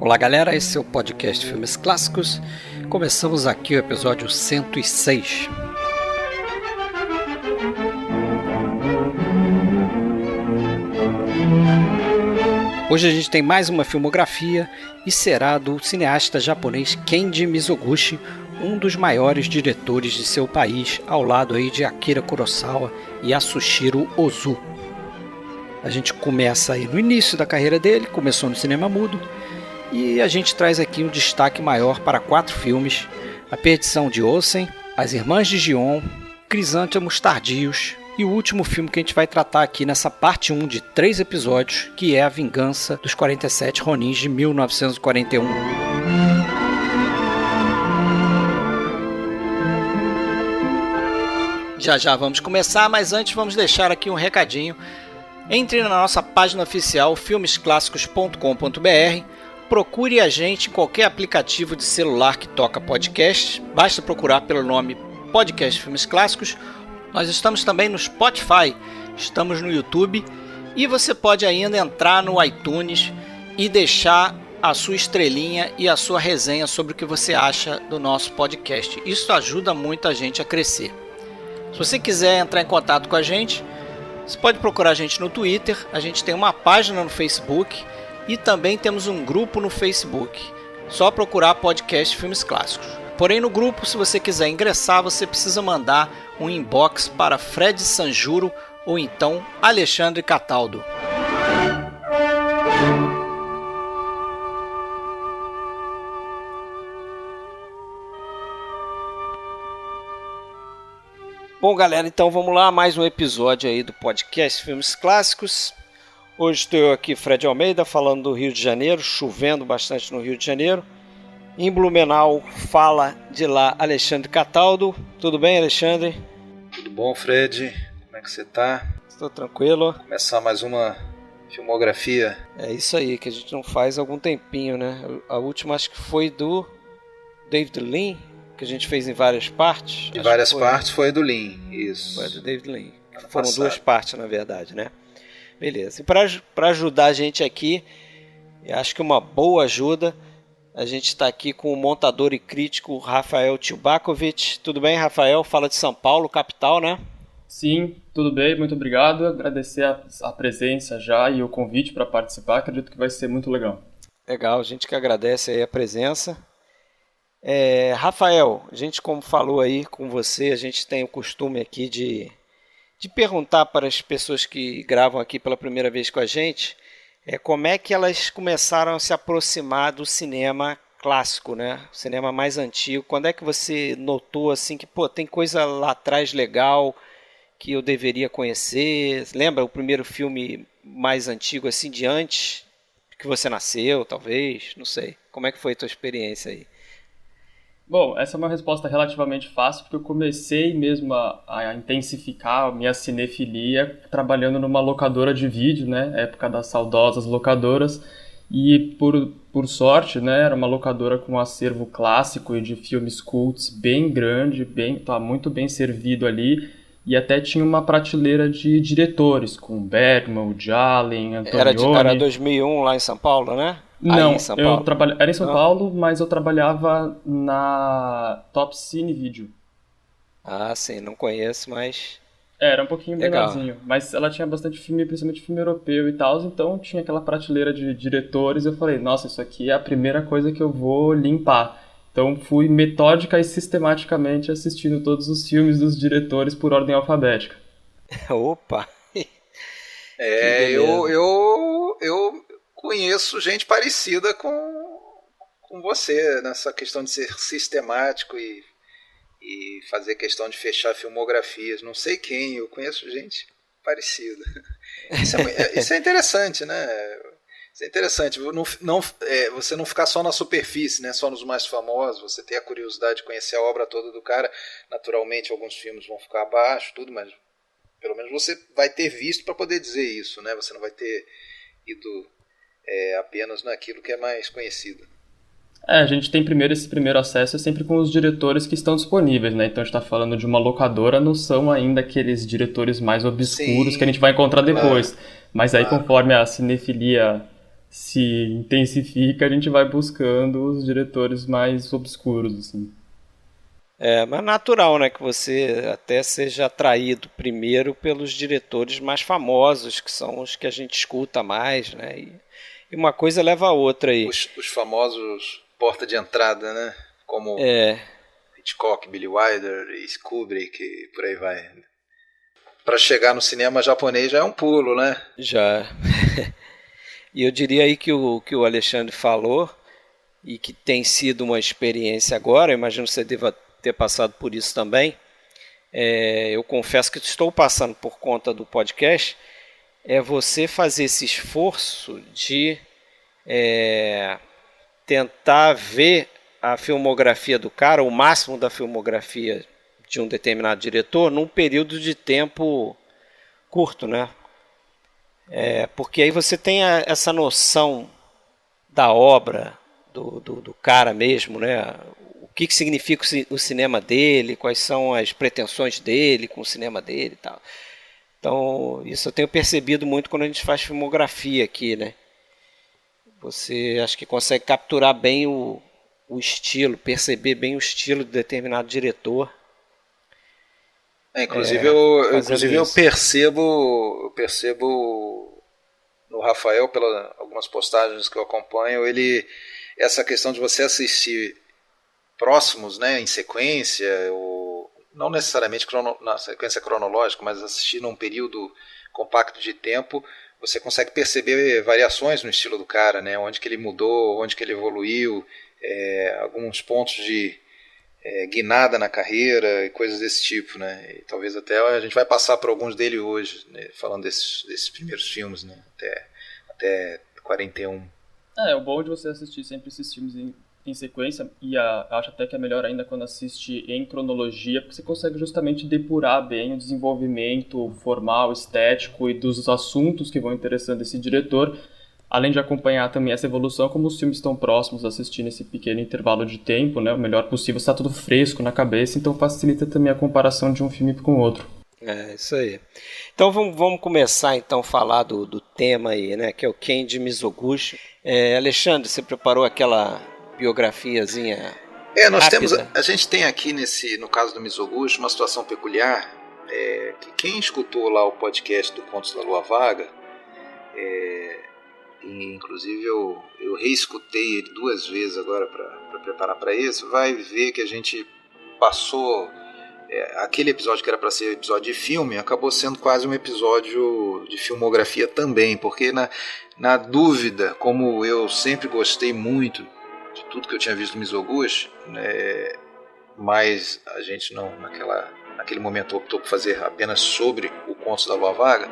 Olá galera, esse é o podcast Filmes Clássicos. Começamos aqui o episódio 106. Hoje a gente tem mais uma filmografia e será do cineasta japonês Kenji Mizoguchi, um dos maiores diretores de seu país, ao lado aí de Akira Kurosawa e Yasuhiro Ozu. A gente começa aí no início da carreira dele, começou no cinema mudo, e a gente traz aqui um destaque maior para 4 filmes: A Perdição de Osen, As Irmãs de Gion, Crisântemos Tardios e o último filme que a gente vai tratar aqui nessa parte 1 de 3 episódios, que é A Vingança dos 47 Ronins de 1941. Já vamos começar, mas antes vamos deixar aqui um recadinho. Entre na nossa página oficial filmesclassicos.com.br, procure a gente em qualquer aplicativo de celular que toca podcast, basta procurar pelo nome Podcast Filmes Clássicos. Nós estamos também no Spotify, estamos no YouTube e você pode ainda entrar no iTunes e deixar a sua estrelinha e a sua resenha sobre o que você acha do nosso podcast. Isso ajuda muito a gente a crescer. Se você quiser entrar em contato com a gente, você pode procurar a gente no Twitter, a gente tem uma página no Facebook e também temos um grupo no Facebook. Só procurar Podcast Filmes Clássicos. Porém, no grupo, se você quiser ingressar, você precisa mandar um inbox para Fred Sanjuro ou então Alexandre Cataldo. Bom, galera, então vamos lá, mais um episódio aí do Podcast Filmes Clássicos. Hoje estou eu aqui, Fred Almeida, falando do Rio de Janeiro, chovendo bastante no Rio de Janeiro. Em Blumenau, fala de lá Alexandre Cataldo. Tudo bem, Alexandre? Tudo bom, Fred? Como é que você tá? Estou tranquilo. Começar mais uma filmografia. É isso aí, que a gente não faz há algum tempinho, né? A última acho que foi do David Lean, que a gente fez em várias partes. Em várias partes foi do Lean, isso. Foi do David Lean. Foram 2 partes, na verdade, né? Beleza. E para ajudar a gente aqui, eu acho que uma boa ajuda, a gente está aqui com o montador e crítico Rafael Tilbakovic. Tudo bem, Rafael? Fala de São Paulo, capital, né? Sim, tudo bem, muito obrigado. Agradecer a presença já e o convite para participar, acredito que vai ser muito legal. Legal, a gente que agradece aí a presença. Rafael, a gente, como falou aí com você, a gente tem o costume aqui de perguntar para as pessoas que gravam aqui pela primeira vez com a gente como é que elas começaram a se aproximar do cinema clássico, né? O cinema mais antigo. Quando é que você notou assim que tem coisa lá atrás legal que eu deveria conhecer? Lembra o primeiro filme mais antigo, assim, de antes que você nasceu, talvez? Não sei. Como é que foi a tua experiência aí? Bom, essa é uma resposta relativamente fácil, porque eu comecei mesmo a intensificar a minha cinefilia trabalhando numa locadora de vídeo, né? Época das saudosas locadoras. E por sorte, né, era uma locadora com um acervo clássico e de filmes cults bem grande, muito bem servido ali. E até tinha uma prateleira de diretores, com Bergman, Jalen, Antonioni. Era 2001 lá em São Paulo, né? Não, em São Paulo. Era em São Paulo, mas eu trabalhava na Top Cine Video. Ah, sim, não conheço, mas... Era um pouquinho legal. menorzinho, mas ela tinha bastante filme, principalmente filme europeu e tal, então tinha aquela prateleira de diretores e eu falei, nossa, isso aqui é a primeira coisa que eu vou limpar. Então fui metódica e sistematicamente assistindo todos os filmes dos diretores por ordem alfabética. Opa! Eu conheço gente parecida com você nessa questão de ser sistemático e fazer questão de fechar filmografias. Não sei quem, eu conheço gente parecida. Isso é interessante, né? Isso é interessante. Você não ficar só na superfície, né? Só nos mais famosos. Você ter a curiosidade de conhecer a obra toda do cara. Naturalmente, alguns filmes vão ficar abaixo, tudo, mas pelo menos você vai ter visto para poder dizer isso, né? Você não vai ter ido apenas naquilo que é mais conhecido. A gente tem esse primeiro acesso sempre com os diretores que estão disponíveis, né? Então a gente está falando de uma locadora, não são ainda aqueles diretores mais obscuros que a gente vai encontrar depois. Mas aí conforme a cinefilia se intensifica, a gente vai buscando os diretores mais obscuros, assim. Mas é natural, né, que você até seja atraído primeiro pelos diretores mais famosos, que são os que a gente escuta mais, né? E uma coisa leva a outra aí. Os famosos porta de entrada, né? Como É, Hitchcock, Billy Wilder e Kubrick e por aí vai. Para chegar no cinema japonês já é um pulo, né? já. E eu diria aí que o Alexandre falou, e que tem sido uma experiência agora, eu imagino que você deva ter passado por isso também. Eu confesso que estou passando por conta do podcast, é você fazer esse esforço de tentar ver a filmografia do cara, o máximo da filmografia de um determinado diretor, num período de tempo curto, né? Porque aí você tem essa noção da obra do cara mesmo, né? O que significa o cinema dele, quais são as pretensões dele com o cinema dele e tal. Então, isso eu tenho percebido muito quando a gente faz filmografia aqui, né? Você acho que consegue capturar bem o estilo, perceber bem o estilo de determinado diretor Inclusive eu isso. percebo no Rafael, pelas algumas postagens que eu acompanho, essa questão de você assistir próximos, né, em sequência, ou não necessariamente na sequência cronológica, mas assistir num período compacto de tempo, você consegue perceber variações no estilo do cara, né, onde que ele mudou, onde que ele evoluiu, alguns pontos de guinada na carreira e coisas desse tipo, né? E talvez até a gente vai passar por alguns dele hoje, né? Falando desses primeiros filmes, né? Até 41. O bom de você assistir sempre esses filmes em sequência, e acho até que é melhor ainda quando assiste em cronologia, porque você consegue justamente depurar bem o desenvolvimento formal, estético e dos assuntos que vão interessando esse diretor, além de acompanhar também essa evolução, como os filmes estão próximos, assistir nesse pequeno intervalo de tempo, né, o melhor possível, está tudo fresco na cabeça, então facilita também a comparação de um filme com o outro. É, isso aí. Então vamos começar então a falar do tema aí, né, que é o Kenji Mizoguchi. Alexandre, você preparou aquela biografiazinha rápida? A gente tem aqui no caso do Mizoguchi, uma situação peculiar, que quem escutou lá o podcast do Contos da Lua Vaga, e inclusive eu reescutei ele 2 vezes agora para preparar para isso, vai ver que a gente passou aquele episódio que era para ser episódio de filme acabou sendo quase um episódio de filmografia também, porque na dúvida, como eu sempre gostei muito de tudo que eu tinha visto do Mizoguchi, mas a gente não naquele momento optou por fazer apenas sobre o Contos da Lua Vaga,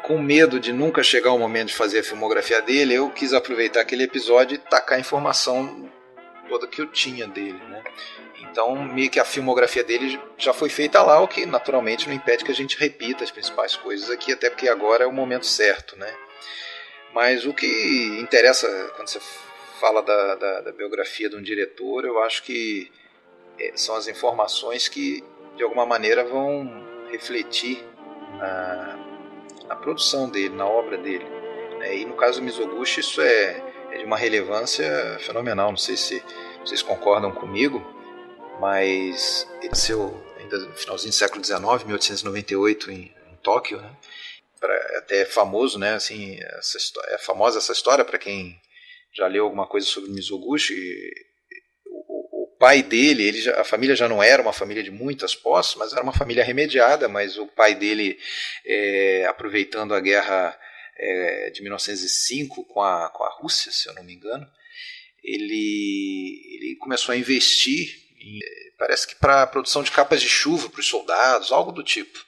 com medo de nunca chegar o momento de fazer a filmografia dele, eu quis aproveitar aquele episódio e tacar a informação toda que eu tinha dele, né? Então, meio que a filmografia dele já foi feita lá, o que naturalmente não impede que a gente repita as principais coisas aqui, até porque agora é o momento certo, né? Mas o que interessa quando você fala da biografia de um diretor, eu acho que são as informações que de alguma maneira vão refletir na produção dele, na obra dele. E no caso do Mizoguchi isso é de uma relevância fenomenal. Não sei se vocês concordam comigo, mas ele nasceu ainda no finalzinho do século XIX, 1898, em Tóquio, né? Até é famoso, né? Assim, é famosa essa história para quem já leu alguma coisa sobre Mizoguchi. O pai dele, a família já não era uma família de muitas posses, mas era uma família remediada, mas o pai dele, aproveitando a guerra de 1905 com a Rússia, se eu não me engano, ele começou a investir, parece que para a produção de capas de chuva para os soldados, algo do tipo.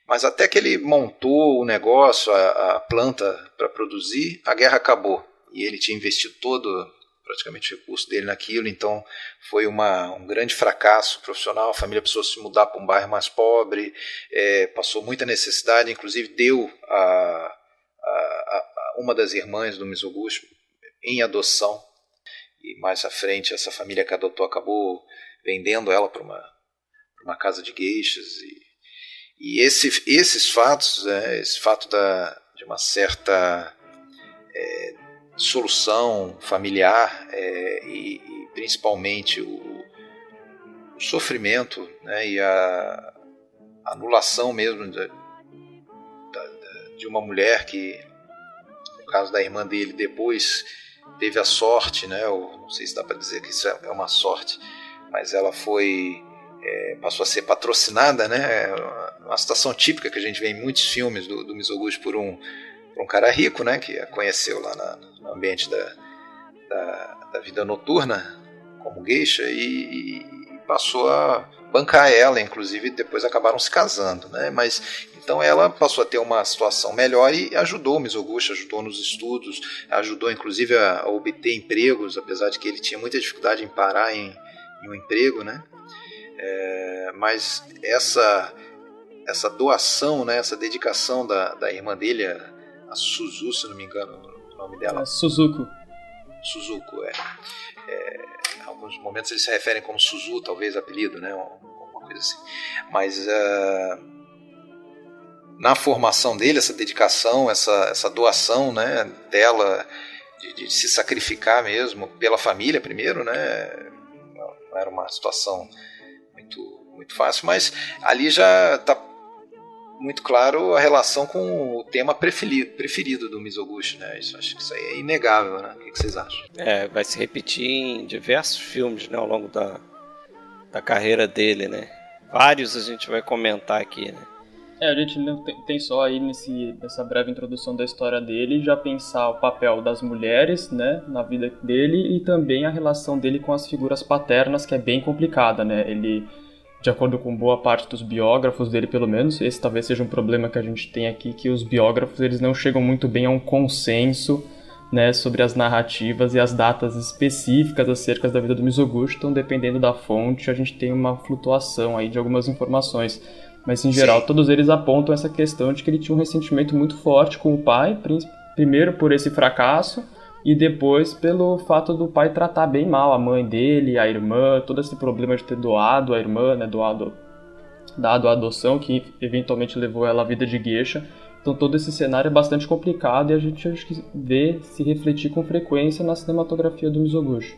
Mas até que ele montou o negócio, a planta para produzir, a guerra acabou. E ele tinha investido praticamente o recurso dele naquilo, então foi um grande fracasso profissional. A família precisou se mudar para um bairro mais pobre, passou muita necessidade, inclusive deu a uma das irmãs do Mizoguchi em adoção. E mais à frente essa família que adotou acabou vendendo ela para uma casa de geishas. E esses fatos, esse fato de uma certa dissolução familiar e principalmente o sofrimento, né, e a anulação mesmo de uma mulher que, no caso da irmã dele, depois teve a sorte, né, ou não sei se dá para dizer que isso é uma sorte, mas ela passou a ser patrocinada, né, uma situação típica que a gente vê em muitos filmes do Mizoguchi por um cara rico, né, que a conheceu lá no ambiente da vida noturna como geisha e passou a bancar ela, inclusive depois acabaram se casando, né? Mas então ela passou a ter uma situação melhor e ajudou o Mizoguchi, ajudou nos estudos, ajudou inclusive a obter empregos, apesar de que ele tinha muita dificuldade em parar em um emprego, né? Mas essa doação, né? Essa dedicação da irmã dele, a Suzu, se não me engano o nome dela. Suzuko, em alguns momentos eles se referem como Suzu, talvez apelido, né? Alguma coisa assim. Mas na formação dele, essa dedicação, essa doação, né, dela de se sacrificar mesmo pela família primeiro, né? Não era uma situação muito fácil, mas ali já está muito claro a relação com o tema preferido do Mizoguchi, né? Acho que isso aí é inegável, né? O que vocês acham? Vai se repetir em diversos filmes, né, ao longo da carreira dele, né? Vários a gente vai comentar aqui, né? A gente não tem só aí nessa breve introdução da história dele já pensar o papel das mulheres, né, na vida dele e também a relação dele com as figuras paternas, que é bem complicada, né? Ele, de acordo com boa parte dos biógrafos dele, pelo menos, esse talvez seja um problema que a gente tem aqui, que os biógrafos eles não chegam muito bem a um consenso, né, sobre as narrativas e as datas específicas acerca da vida do Mizoguchi, então dependendo da fonte a gente tem uma flutuação aí de algumas informações. Mas, em geral, todos eles apontam essa questão de que ele tinha um ressentimento muito forte com o pai, primeiro por esse fracasso e depois pelo fato do pai tratar bem mal a mãe dele, a irmã, todo esse problema de ter doado a irmã, né, dado a adoção, que eventualmente levou ela à vida de geisha. Então todo esse cenário é bastante complicado e a gente acho que vê se refletir com frequência na cinematografia do Mizoguchi.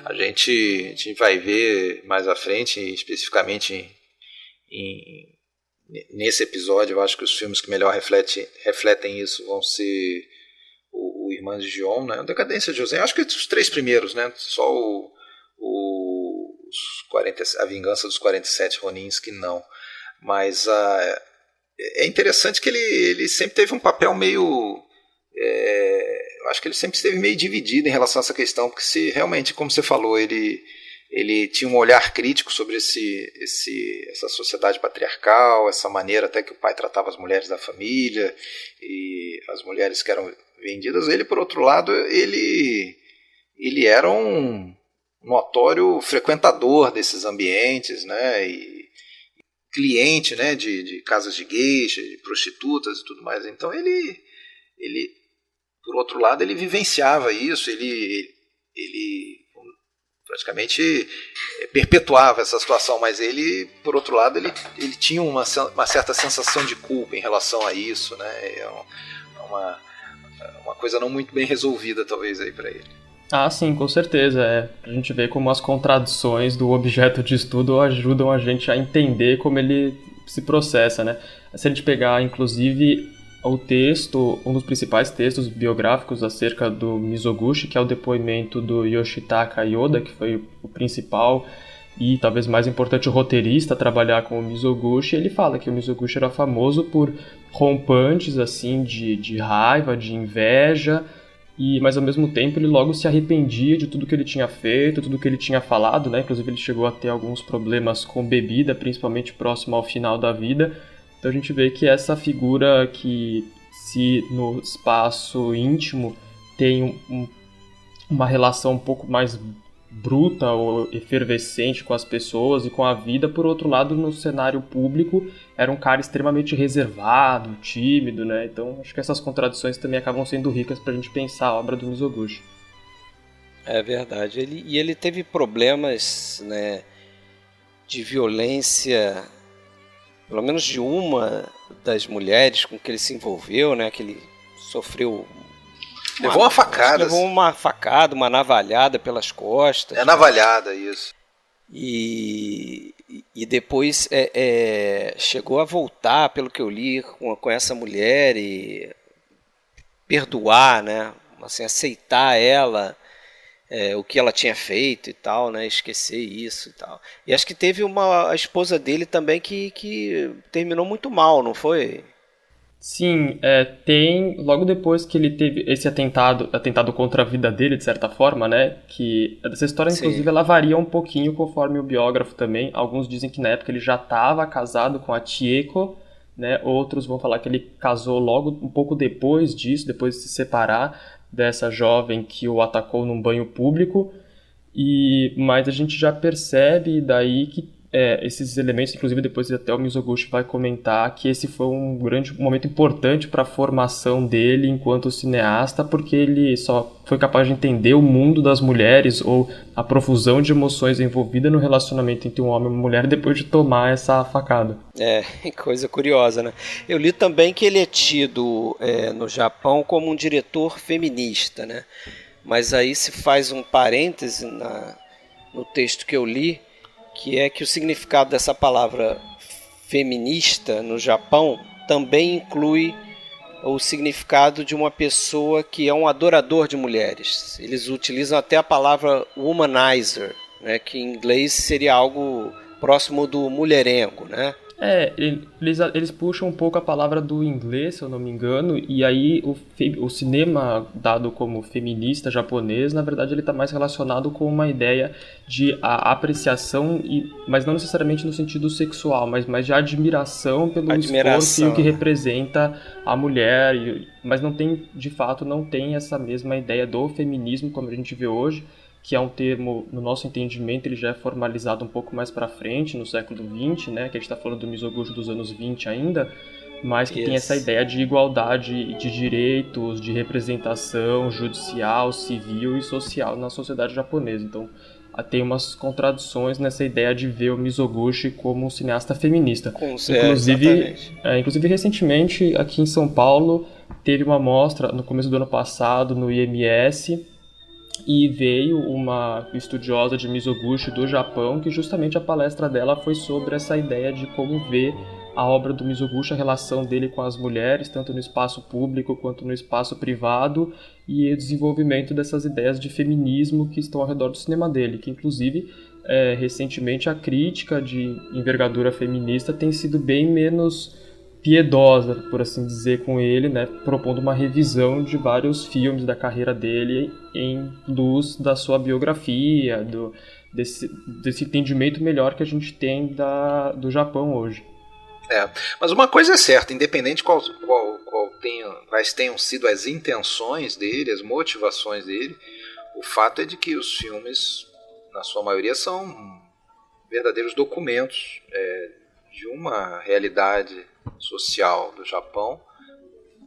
A gente vai ver mais à frente, especificamente nesse episódio, eu acho que os filmes que melhor refletem isso vão ser o Irmãs de Gion, né? A Decadência de José, acho que os 3 primeiros, né? Só a Vingança dos 47 Ronins que não. Mas é interessante que ele sempre teve um papel meio... eu acho que ele sempre esteve meio dividido em relação a essa questão, porque se realmente, como você falou, ele tinha um olhar crítico sobre essa sociedade patriarcal, essa maneira até que o pai tratava as mulheres da família e as mulheres que eram vendidas. Ele, por outro lado, ele era um notório frequentador desses ambientes, né, e cliente, né, de casas de geisha, de prostitutas e tudo mais. Então ele por outro lado, ele vivenciava isso, ele praticamente perpetuava essa situação, mas ele, por outro lado, ele tinha uma certa sensação de culpa em relação a isso, né? É uma coisa não muito bem resolvida, talvez, aí para ele. Ah, sim, com certeza. A gente vê como as contradições do objeto de estudo ajudam a gente a entender como ele se processa, né? Se a gente pegar, inclusive, o texto, um dos principais textos biográficos acerca do Mizoguchi, que é o depoimento do Yoshitaka Yoda, que foi o principal e talvez mais importante roteirista a trabalhar com o Mizoguchi. Ele fala que o Mizoguchi era famoso por rompantes assim, de raiva, de inveja, mas ao mesmo tempo ele logo se arrependia de tudo que ele tinha feito, tudo que ele tinha falado, né? Inclusive ele chegou a ter alguns problemas com bebida, principalmente próximo ao final da vida. Então a gente vê que essa figura que, se no espaço íntimo tem uma relação um pouco mais bruta ou efervescente com as pessoas e com a vida, por outro lado, no cenário público, era um cara extremamente reservado, tímido, né? Então acho que essas contradições também acabam sendo ricas pra gente pensar a obra do Mizoguchi. É verdade. Ele teve problemas, né, de violência, pelo menos de uma das mulheres com que ele se envolveu, né, que ele sofreu Levou uma facada. Levou uma facada, uma navalhada pelas costas. É navalhada, isso. E depois chegou a voltar, pelo que eu li, com essa mulher e perdoar, né? Assim, aceitar ela, o que ela tinha feito e tal, né? Esquecer isso e tal. E acho que teve a esposa dele também que terminou muito mal, não foi? Sim, logo depois que ele teve esse atentado contra a vida dele, de certa forma, né, que essa história, inclusive, ela varia um pouquinho conforme o biógrafo também. Alguns dizem que na época ele já estava casado com a Chieko, né, outros vão falar que ele casou logo um pouco depois disso, depois de se separar dessa jovem que o atacou num banho público, mas a gente já percebe daí que esses elementos, inclusive depois até o Mizoguchi vai comentar que esse foi um momento importante para a formação dele enquanto cineasta, porque ele só foi capaz de entender o mundo das mulheres ou a profusão de emoções envolvida no relacionamento entre um homem e uma mulher depois de tomar essa facada. Coisa curiosa, né? Eu li também que ele é tido no Japão como um diretor feminista, né? Mas aí se faz um parêntese no texto que eu li, que é que o significado dessa palavra feminista no Japão também inclui o significado de uma pessoa que é um adorador de mulheres. Eles utilizam até a palavra womanizer, né, que em inglês seria algo próximo do mulherengo, né? Eles puxam um pouco a palavra do inglês, se eu não me engano, e aí o cinema dado como feminista japonês, na verdade ele está mais relacionado com uma ideia de apreciação, mas não necessariamente no sentido sexual, mas mais de admiração pelo esforço e o que representa a mulher, mas não tem, de fato, não tem essa mesma ideia do feminismo como a gente vê hoje, que é um termo, no nosso entendimento, ele já é formalizado um pouco mais para frente, no século XX, né, que a gente está falando do Mizoguchi dos anos 20 ainda, mas que tem essa ideia de igualdade de direitos, de representação judicial, civil e social na sociedade japonesa. Então, tem umas contradições nessa ideia de ver o Mizoguchi como um cineasta feminista. Inclusive, recentemente, aqui em São Paulo, teve uma mostra, no começo do ano passado, no IMS, e veio uma estudiosa de Mizoguchi do Japão, que justamente a palestra dela foi sobre essa ideia de como ver a obra do Mizoguchi, a relação dele com as mulheres, tanto no espaço público quanto no espaço privado, e o desenvolvimento dessas ideias de feminismo que estão ao redor do cinema dele, que inclusive recentemente a crítica de envergadura feminista tem sido bem menos piedosa, por assim dizer, com ele, né, propondo uma revisão de vários filmes da carreira dele em luz da sua biografia, desse entendimento melhor que a gente tem do Japão hoje. Mas uma coisa é certa, independente quais tenham sido as intenções dele, as motivações dele, o fato é de que os filmes, na sua maioria, são verdadeiros documentos de uma realidade social do Japão.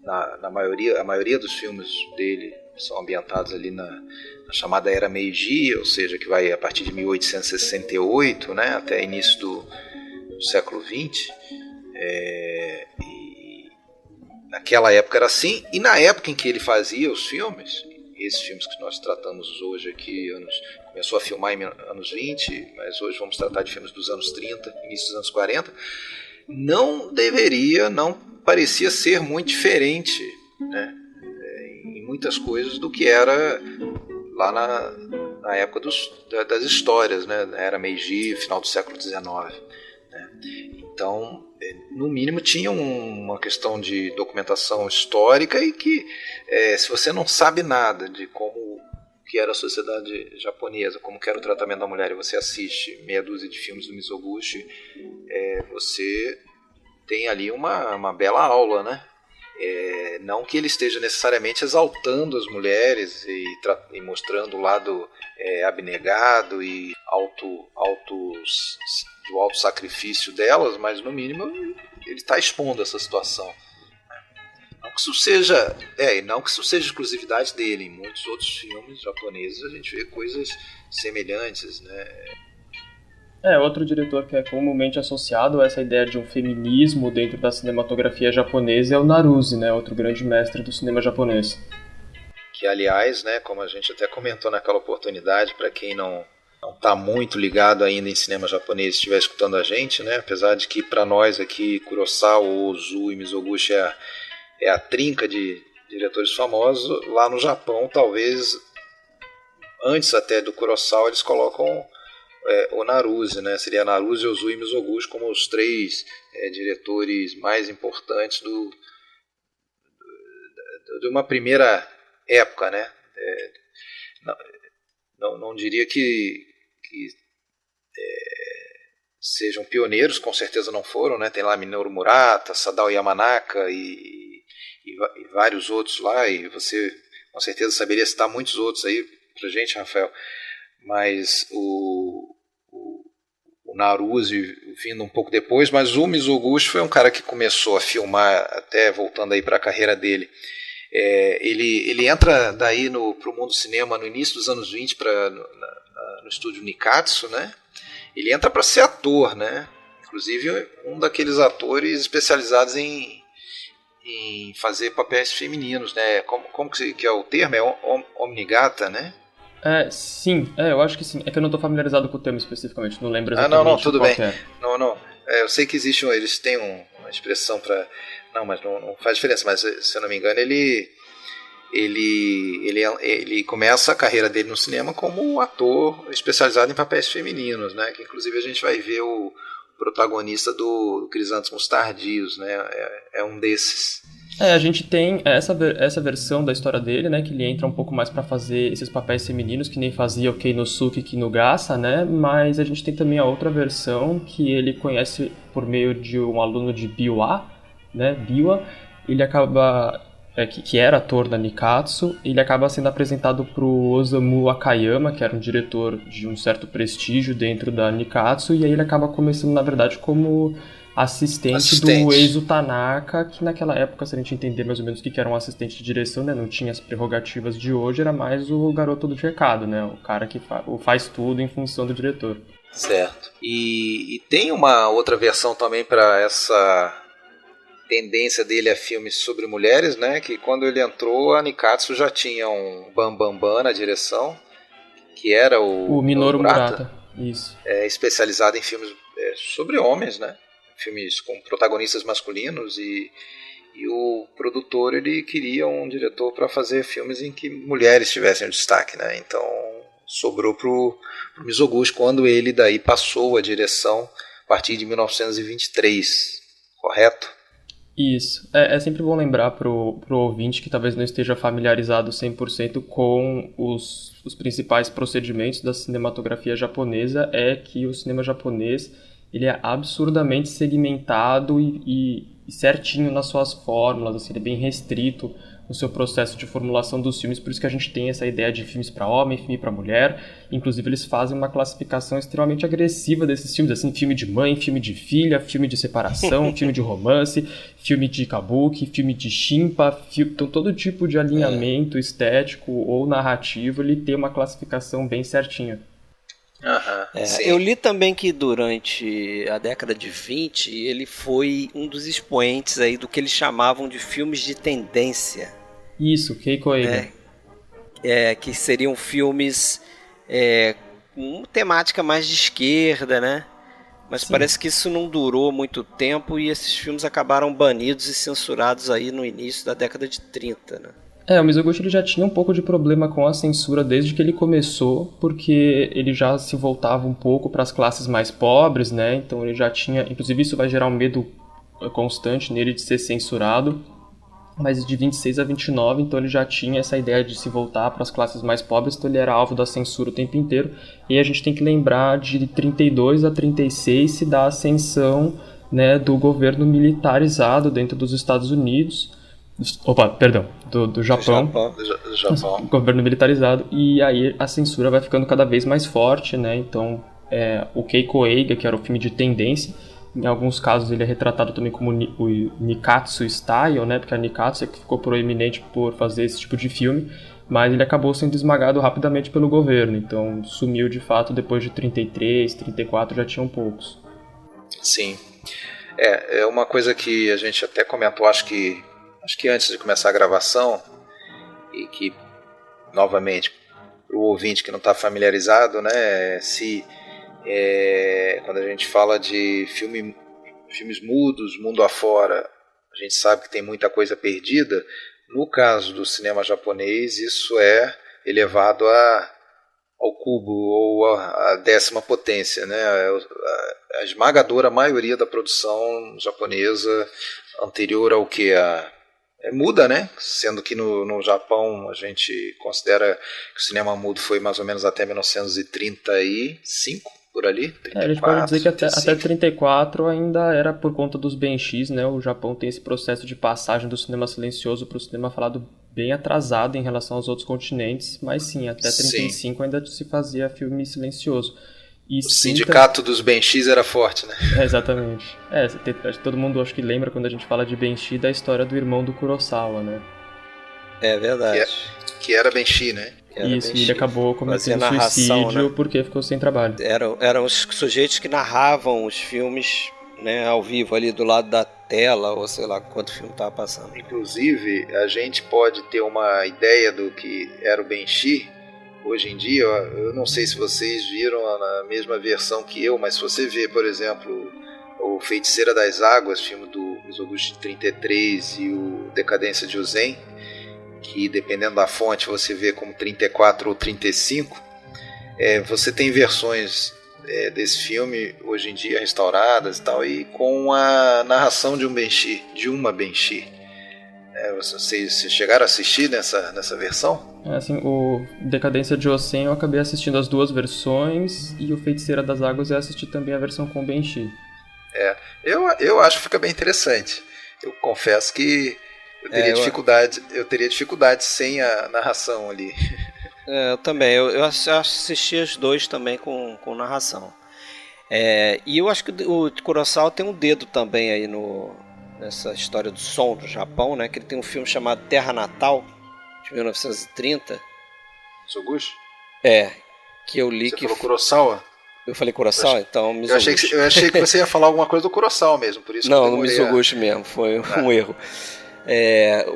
A maioria dos filmes dele são ambientados ali na chamada Era Meiji, ou seja, que vai a partir de 1868, né, até início do século XX. E naquela época era assim, e na época em que ele fazia os filmes, esses filmes que nós tratamos hoje aqui, começou a filmar em anos 20, mas hoje vamos tratar de filmes dos anos 30, início dos anos 40, não parecia ser muito diferente, né, em muitas coisas do que era lá na época das histórias, né, era Meiji, final do século XIX, né. Então, no mínimo, tinha uma questão de documentação histórica e que, se você não sabe nada de como que era a sociedade japonesa, como que era o tratamento da mulher, e você assiste meia dúzia de filmes do Mizoguchi, você tem ali uma bela aula, né? Não que ele esteja necessariamente exaltando as mulheres e mostrando o lado abnegado e do alto sacrifício delas, mas no mínimo ele está expondo essa situação. Não que isso seja exclusividade dele. Em muitos outros filmes japoneses a gente vê coisas semelhantes, né? Outro diretor que é comumente associado a essa ideia de um feminismo dentro da cinematografia japonesa é o Naruse, né? Outro grande mestre do cinema japonês. que aliás, né, como a gente até comentou naquela oportunidade, para quem não está muito ligado ainda em cinema japonês e estiver escutando a gente, né, apesar de que para nós aqui Kurosawa, Ozu e Mizoguchi é a trinca de diretores famosos, lá no Japão talvez antes até do Kurosawa eles colocam o Naruse, né, seria Naruse, Ozu e Mizoguchi como os três diretores mais importantes de uma primeira época, né? Não diria que sejam pioneiros, com certeza não foram, né? Tem lá Minoru Murata, Sadao Yamanaka e vários outros lá, e você com certeza saberia citar muitos outros aí pra gente, Rafael, mas o Naruse vindo um pouco depois, mas o Mizoguchi foi um cara que começou a filmar, até voltando aí para a carreira dele, ele entra daí pro mundo do cinema no início dos anos 20 no estúdio Nikatsu, né? Ele entra para ser ator, né? Inclusive um daqueles atores especializados em fazer papéis femininos, né? Como que é o termo? É Omnigata, né? Sim, eu acho que sim. É que eu não estou familiarizado com o termo especificamente, não lembro exatamente. Não, tudo bem. É. Não. Eu sei que existe eles têm uma expressão para... Não, mas não faz diferença. Mas, se eu não me engano, ele começa a carreira dele no cinema como ator especializado em papéis femininos, né? Que inclusive a gente vai ver o protagonista do Crisântemos Tardios, né? É um desses. A gente tem essa versão da história dele, né, que ele entra um pouco mais para fazer esses papéis femininos, que nem fazia o Keinosuke e Kinugasa, né, mas a gente tem também a outra versão que ele conhece por meio de um aluno de Biwa, né, Biwa, ele acaba, que era ator da Nikatsu, ele acaba sendo apresentado pro Osamu Akayama, que era um diretor de um certo prestígio dentro da Nikatsu, e aí ele acaba começando, na verdade, como assistente do Eizo Tanaka, que naquela época, se a gente entender mais ou menos o que era um assistente de direção, né, não tinha as prerrogativas de hoje, era mais o garoto do recado, né, o cara que faz tudo em função do diretor. Certo. E tem uma outra versão também para essa tendência dele a filmes sobre mulheres, né, que quando ele entrou, a Nikatsu já tinha um Bambambam na direção, que era o Minoru Murata. Isso. Especializado em filmes sobre homens, né? Filmes com protagonistas masculinos, e o produtor ele queria um diretor para fazer filmes em que mulheres tivessem o destaque, né? Então sobrou pro Mizoguchi quando ele daí passou a direção a partir de 1923, correto? Isso. É sempre bom lembrar pro ouvinte que talvez não esteja familiarizado 100% com os principais procedimentos da cinematografia japonesa, é que o cinema japonês ele é absurdamente segmentado e certinho nas suas fórmulas, assim, ele é bem restrito no seu processo de formulação dos filmes, por isso que a gente tem essa ideia de filmes para homem, filme para mulher. Inclusive eles fazem uma classificação extremamente agressiva desses filmes, assim, filme de mãe, filme de filha, filme de separação, filme de romance, filme de kabuki, filme de shimpa, então todo tipo de alinhamento estético ou narrativo, ele tem uma classificação bem certinha. Eu li também que durante a década de 20 ele foi um dos expoentes aí do que eles chamavam de filmes de tendência. Isso, Keiko Eiga. Que seriam filmes com temática mais de esquerda, né? Mas sim, parece que isso não durou muito tempo e esses filmes acabaram banidos e censurados aí no início da década de 30, né? O Mizoguchi ele já tinha um pouco de problema com a censura desde que ele começou, porque ele já se voltava um pouco para as classes mais pobres, né? Então ele já tinha, inclusive isso vai gerar um medo constante nele de ser censurado, mas de 26 a 29, então ele já tinha essa ideia de se voltar para as classes mais pobres, então ele era alvo da censura o tempo inteiro. E a gente tem que lembrar de 32 a 36 se dá a ascensão, né, do governo militarizado dentro dos Estados Unidos. Do Japão. Do Japão. Governo militarizado, e aí a censura vai ficando cada vez mais forte, né? Então, o Keiko Eiga, que era o filme de tendência, em alguns casos ele é retratado também como o Nikatsu Style, né? Porque a Nikatsu é que ficou proeminente por fazer esse tipo de filme, mas ele acabou sendo esmagado rapidamente pelo governo, então sumiu de fato depois de 33, 34, já tinham poucos. Sim. É uma coisa que a gente até comentou, acho que antes de começar a gravação, e que novamente, para o ouvinte que não está familiarizado, né, quando a gente fala de filmes mudos, mundo afora, a gente sabe que tem muita coisa perdida. No caso do cinema japonês, isso é elevado ao cubo ou à 10ª potência, né? A esmagadora maioria da produção japonesa anterior ao que é muda, né? Sendo que no Japão a gente considera que o cinema mudo foi mais ou menos até 1935, por ali. 34, a gente pode dizer que até 35. 34 ainda era por conta dos benchis, né? O Japão tem esse processo de passagem do cinema silencioso para o cinema falado bem atrasado em relação aos outros continentes, mas sim, até 35 ainda se fazia filme silencioso. E o sindicato dos benchis era forte, né? Exatamente. Todo mundo acho que lembra quando a gente fala de benchi da história do irmão do Kurosawa, né? É verdade. Que era benchi, né? Isso, e ele acabou cometendo suicídio, né? Porque ficou sem trabalho. Eram os sujeitos que narravam os filmes, né, ao vivo ali do lado da tela, ou sei lá quanto filme estava passando. Inclusive, a gente pode ter uma ideia do que era o benchi. Hoje em dia, eu não sei se vocês viram na mesma versão que eu, mas se você vê, por exemplo, o Feiticeira das Águas, filme do Mizoguchi de 33, e o Decadência de Uzen, que dependendo da fonte você vê como 34 ou 35, você tem versões desse filme hoje em dia restauradas e tal, e com a narração de uma benchi. Vocês chegaram a assistir nessa versão? Assim, o Decadência de Osen eu acabei assistindo as duas versões, e o Feiticeira das Águas eu assisti também a versão com benchi. Eu acho que fica bem interessante. Eu confesso que eu teria dificuldade sem a narração ali. Eu também. Eu assisti os dois também com narração. E eu acho que o Kurosawa tem um dedo também aí nessa história do som do Japão, né? Que ele tem um filme chamado Terra Natal, de 1930. Mizoguchi? Que eu li. Você falou Kurosawa? Eu falei Kurosawa, então Mizoguchi. Eu achei que você ia falar alguma coisa do Kurosawa mesmo, por isso. Não, no Mizoguchi mesmo, foi um erro.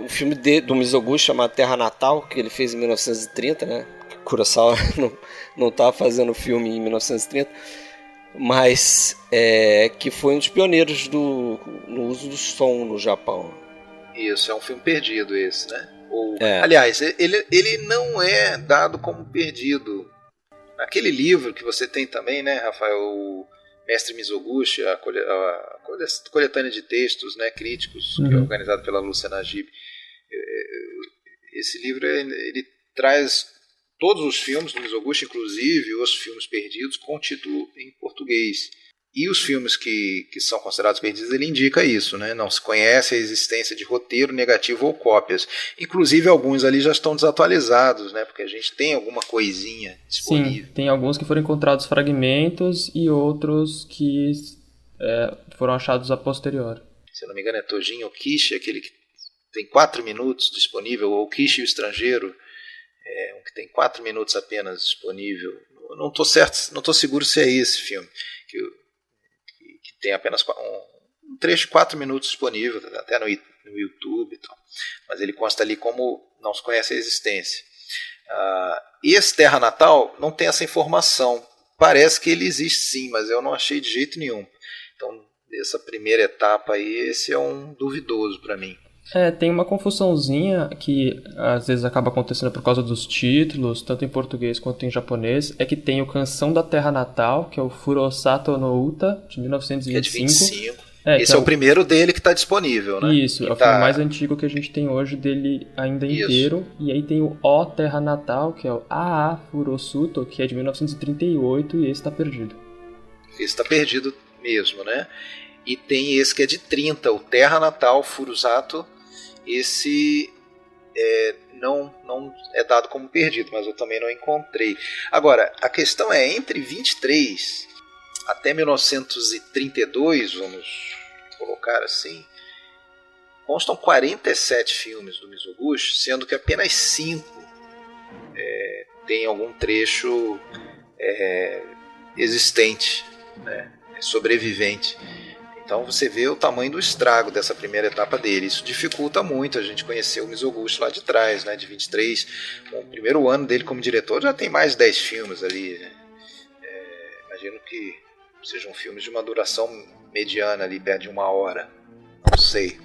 O filme do Mizoguchi chamado Terra Natal, que ele fez em 1930, né? Kurosawa não estava fazendo filme em 1930, mas que foi um dos pioneiros no uso do som no Japão. Isso, é um filme perdido esse, né? Aliás, ele não é dado como perdido. Naquele livro que você tem também, né, Rafael, o Mestre Mizoguchi, a coletânea de textos, né, críticos, que é organizado pela Lúcia Najib. Esse livro ele traz todos os filmes do Mizoguchi, inclusive os filmes perdidos, com título em português. E os filmes que são considerados perdidos, ele indica isso, né? Não se conhece a existência de roteiro negativo ou cópias. Inclusive, alguns ali já estão desatualizados, né? Porque a gente tem alguma coisinha disponível. Sim, tem alguns que foram encontrados fragmentos e outros que foram achados a posteriori. Se eu não me engano, é Tojin Okishi, aquele que tem 4 minutos disponível, ou Okishi o Estrangeiro, um que tem 4 minutos apenas disponível. Eu não estou seguro se é esse filme, que tem apenas um trecho de 4 minutos disponível, até no YouTube e tal. Mas ele consta ali como não se conhece a existência. Esse Terra Natal não tem essa informação. Parece que ele existe sim, mas eu não achei de jeito nenhum. Então, essa primeira etapa aí, esse é um duvidoso para mim. Tem uma confusãozinha que às vezes acaba acontecendo por causa dos títulos, tanto em português quanto em japonês, é que tem o Canção da Terra Natal, que é o Furosato no Uta, de 1925. Que é de 25. Esse é o primeiro dele que está disponível, né? Isso, é o filme mais antigo que a gente tem hoje dele ainda inteiro. E aí tem o Terra Natal, que é o Aa Furosuto, que é de 1938, e esse está perdido. Esse está perdido mesmo, né? E tem esse que é de 30, o Terra Natal Furusato. Esse não é dado como perdido, mas eu também não encontrei. Agora, a questão é, entre 23 até 1932, vamos colocar assim, constam 47 filmes do Mizoguchi, sendo que apenas 5 tem algum trecho existente, né, sobrevivente. Então você vê o tamanho do estrago dessa primeira etapa dele. Isso dificulta muito a gente conhecer o Mizoguchi lá de trás, né, de 23. Bom, o primeiro ano dele como diretor já tem mais de 10 filmes ali, né? Imagino que sejam filmes de uma duração mediana ali, perto de 1 hora. Não sei.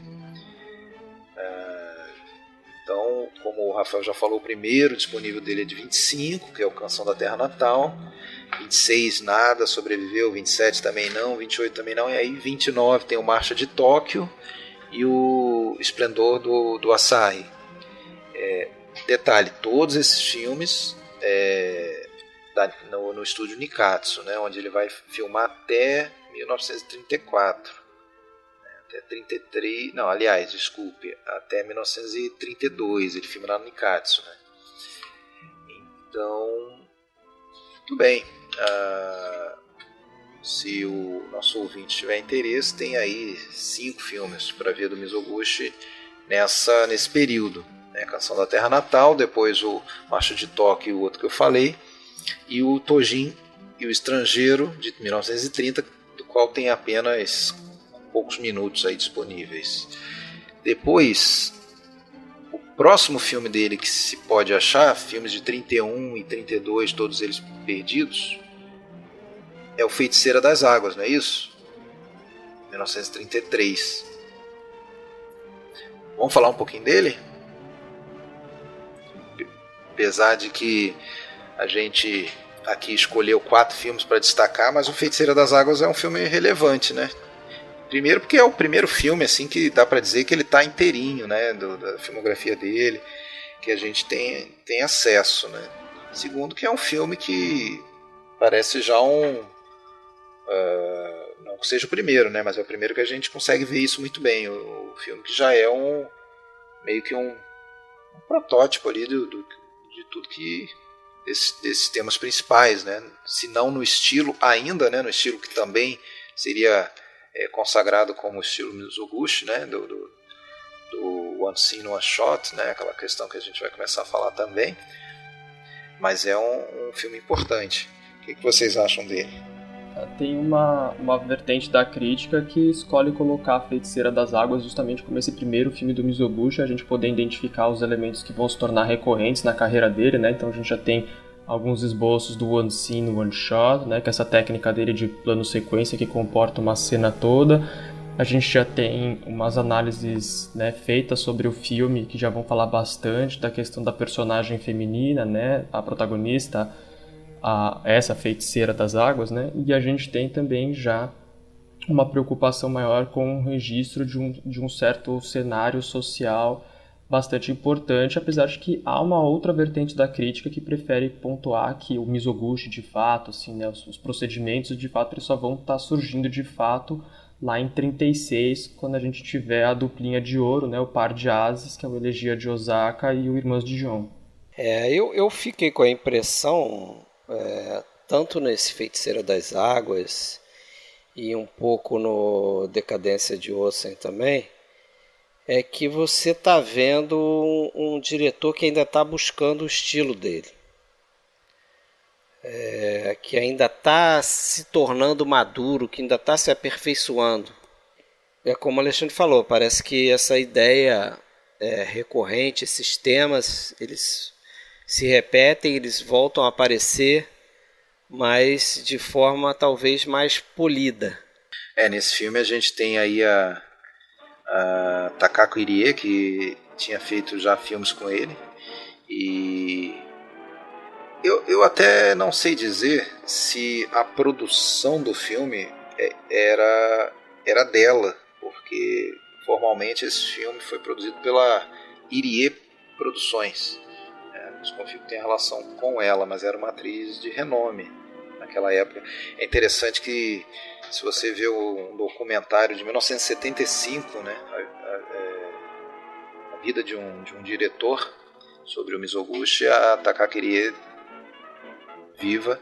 Então, como o Rafael já falou, o primeiro disponível dele é de 25, que é o Canção da Terra Natal. 26 nada, sobreviveu. 27 também não, 28 também não. E aí 29 tem o Marcha de Tóquio e o Esplendor do Asahi. Detalhe, todos esses filmes no estúdio Nikatsu, né, onde ele vai filmar até 1934. Até 33, não, aliás, desculpe, até 1932 ele filma lá no Nikatsu, né? Então, muito bem. Se o nosso ouvinte tiver interesse, tem aí 5 filmes para ver do Mizoguchi nesse período, né? Canção da Terra Natal, depois o Marcha de Tóquio e o outro que eu falei, e o Tojin e o Estrangeiro de 1930, do qual tem apenas poucos minutos aí disponíveis. Depois, o próximo filme dele que se pode achar, filmes de 31 e 32, todos eles perdidos, é o Feiticeira das Águas, não é isso? 1933. Vamos falar um pouquinho dele? Apesar de que a gente aqui escolheu 4 filmes para destacar, mas o Feiticeira das Águas é um filme relevante, né? Primeiro porque é o primeiro filme assim que dá para dizer que ele está inteirinho, né, da filmografia dele, que a gente tem acesso, né? Segundo que é um filme que parece já não que seja o primeiro, né, mas é o primeiro que a gente consegue ver isso muito bem. O filme que já é meio que um protótipo ali de tudo que desses temas principais, né? Se não no estilo ainda, né, no estilo que também seria consagrado como estilo Mizoguchi, né, do One Scene, One Shot, né, aquela questão que a gente vai começar a falar também, mas é um filme importante. O que vocês acham dele? Tem uma vertente da crítica que escolhe colocar a Feiticeira das Águas justamente como esse primeiro filme do Mizoguchi, a gente poder identificar os elementos que vão se tornar recorrentes na carreira dele, né, então a gente já tem alguns esboços do One Scene, One Shot, né, que é essa técnica dele de plano sequência que comporta uma cena toda. A gente já tem umas análises, né, feitas sobre o filme que já vão falar bastante da questão da personagem feminina, né, a protagonista, essa Feiticeira das Águas, né, e a gente tem também já uma preocupação maior com o registro de um certo cenário social bastante importante, apesar de que há uma outra vertente da crítica que prefere pontuar que o Mizoguchi, de fato, assim, né, os procedimentos, de fato, eles só vão estar surgindo, de fato, lá em 36, quando a gente tiver a duplinha de ouro, né, o par de ases, que é o Elegia de Osaka e o Irmãos de John. Eu fiquei com a impressão, tanto nesse Feiticeira das Águas e um pouco no Decadência de Ossen também, é que você está vendo um diretor que ainda está buscando o estilo dele, que ainda está se tornando maduro, que ainda está se aperfeiçoando. É como o Alexandre falou, parece que essa ideia recorrente, esses temas, eles se repetem, eles voltam a aparecer, mas de forma talvez mais polida. Nesse filme a gente tem aí a Takako Irie, que tinha feito já filmes com ele, e eu até não sei dizer se a produção do filme era dela, porque formalmente esse filme foi produzido pela Irie Produções. Desconfio que tem relação com ela, mas era uma atriz de renome naquela época. É interessante que, se você vê um documentário de 1975, né, a vida de um diretor sobre o Mizoguchi, a Takako Irie, viva,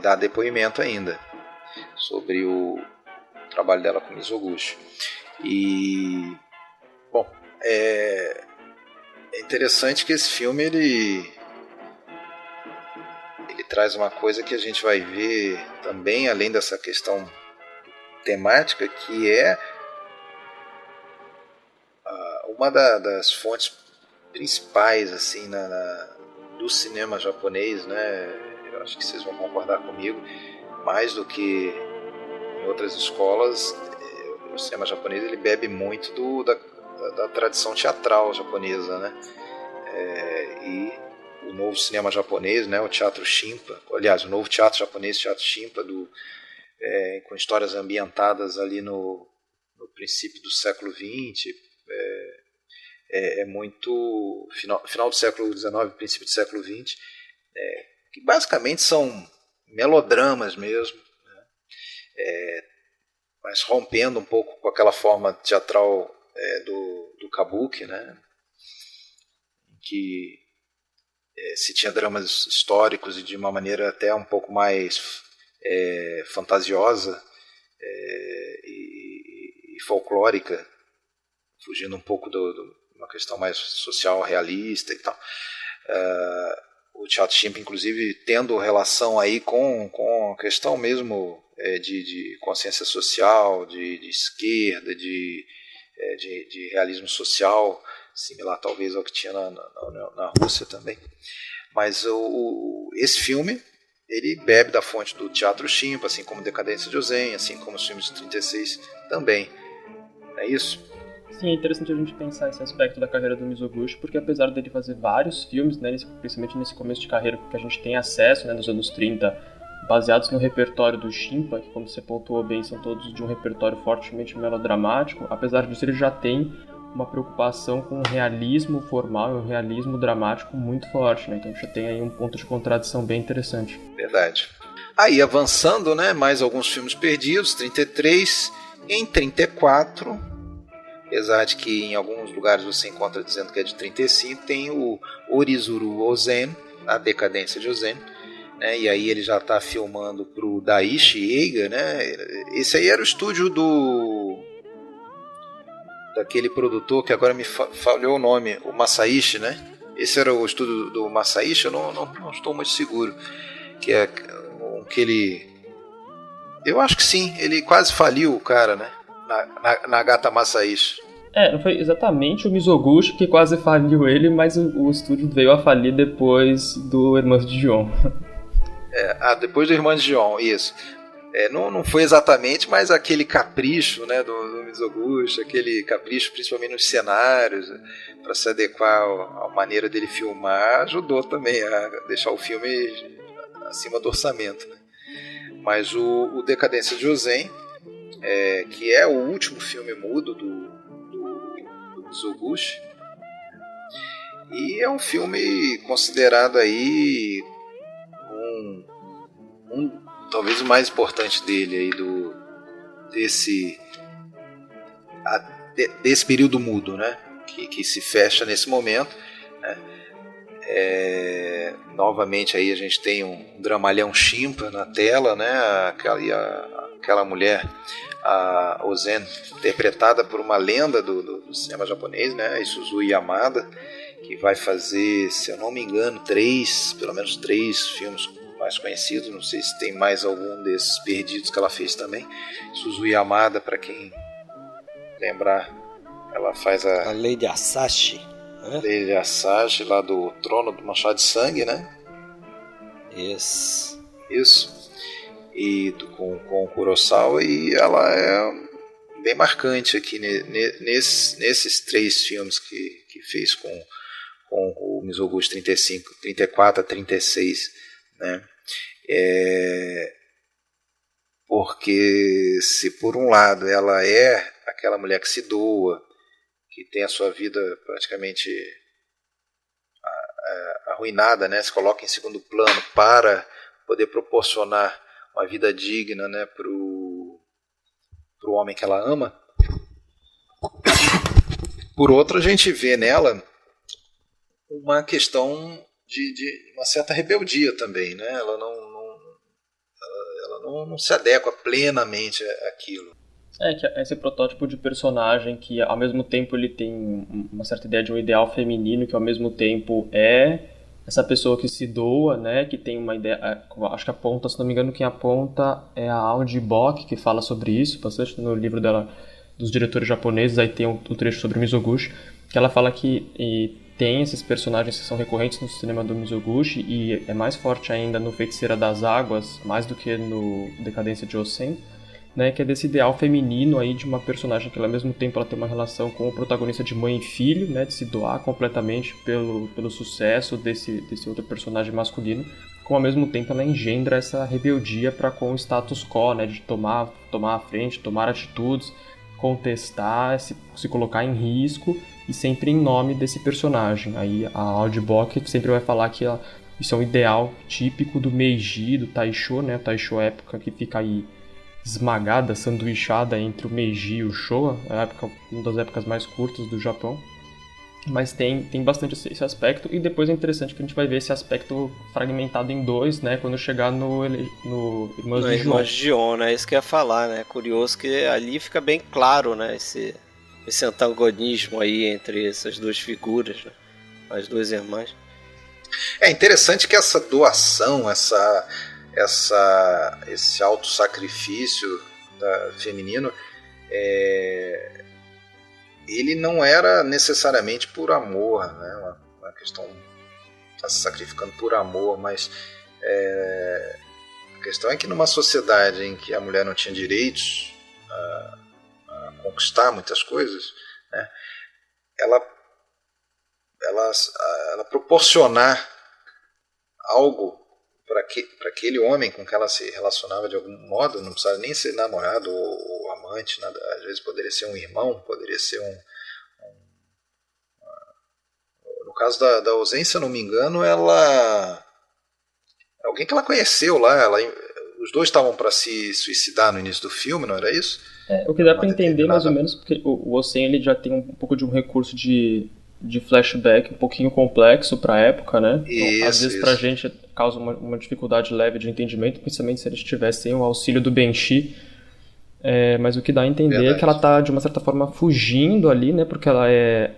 dá depoimento ainda sobre o trabalho dela com o Mizoguchi. E, bom, é interessante que esse filme ele traz uma coisa que a gente vai ver também, além dessa questão temática que é uma das fontes principais assim do cinema japonês, né? Eu acho que vocês vão concordar comigo, mais do que em outras escolas, o cinema japonês ele bebe muito da tradição teatral japonesa, né? E o novo cinema japonês, né, o teatro Shimpa, aliás, o novo teatro japonês, o teatro Shimpa, com histórias ambientadas ali no princípio do século XX, é muito final do século XIX, princípio do século XX, que basicamente são melodramas mesmo, né? Mas rompendo um pouco com aquela forma teatral do kabuki, né? Que se tinha dramas históricos e de uma maneira até um pouco mais fantasiosa e folclórica, fugindo um pouco de uma questão mais social, realista e tal. O teatro Shimpa, inclusive, tendo relação aí com a questão mesmo de consciência social, de esquerda, de realismo social, similar talvez ao que tinha na Rússia também. Mas esse filme ele bebe da fonte do teatro Shimpa, assim como Decadência de Ozen, assim como os filmes de 36 também. É isso? Sim, é interessante a gente pensar esse aspecto da carreira do Mizoguchi, porque apesar dele fazer vários filmes, né, principalmente nesse começo de carreira que a gente tem acesso, né, nos anos 30, baseados no repertório do Shimpa, que como você pontuou bem, são todos de um repertório fortemente melodramático, apesar disso ele já tem uma preocupação com o realismo formal e o realismo dramático muito forte, né? Então já tem aí um ponto de contradição bem interessante. Verdade. Aí avançando, né, mais alguns filmes perdidos, 33, em 34, apesar de que em alguns lugares você encontra dizendo que é de 35, tem o Orizuru Ozen, A Decadência de Ozen, né, e aí ele já está filmando para o Daiichi Eiga, né? Esse aí era o estúdio daquele produtor que agora me falhou o nome, o Masaichi, né? Esse era o estúdio do Masaichi, eu não estou muito seguro, que é que ele... Eu acho que sim, ele quase faliu o cara, né? Nagata Masaichi. Não foi exatamente o Mizoguchi que quase faliu ele, mas o estúdio veio a falir depois do Irmãos de Gion. Depois do Irmãos de Gion, isso. Não foi exatamente, mas aquele capricho, né, do Mizoguchi, aquele capricho principalmente nos cenários, para se adequar à maneira dele filmar, ajudou também a deixar o filme acima do orçamento, né? Mas o Decadência de Ozen, que é o último filme mudo do Mizoguchi, e é um filme considerado aí talvez o mais importante dele aí desse período mudo, né, que se fecha nesse momento, né? Novamente aí a gente tem um dramalhão Shimpa na tela, né? Aquela mulher, a Ozen, interpretada por uma lenda do cinema japonês, né? Isuzu Yamada, que vai fazer, se eu não me engano, pelo menos três filmes mais conhecidos. Não sei se tem mais algum desses perdidos que ela fez também. Isuzu Yamada, para quem lembrar, ela faz a Lady Asashi, né? Lady Asashi, lá do Trono do Machado de Sangue, né? Isso. E com o Kurosawa, e ela é bem marcante aqui nesses três filmes que fez com o Mizoguchi, 35, 34 a 36, né? Porque se por um lado ela é aquela mulher que se doa, que tem a sua vida praticamente arruinada, né? Se coloca em segundo plano para poder proporcionar uma vida digna, né, pro homem que ela ama. Por outro, a gente vê nela uma questão de uma certa rebeldia também, né? Ela não se adequa plenamente àquilo. Que é esse protótipo de personagem que ao mesmo tempo ele tem uma certa ideia de um ideal feminino, que ao mesmo tempo é essa pessoa que se doa, né, que tem uma ideia, acho que aponta, se não me engano, quem aponta é a Audi Bock, que fala sobre isso bastante no livro dela, dos diretores japoneses, aí tem um trecho sobre Mizoguchi, que ela fala que tem esses personagens que são recorrentes no cinema do Mizoguchi, e é mais forte ainda no Feiticeira das Águas, mais do que no Decadência de Osen, né, que é desse ideal feminino aí de uma personagem que ao mesmo tempo ela tem uma relação com o protagonista de mãe e filho, né, de se doar completamente pelo sucesso desse outro personagem masculino, como ao mesmo tempo ela engendra essa rebeldia para com o status quo, né, de tomar a frente, tomar atitudes, contestar, se colocar em risco e sempre em nome desse personagem. Aí a Audi Bock sempre vai falar que isso é um ideal típico do Meiji, do Taisho, né, o Taisho época que fica aí esmagada, sanduichada entre o Meiji e o Showa, uma das épocas mais curtas do Japão. Mas tem bastante esse aspecto, e depois é interessante que a gente vai ver esse aspecto fragmentado em dois, né, quando chegar no Irmãs de Gion. Irmãs de Gion, né, isso que eu ia falar, né, curioso que ali fica bem claro, né, esse antagonismo aí entre essas duas figuras, né, as duas irmãs. É interessante que essa doação, esse autossacrifício feminino, ele não era necessariamente por amor, né? Uma questão está se sacrificando por amor, mas a questão é que numa sociedade em que a mulher não tinha direitos a conquistar muitas coisas, né? ela proporcionar algo para aquele homem com que ela se relacionava de algum modo, não precisava nem ser namorado ou amante, nada. Às vezes poderia ser um irmão, poderia ser no caso da ausência, se eu não me engano, alguém que ela conheceu lá, os dois estavam para se suicidar no início do filme, não era isso? O que dá para entender mais ou menos, porque o Osen ele já tem um pouco de um recurso de flashback um pouquinho complexo para a época, né? Então, às vezes pra gente causa uma dificuldade leve de entendimento, principalmente se eles tivessem o auxílio do Benshi. Mas o que dá a entender é que ela tá de uma certa forma fugindo ali, né? Porque ela é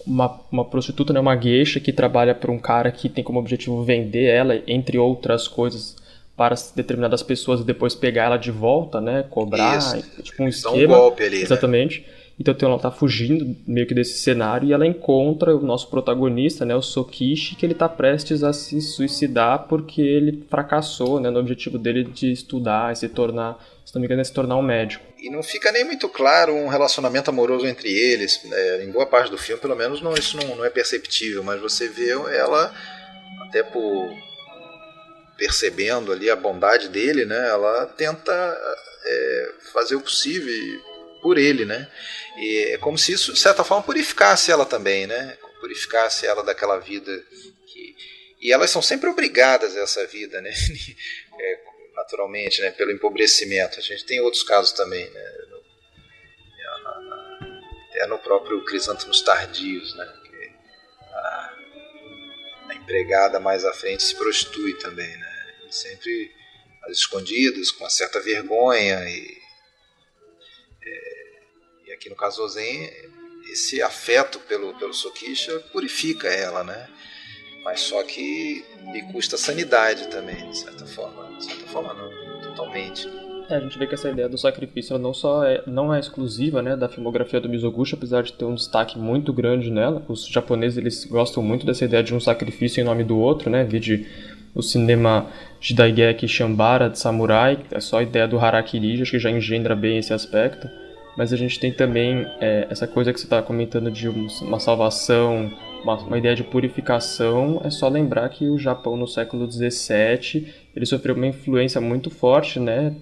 uma prostituta, né? Uma geisha que trabalha para um cara que tem como objetivo vender ela, entre outras coisas, para determinadas pessoas e depois pegar ela de volta, né? Cobrar, tipo um esquema. Um golpe ali, exatamente. Né? Então ela tá fugindo meio que desse cenário e ela encontra o nosso protagonista, né, o Sokishi, que ele tá prestes a se suicidar porque ele fracassou, né, no objetivo dele de estudar e se tornar, se não me engano, se tornar um médico. E não fica nem muito claro um relacionamento amoroso entre eles. Em boa parte do filme, pelo menos, isso não é perceptível, mas você vê ela, até por percebendo ali a bondade dele, né, ela tenta fazer o possível por ele, né? E é como se isso, de certa forma, purificasse ela também, né? Purificasse ela daquela vida e elas são sempre obrigadas a essa vida, né? Naturalmente, né? Pelo empobrecimento. A gente tem outros casos também, né? Até no próprio Crisântemos Tardios, né? Que a empregada mais à frente se prostitui também, né? E sempre às escondidas, com uma certa vergonha e aqui no caso do Zen, esse afeto pelo Sokisha purifica ela, né? Mas só que lhe custa sanidade também, de certa forma. De certa forma não, totalmente. A gente vê que essa ideia do sacrifício ela não é exclusiva, né, da filmografia do Mizoguchi, apesar de ter um destaque muito grande nela. Os japoneses eles gostam muito dessa ideia de um sacrifício em nome do outro, né? Vide o cinema de Daigeki Shambara, de Samurai, é só a ideia do Harakiri, acho que já engendra bem esse aspecto. Mas a gente tem também essa coisa que você está comentando de uma salvação, uma ideia de purificação. É só lembrar que o Japão no século XVII ele sofreu uma influência muito forte, né,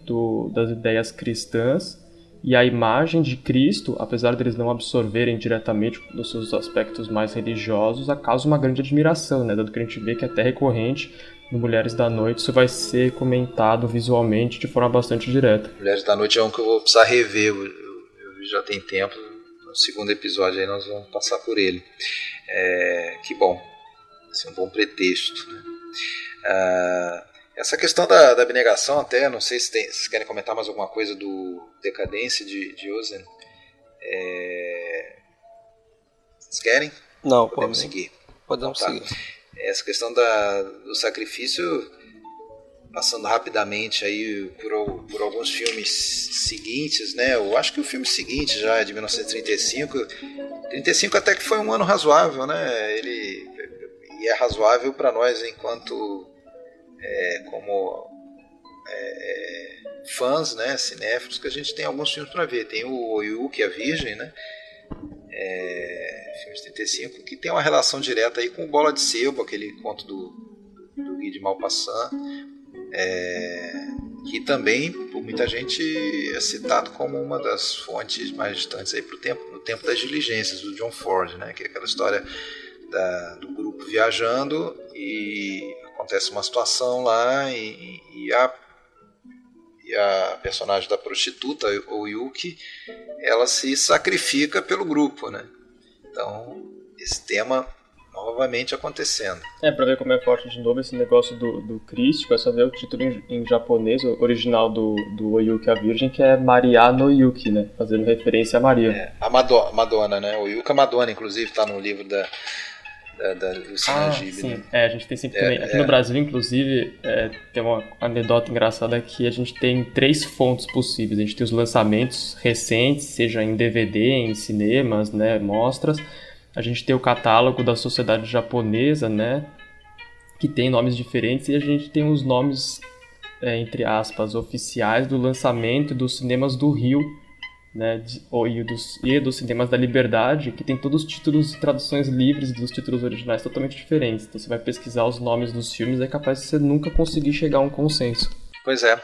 das ideias cristãs, e a imagem de Cristo, apesar deles não absorverem diretamente nos seus aspectos mais religiosos, causa uma grande admiração, né, dado que a gente vê que é até recorrente no Mulheres da Noite, isso vai ser comentado visualmente de forma bastante direta. Mulheres da Noite é um que eu vou precisar rever, já tem tempo, no segundo episódio aí nós vamos passar por ele. Que bom, esse é um bom pretexto, né? Essa questão da abnegação, até não sei se vocês querem comentar mais alguma coisa do Decadência de Ozen. Vocês querem? Não, podemos seguir. Podemos seguir. Essa questão do sacrifício, passando rapidamente aí por alguns filmes seguintes, né? Eu acho que o filme seguinte já é de 1935. 35 até que foi um ano razoável, né? E é razoável para nós enquanto como fãs, né? Cinéfilos, que a gente tem alguns filmes para ver. Tem o Oyuki, a Virgem, né? Filme de 35, que tem uma relação direta aí com o Bola de Sebo, aquele conto do Guy de Maupassant, que também por muita gente é citado como uma das fontes mais distantes aí no tempo das diligências do John Ford, né? Que é aquela história do grupo viajando e acontece uma situação lá e a personagem da prostituta, o Yuki, ela se sacrifica pelo grupo, né? Então, esse tema novamente acontecendo. Pra ver como é forte de novo esse negócio do crístico, é só ver o título em japonês, o original do Oyuki, a Virgem, que é Maria no Yuki, né? Fazendo referência a Maria. A Madonna, né? O Yuki, a Madonna, inclusive, está no livro da Lucina Gibe. Sim. Né? A gente tem sempre também. Aqui no Brasil, inclusive, tem uma anedota engraçada que a gente tem 3 fontes possíveis. A gente tem os lançamentos recentes, seja em DVD, em cinemas, né, mostras. A gente tem o catálogo da Sociedade Japonesa, né, que tem nomes diferentes. E a gente tem os nomes, entre aspas, oficiais do lançamento dos cinemas do Rio, né, e dos cinemas da Liberdade, que tem todos os títulos e traduções livres dos títulos originais totalmente diferentes. Então você vai pesquisar os nomes dos filmes, é capaz de você nunca conseguir chegar a um consenso. Pois é.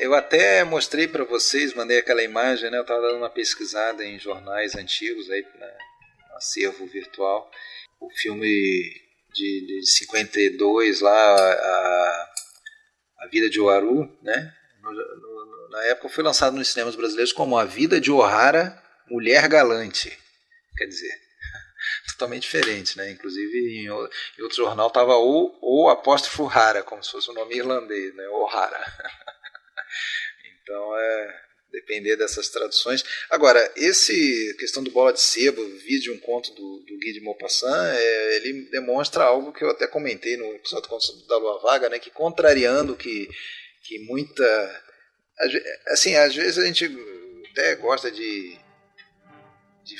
Eu até mostrei para vocês, mandei aquela imagem, né? Eu estava dando uma pesquisada em jornais antigos, aí, no acervo virtual. O filme de 52, lá, A Vida de Oharu, né? Na época foi lançado nos cinemas brasileiros como A Vida de Ohara, Mulher Galante. Quer dizer, totalmente diferente, né? Inclusive em outro jornal estava o apóstrofo Hara, como se fosse um nome irlandês, né? O'Hara. Então depender dessas traduções. Agora, questão do Bola de Sebo, vídeo um conto do Guy de Maupassant, ele demonstra algo que eu até comentei no episódio da Lua Vaga, né? Que contrariando que muita... Assim, às vezes a gente até gosta de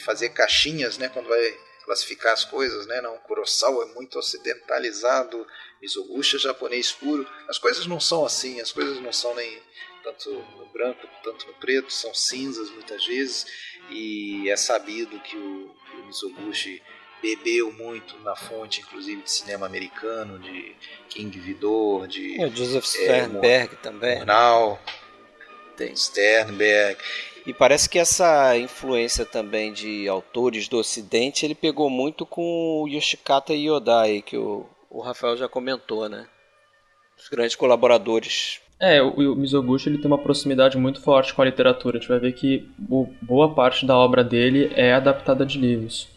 fazer caixinhas, né, quando vai classificar as coisas, né? Não, Kurosawa é muito ocidentalizado, Mizoguchi é japonês puro. As coisas não são assim, as coisas não são nem tanto no branco, tanto no preto, são cinzas muitas vezes, e é sabido que o Mizoguchi bebeu muito na fonte, inclusive, de cinema americano, de King Vidor, de Joseph Sternberg também. Murnau, tem Sternberg. E parece que essa influência também de autores do Ocidente, ele pegou muito com o Yoshikata Yodai, que o Rafael já comentou, né? Os grandes colaboradores. O Mizoguchi ele tem uma proximidade muito forte com a literatura. A gente vai ver que boa parte da obra dele é adaptada de livros.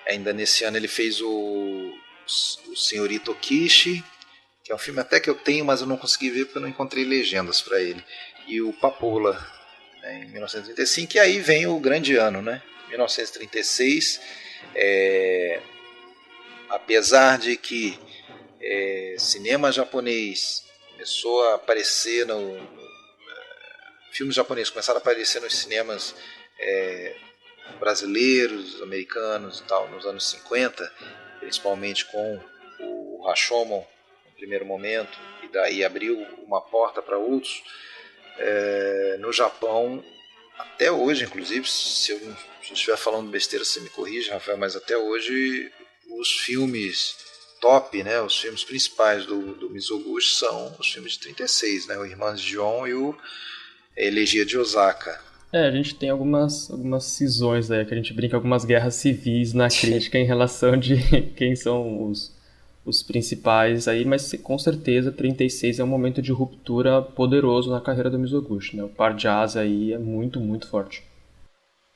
Ainda nesse ano ele fez o Senhorito Kishi, que é um filme até que eu tenho, mas eu não consegui ver porque eu não encontrei legendas para ele. E o Papoula, né, em 1935, e aí vem o grande ano, né? 1936, apesar de que cinema japonês começou a aparecer filmes japoneses começaram a aparecer nos cinemas brasileiros, americanos e tal, nos anos 50, principalmente com o Rashomon no primeiro momento, e daí abriu uma porta para outros. No Japão, até hoje, inclusive, se eu estiver falando besteira, você me corrige, Rafael, mas até hoje os filmes top, né, os filmes principais do Mizoguchi são os filmes de 36, né, o Irmãs de John e a Elegia de Osaka. A gente tem algumas cisões aí, que a gente brinca algumas guerras civis na crítica em relação de quem são os principais aí, mas com certeza 36 é um momento de ruptura poderoso na carreira do Mizoguchi, né? O par de asa aí é muito, muito forte.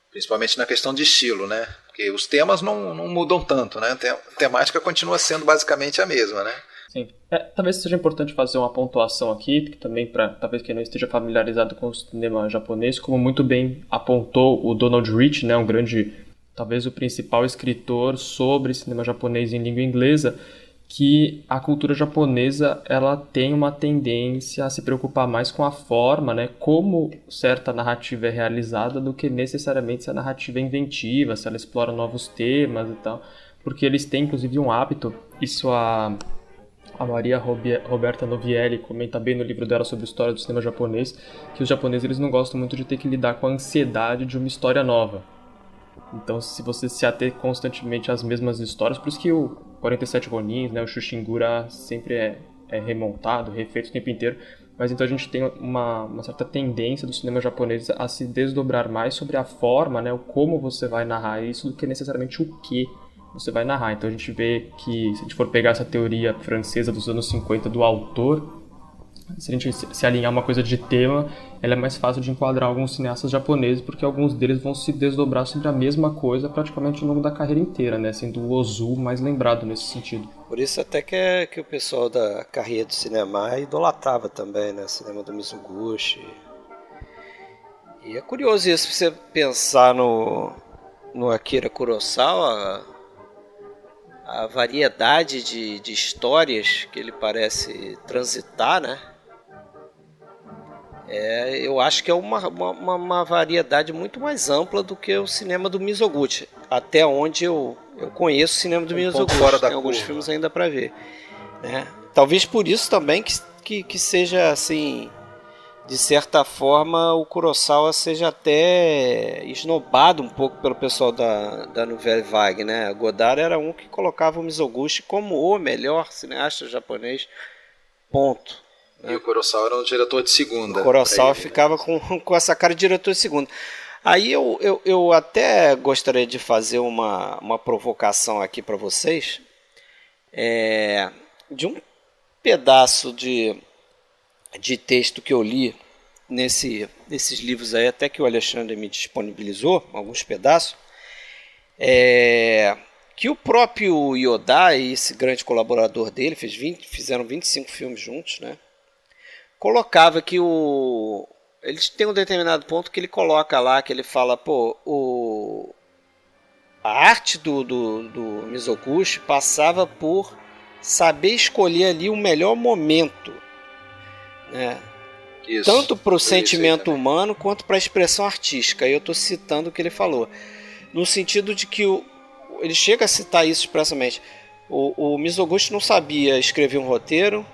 Principalmente na questão de estilo, né? Porque os temas não mudam tanto, né? A temática continua sendo basicamente a mesma, né? Sim. Talvez seja importante fazer uma pontuação aqui, que também para talvez quem não esteja familiarizado com o cinema japonês, como muito bem apontou o Donald Rich, né? Um grande talvez o principal escritor sobre cinema japonês em língua inglesa, que a cultura japonesa ela tem uma tendência a se preocupar mais com a forma, né, como certa narrativa é realizada, do que necessariamente se a narrativa é inventiva, se ela explora novos temas e tal, porque eles têm inclusive um hábito, isso a Maria Roberta Novielli comenta bem no livro dela sobre a história do cinema japonês, que os japoneses eles não gostam muito de ter que lidar com a ansiedade de uma história nova. Então, se você se ater constantemente às mesmas histórias, por isso que o 47 Ronins, né, o Shushingura sempre é remontado, refeito o tempo inteiro, mas então a gente tem uma certa tendência do cinema japonês a se desdobrar mais sobre a forma, né, o como você vai narrar isso, do que necessariamente o que você vai narrar. Então a gente vê que, se a gente for pegar essa teoria francesa dos anos 50 do autor, se a gente se alinhar uma coisa de tema, ela é mais fácil de enquadrar alguns cineastas japoneses, porque alguns deles vão se desdobrar sobre a mesma coisa praticamente ao longo da carreira inteira, né? Sendo o Ozu mais lembrado nesse sentido. Por isso até que o pessoal da carreira do cinema idolatrava também, né? Cinema do Mizoguchi. E é curioso isso, se você pensar no Akira Kurosawa, a variedade de histórias que ele parece transitar, né? Eu acho que é uma variedade muito mais ampla do que o cinema do Mizoguchi. Até onde eu conheço o cinema do Mizoguchi. Tem alguns filmes ainda para ver, né? Talvez por isso também que seja assim, de certa forma, o Kurosawa seja até esnobado um pouco pelo pessoal da Nouvelle Vague, né? Godard era um que colocava o Mizoguchi como o melhor cineasta japonês, ponto. E o Kurosawa era um diretor de segunda. O Kurosawa ficava com essa cara de diretor de segunda. Aí eu até gostaria de fazer uma provocação aqui para vocês, de um pedaço de texto que eu li nesses livros aí, até que o Alexandre me disponibilizou, alguns pedaços, que o próprio Yodai, esse grande colaborador dele, fizeram 25 filmes juntos, né? Colocava que eles têm um determinado ponto que ele coloca lá, que ele fala, a arte do Mizoguchi passava por saber escolher ali o melhor momento, né? Isso, tanto para o sentimento humano quanto para a expressão artística. Eu estou citando o que ele falou, no sentido de que ele chega a citar isso expressamente. O Mizoguchi não sabia escrever um roteiro,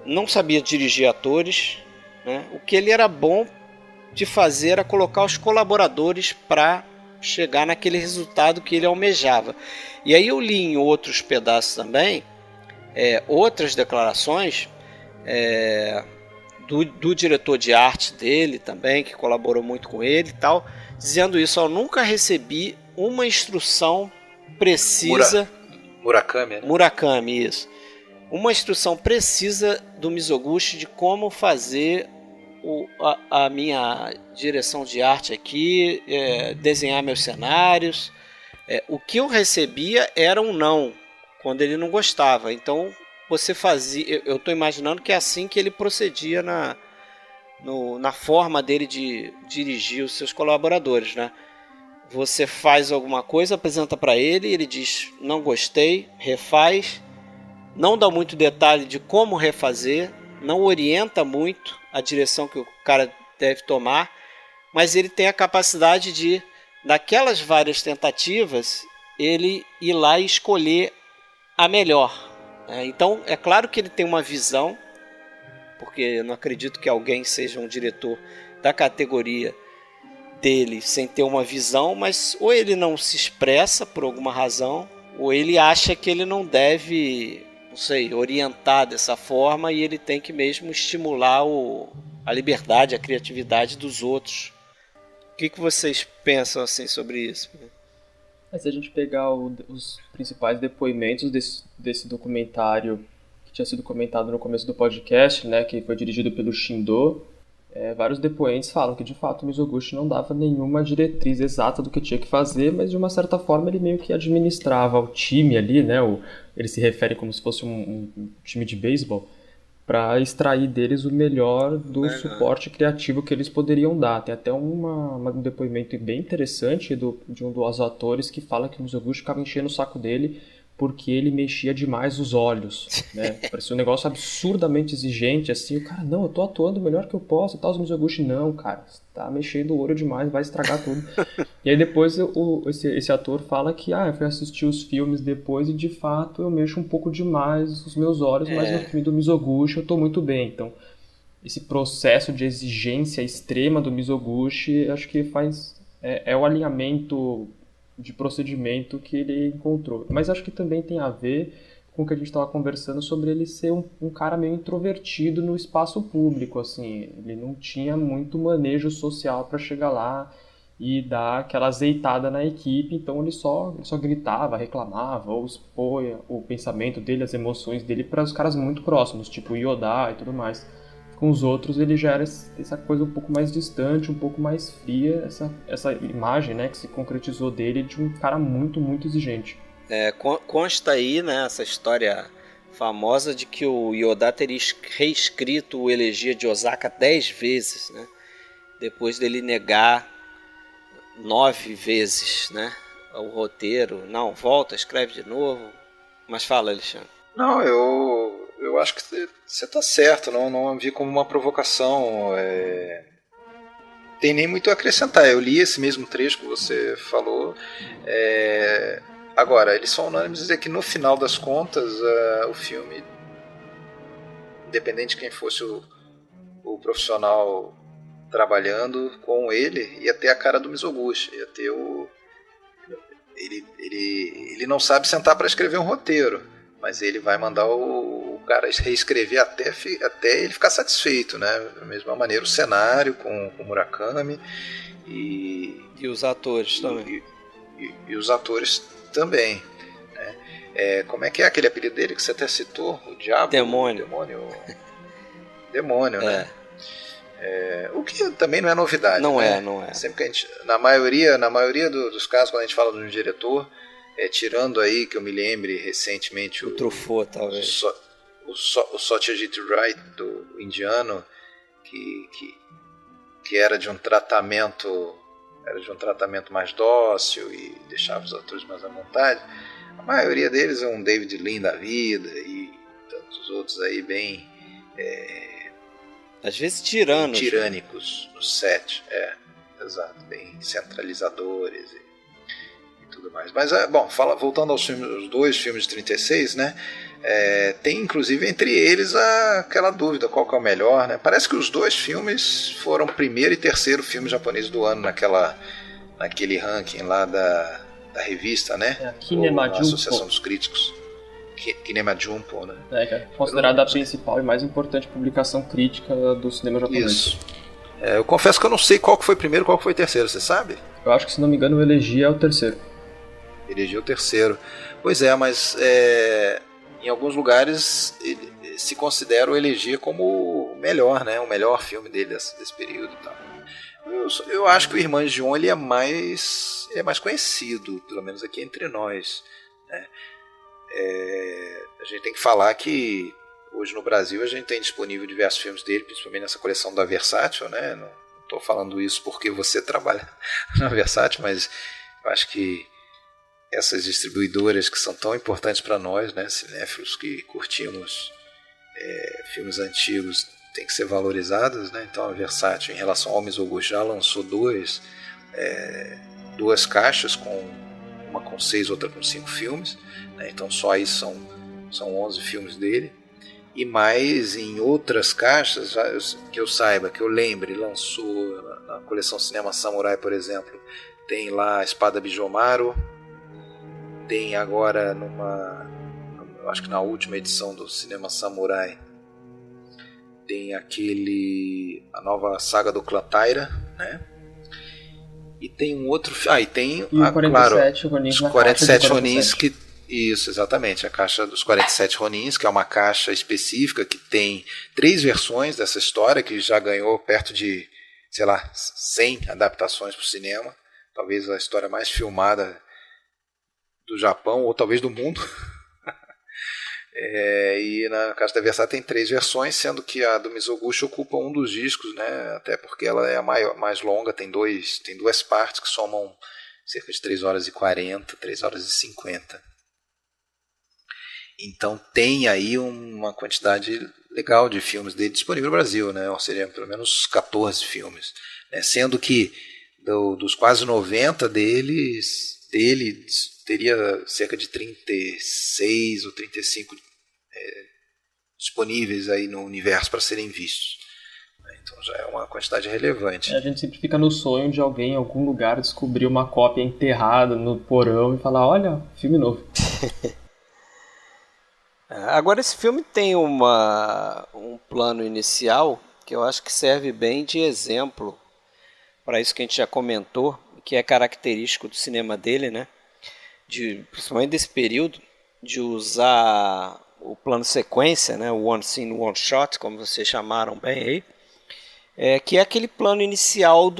não sabia dirigir atores, né? O que ele era bom de fazer era colocar os colaboradores para chegar naquele resultado que ele almejava. E aí eu li em outros pedaços também outras declarações do diretor de arte dele também, que colaborou muito com ele e tal, dizendo isso: eu nunca recebi uma instrução precisa. Murakami, isso. Uma instrução precisa do Mizoguchi de como fazer a minha direção de arte aqui, desenhar meus cenários. O que eu recebia era um não, quando ele não gostava. Então você fazia, eu estou imaginando que é assim que ele procedia na forma dele de dirigir os seus colaboradores, né? Você faz alguma coisa, apresenta para ele, ele diz não gostei, refaz. Não dá muito detalhe de como refazer, não orienta muito a direção que o cara deve tomar, mas ele tem a capacidade de, daquelas várias tentativas, ele ir lá e escolher a melhor. Então, é claro que ele tem uma visão, porque eu não acredito que alguém seja um diretor da categoria dele sem ter uma visão, mas ou ele não se expressa por alguma razão, ou ele acha que ele não deve, não sei, orientar dessa forma, e ele tem que mesmo estimular a liberdade, a criatividade dos outros. O que vocês pensam assim sobre isso? Se a gente pegar os principais depoimentos desse documentário que tinha sido comentado no começo do podcast, né, que foi dirigido pelo Shindo, vários depoentes falam que de fato o Mizoguchi não dava nenhuma diretriz exata do que tinha que fazer, mas de uma certa forma ele meio que administrava o time ali, né? Ele se refere como se fosse um time de beisebol, para extrair deles o melhor do suporte criativo que eles poderiam dar. Tem até um depoimento bem interessante de um dos atores que fala que o Mizoguchi ficava enchendo o saco dele porque ele mexia demais os olhos, né? Parecia um negócio absurdamente exigente, assim, o cara, não, eu tô atuando o melhor que eu posso, e tal, os Mizoguchi, não, cara, você tá mexendo o olho demais, vai estragar tudo. E aí depois esse ator fala que, eu fui assistir os filmes depois e de fato eu mexo um pouco demais os meus olhos, mas no filme do Mizoguchi eu tô muito bem, então esse processo de exigência extrema do Mizoguchi, acho que é o alinhamento de procedimento que ele encontrou. Mas acho que também tem a ver com o que a gente estava conversando sobre ele ser um cara meio introvertido no espaço público, assim. Ele não tinha muito manejo social para chegar lá e dar aquela azeitada na equipe, então ele só gritava, reclamava, ou expunha o pensamento dele, as emoções dele para os caras muito próximos, tipo Yoda e tudo mais. Com os outros ele já era essa coisa um pouco mais distante, um pouco mais fria, essa imagem, né, que se concretizou dele de um cara muito, muito exigente. Consta aí, né, essa história famosa de que o Yoda teria reescrito o Elegia de Osaka 10 vezes, né, depois dele negar 9 vezes, né, o roteiro. Não, volta, escreve de novo. Mas fala, Alexandre. Não, eu acho que você está certo, não vi como uma provocação. Tem nem muito a acrescentar. Eu li esse mesmo trecho que você falou. Agora, eles são unânimes dizer que no final das contas, o filme, independente de quem fosse o profissional trabalhando com ele, ia ter a cara do Mizoguchi, ia ter ele não sabe sentar para escrever um roteiro, mas ele vai mandar o cara reescrever até ele ficar satisfeito, né? Da mesma maneira o cenário com o Murakami e os atores também. E os atores também. Né? Como é que é aquele apelido dele que você até citou? O Diabo? Demônio. Demônio, né? O que também não é novidade. Não né? Não é. Sempre que a gente, na maioria dos casos, quando a gente fala de um diretor, tirando aí que eu me lembre recentemente o Truffaut, talvez. O Satyajit Ray, do indiano, que era de um tratamento mais dócil e deixava os atores mais à vontade. A maioria deles é um David Lean da vida e tantos outros aí bem às vezes tirânicos no set, exato, bem centralizadores e tudo mais. Mas voltando aos dois filmes de 36, né? Tem inclusive entre eles aquela dúvida qual que é o melhor, né? Parece que os dois filmes foram primeiro e terceiro filme japonês do ano naquele ranking lá da revista, né? A Associação dos Críticos. Kinema Junpo, né? Que é considerada a principal e mais importante publicação crítica do cinema japonês. Isso. Eu confesso que eu não sei qual que foi primeiro e qual que foi terceiro, você sabe? Eu acho que, se não me engano, o Elegia é o terceiro. Elegia é o terceiro. Pois mas em alguns lugares ele se considera o Elegia como o melhor, né? O melhor filme dele desse período e tal. Eu acho que o Irmãos de On ele é mais conhecido, pelo menos aqui entre nós, né? A gente tem que falar que hoje no Brasil a gente tem disponível diversos filmes dele, principalmente nessa coleção da Versátil, né? Não estou falando isso porque você trabalha na Versátil, mas eu acho que essas distribuidoras que são tão importantes para nós, né, cinéfilos que curtimos filmes antigos, tem que ser valorizadas, né? Então a Versátil, em relação ao Mizoguchi, já lançou duas caixas, uma com 6, outra com 5 filmes, né? Então só aí são 11 filmes dele. E mais em outras caixas, que eu saiba, que eu lembre, lançou na coleção Cinema Samurai, por exemplo, tem lá a Espada Bijomaru, tem agora eu acho que na última edição do Cinema Samurai, tem a nova saga do Clã Taira, né? E tem um outro... e tem, o 47 claro, Ronins, os 47 Ronins, que... Isso, exatamente. A caixa dos 47 Ronins, que é uma caixa específica que tem 3 versões dessa história, que já ganhou perto de, 100 adaptações para o cinema. Talvez a história mais filmada do Japão, ou talvez do mundo. E na Casa da Versailles tem 3 versões, sendo que a do Mizoguchi ocupa um dos discos, né? Até porque ela é a mais longa, tem duas partes que somam cerca de 3 horas e 40, 3 horas e 50. Então tem aí uma quantidade legal de filmes dele disponível no Brasil, né? Ou seria pelo menos 14 filmes, né? Sendo que dos quase 90 dele teria cerca de 36 ou 35 disponíveis aí no universo para serem vistos. Então já é uma quantidade relevante. A gente sempre fica no sonho de alguém em algum lugar descobrir uma cópia enterrada no porão e falar, olha, filme novo. Agora esse filme tem um plano inicial que eu acho que serve bem de exemplo para isso que a gente já comentou, que é característico do cinema dele, né? Principalmente desse período, de usar o plano sequência, né? O one scene, one shot, como vocês chamaram bem aí, que é aquele plano inicial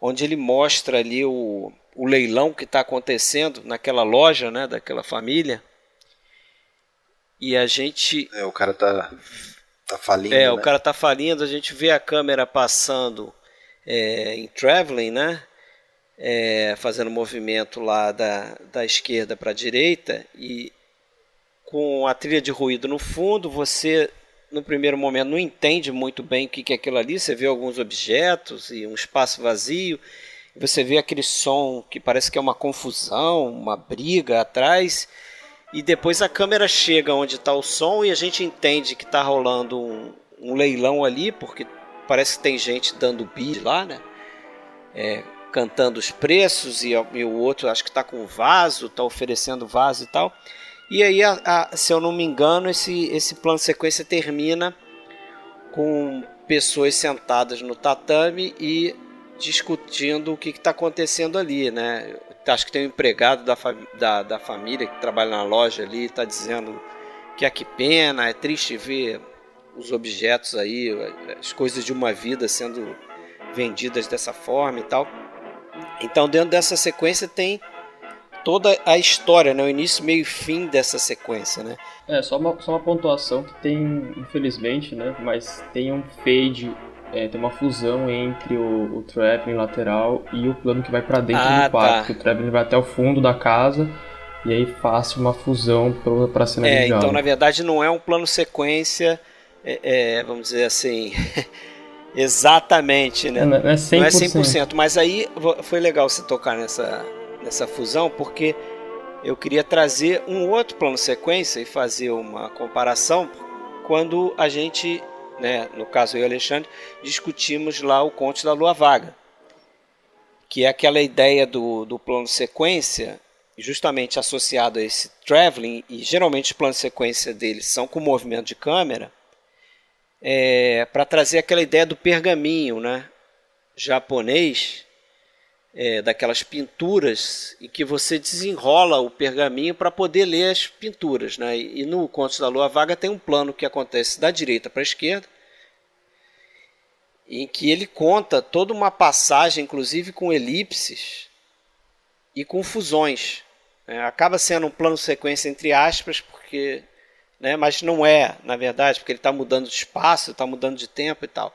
onde ele mostra ali o leilão que está acontecendo naquela loja, né? Daquela família. E a gente... o cara tá falindo, né? O cara tá falindo, a gente vê a câmera passando em traveling, né? Fazendo movimento lá da esquerda para a direita e com a trilha de ruído no fundo, você no primeiro momento não entende muito bem o que é aquilo ali, você vê alguns objetos e um espaço vazio, você vê aquele som que parece que é uma confusão, uma briga atrás, e depois a câmera chega onde está o som e a gente entende que está rolando um leilão ali, porque parece que tem gente dando bid lá, né? Cantando os preços, e o outro acho que está com vaso, está oferecendo vaso e tal. E aí, se eu não me engano, esse plano de sequência termina com pessoas sentadas no tatame e discutindo o que está acontecendo ali, né? Acho que tem um empregado da família que trabalha na loja ali, está dizendo que pena, é triste ver os objetos aí, as coisas de uma vida sendo vendidas dessa forma e tal. Então dentro dessa sequência tem toda a história, né? O início, meio e fim dessa sequência, né? Só uma pontuação que tem, infelizmente, né? Mas tem um fade, tem uma fusão entre o traveling lateral e o plano que vai para dentro do quarto. Tá. Que o traveling vai até o fundo da casa e aí faz uma fusão para a cena de diálogo. Então na verdade não é um plano sequência, vamos dizer assim... Exatamente, né? Não é 100%. Não é 100%, mas aí foi legal você tocar nessa fusão, porque eu queria trazer um outro plano sequência e fazer uma comparação quando a gente, né, no caso eu e o Alexandre, discutimos lá o Conte da Lua Vaga, que é aquela ideia do plano sequência, justamente associado a esse traveling, e geralmente os planos sequência deles são com movimento de câmera, para trazer aquela ideia do pergaminho, né, japonês, daquelas pinturas em que você desenrola o pergaminho para poder ler as pinturas, né? E no Contos da Lua Vaga tem um plano que acontece da direita para a esquerda, em que ele conta toda uma passagem, inclusive com elipses e com fusões. Acaba sendo um plano sequência entre aspas, porque... mas não é, na verdade, porque ele está mudando de espaço, está mudando de tempo e tal.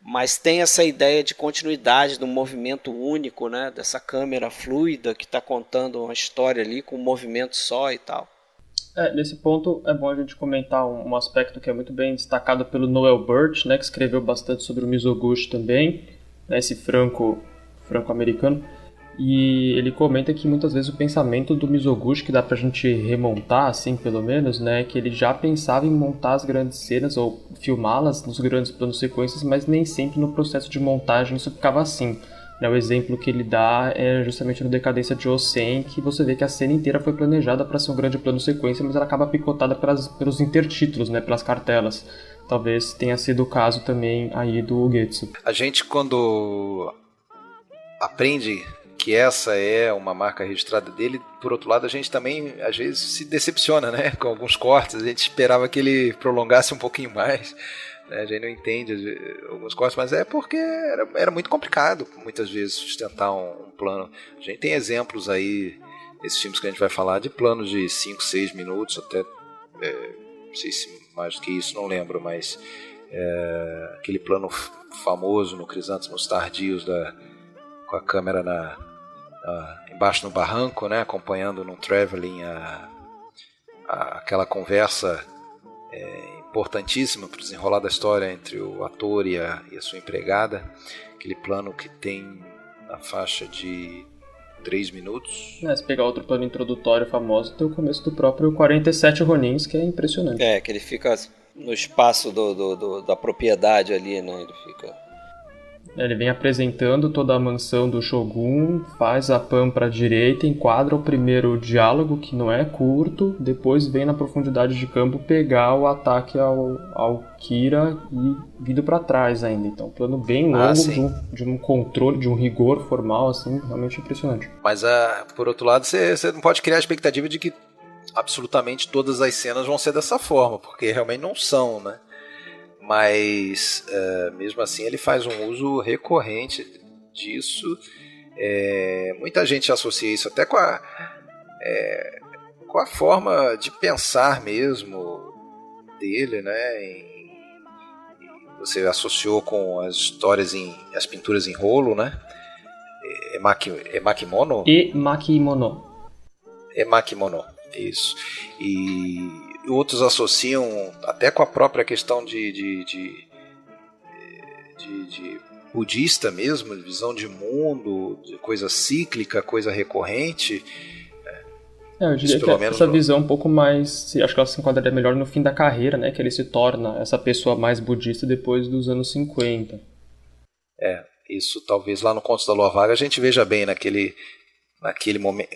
Mas tem essa ideia de continuidade, do movimento único, né? Dessa câmera fluida que está contando uma história ali com um movimento só e tal. Nesse ponto é bom a gente comentar um aspecto que é muito bem destacado pelo Noel Birch, né? Que escreveu bastante sobre o Mizoguchi também, né? Esse franco-americano. E ele comenta que muitas vezes o pensamento do Mizoguchi, que dá pra gente remontar, assim, pelo menos, né, que ele já pensava em montar as grandes cenas ou filmá-las nos grandes planos sequências, mas nem sempre no processo de montagem isso ficava assim. O exemplo que ele dá é justamente no Decadência de Osen, que você vê que a cena inteira foi planejada para ser um grande plano sequência, mas ela acaba picotada pelos intertítulos, né, pelas cartelas. Talvez tenha sido o caso também aí do Ugetsu. A gente, quando aprende que essa é uma marca registrada dele, por outro lado a gente também às vezes se decepciona, né, com alguns cortes. A gente esperava que ele prolongasse um pouquinho mais, né? A gente não entende alguns cortes, mas é porque era muito complicado muitas vezes sustentar um plano. A gente tem exemplos aí esses filmes que a gente vai falar, de planos de 5, 6 minutos, até, não sei se mais do que isso, não lembro, mas aquele plano famoso no Crisântemos Tardios, com a câmera embaixo no barranco, né, acompanhando num traveling aquela conversa importantíssima para o desenrolar da história entre o ator e a sua empregada, aquele plano que tem na faixa de 3 minutos. Se pegar outro plano introdutório famoso, tem o começo do próprio 47 Ronins, que é impressionante. Que ele fica no espaço da propriedade ali, né? Ele fica... Ele vem apresentando toda a mansão do Shogun, faz a pan para a direita, enquadra o primeiro diálogo, que não é curto, depois vem na profundidade de campo pegar o ataque ao Kira e vindo para trás ainda. Então, um plano bem longo, de um controle, de um rigor formal, assim, realmente impressionante. Mas, por outro lado, você não pode criar a expectativa de que absolutamente todas as cenas vão ser dessa forma, porque realmente não são, né? Mas, mesmo assim, ele faz um uso recorrente disso. Muita gente associa isso até com a forma de pensar mesmo dele, né? Você associou com as histórias as pinturas em rolo, né? Emakimono? Emakimono, isso. E outros associam até com a própria questão de budista mesmo, visão de mundo, de coisa cíclica, coisa recorrente. Eu diria que essa visão um pouco mais, acho que ela se enquadraria melhor no fim da carreira, né? Que ele se torna essa pessoa mais budista depois dos anos 50. Isso talvez lá no Contos da Lua Vaga a gente veja bem naquele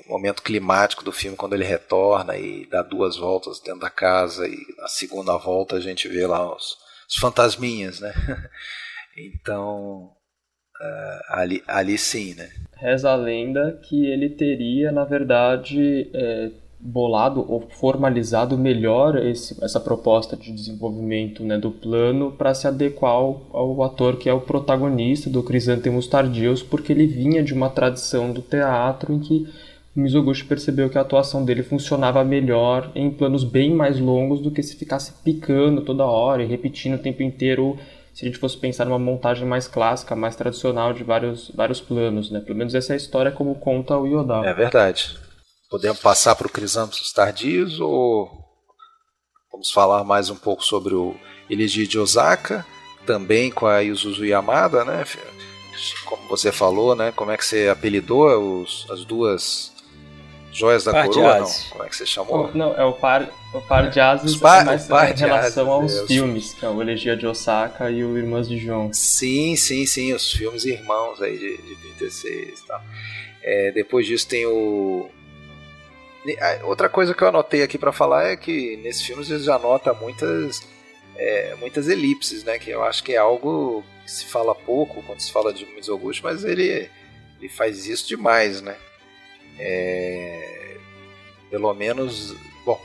momento climático do filme, quando ele retorna e dá 2 voltas dentro da casa, e na segunda volta a gente vê lá os fantasminhas, né? Então, ali sim, né? Reza a lenda que ele teria, na verdade, bolado ou formalizado melhor essa proposta de desenvolvimento, né, do plano para se adequar ao ator que é o protagonista do Crisântemos Tardios, porque ele vinha de uma tradição do teatro em que o Mizoguchi percebeu que a atuação dele funcionava melhor em planos bem mais longos do que se ficasse picando toda hora e repetindo o tempo inteiro, se a gente fosse pensar numa montagem mais clássica, mais tradicional de vários planos, né? Pelo menos essa é a história como conta o Yodava. É verdade. Podemos passar para o Crisântemos Tardios ou vamos falar mais um pouco sobre o Eligi de Osaka, também com a Yusuzu Yamada, né? Como você falou, né? Como é que você apelidou as duas joias da coroa? Não, como é que você chamou? Não, é o par de asas, mais em relação aos filmes, que é o Elegia de Osaka e o Irmãs de João. Sim, os filmes irmãos aí de 36 e tal. Depois disso tem outra coisa que eu anotei aqui para falar é que nesses filmes ele já nota muitas elipses, né? Que eu acho que é algo que se fala pouco quando se fala de Mizoguchi, mas ele faz isso demais, né? Pelo menos, bom,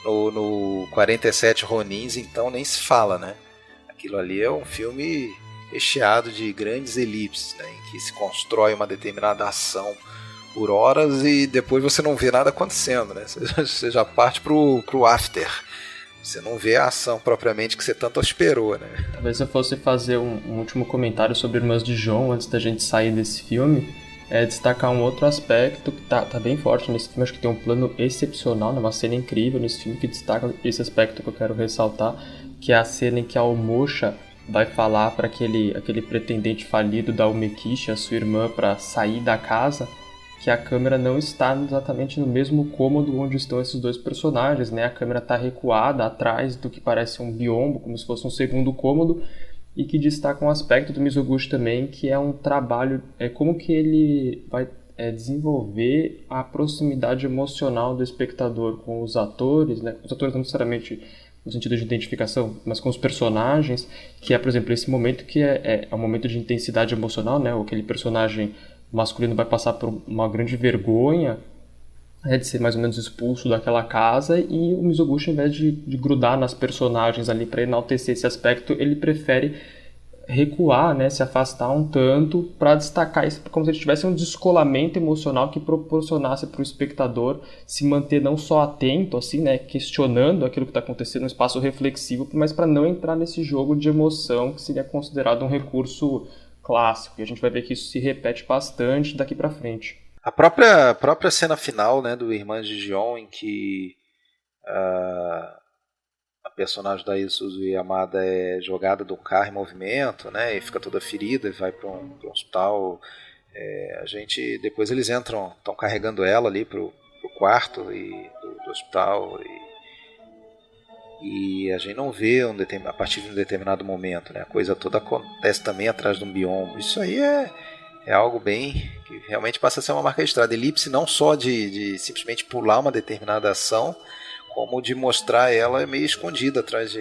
no 47 Ronins, então nem se fala, né? Aquilo ali é um filme recheado de grandes elipses, né? Em que se constrói uma determinada ação por horas e depois você não vê nada acontecendo, né? Você já parte pro after. Você não vê a ação propriamente que você tanto esperou, né? Talvez eu fosse fazer um último comentário sobre Irmãs de João antes da gente sair desse filme. Destacar um outro aspecto que tá bem forte nesse filme. Acho que tem um plano excepcional, né? Uma cena incrível nesse filme que destaca esse aspecto que eu quero ressaltar, que é a cena em que a Omosha vai falar para aquele pretendente falido da Umekishi, a sua irmã, para sair da casa, que a câmera não está exatamente no mesmo cômodo onde estão esses dois personagens, né? A câmera está recuada atrás do que parece um biombo, como se fosse um segundo cômodo, e que destaca um aspecto do Mizoguchi também, que é um trabalho, como que ele vai desenvolver a proximidade emocional do espectador com os atores, né? Os atores não necessariamente no sentido de identificação, mas com os personagens, que é, por exemplo, esse momento que é um momento de intensidade emocional, né? Aquele personagem masculino vai passar por uma grande vergonha, de ser mais ou menos expulso daquela casa, e o Mizoguchi, ao invés de grudar nas personagens ali para enaltecer esse aspecto, ele prefere recuar, né, se afastar um tanto para destacar isso, como se ele tivesse um descolamento emocional que proporcionasse para o espectador se manter não só atento, assim, né, questionando aquilo que está acontecendo no espaço reflexivo, mas para não entrar nesse jogo de emoção que seria considerado um recurso clássico. E a gente vai ver que isso se repete bastante daqui para frente. A própria cena final, né, do Irmãs de Gion, em que a personagem da Isuzu Yamada é jogada do carro em movimento, né, e fica toda ferida e vai para um hospital. Depois eles estão carregando ela ali pro quarto do hospital, e a gente não vê a partir de um determinado momento, né, a coisa toda acontece também atrás de um biombo. Isso aí é algo bem que realmente passa a ser uma marca registrada. Elipse não só de simplesmente pular uma determinada ação, como de mostrar ela meio escondida atrás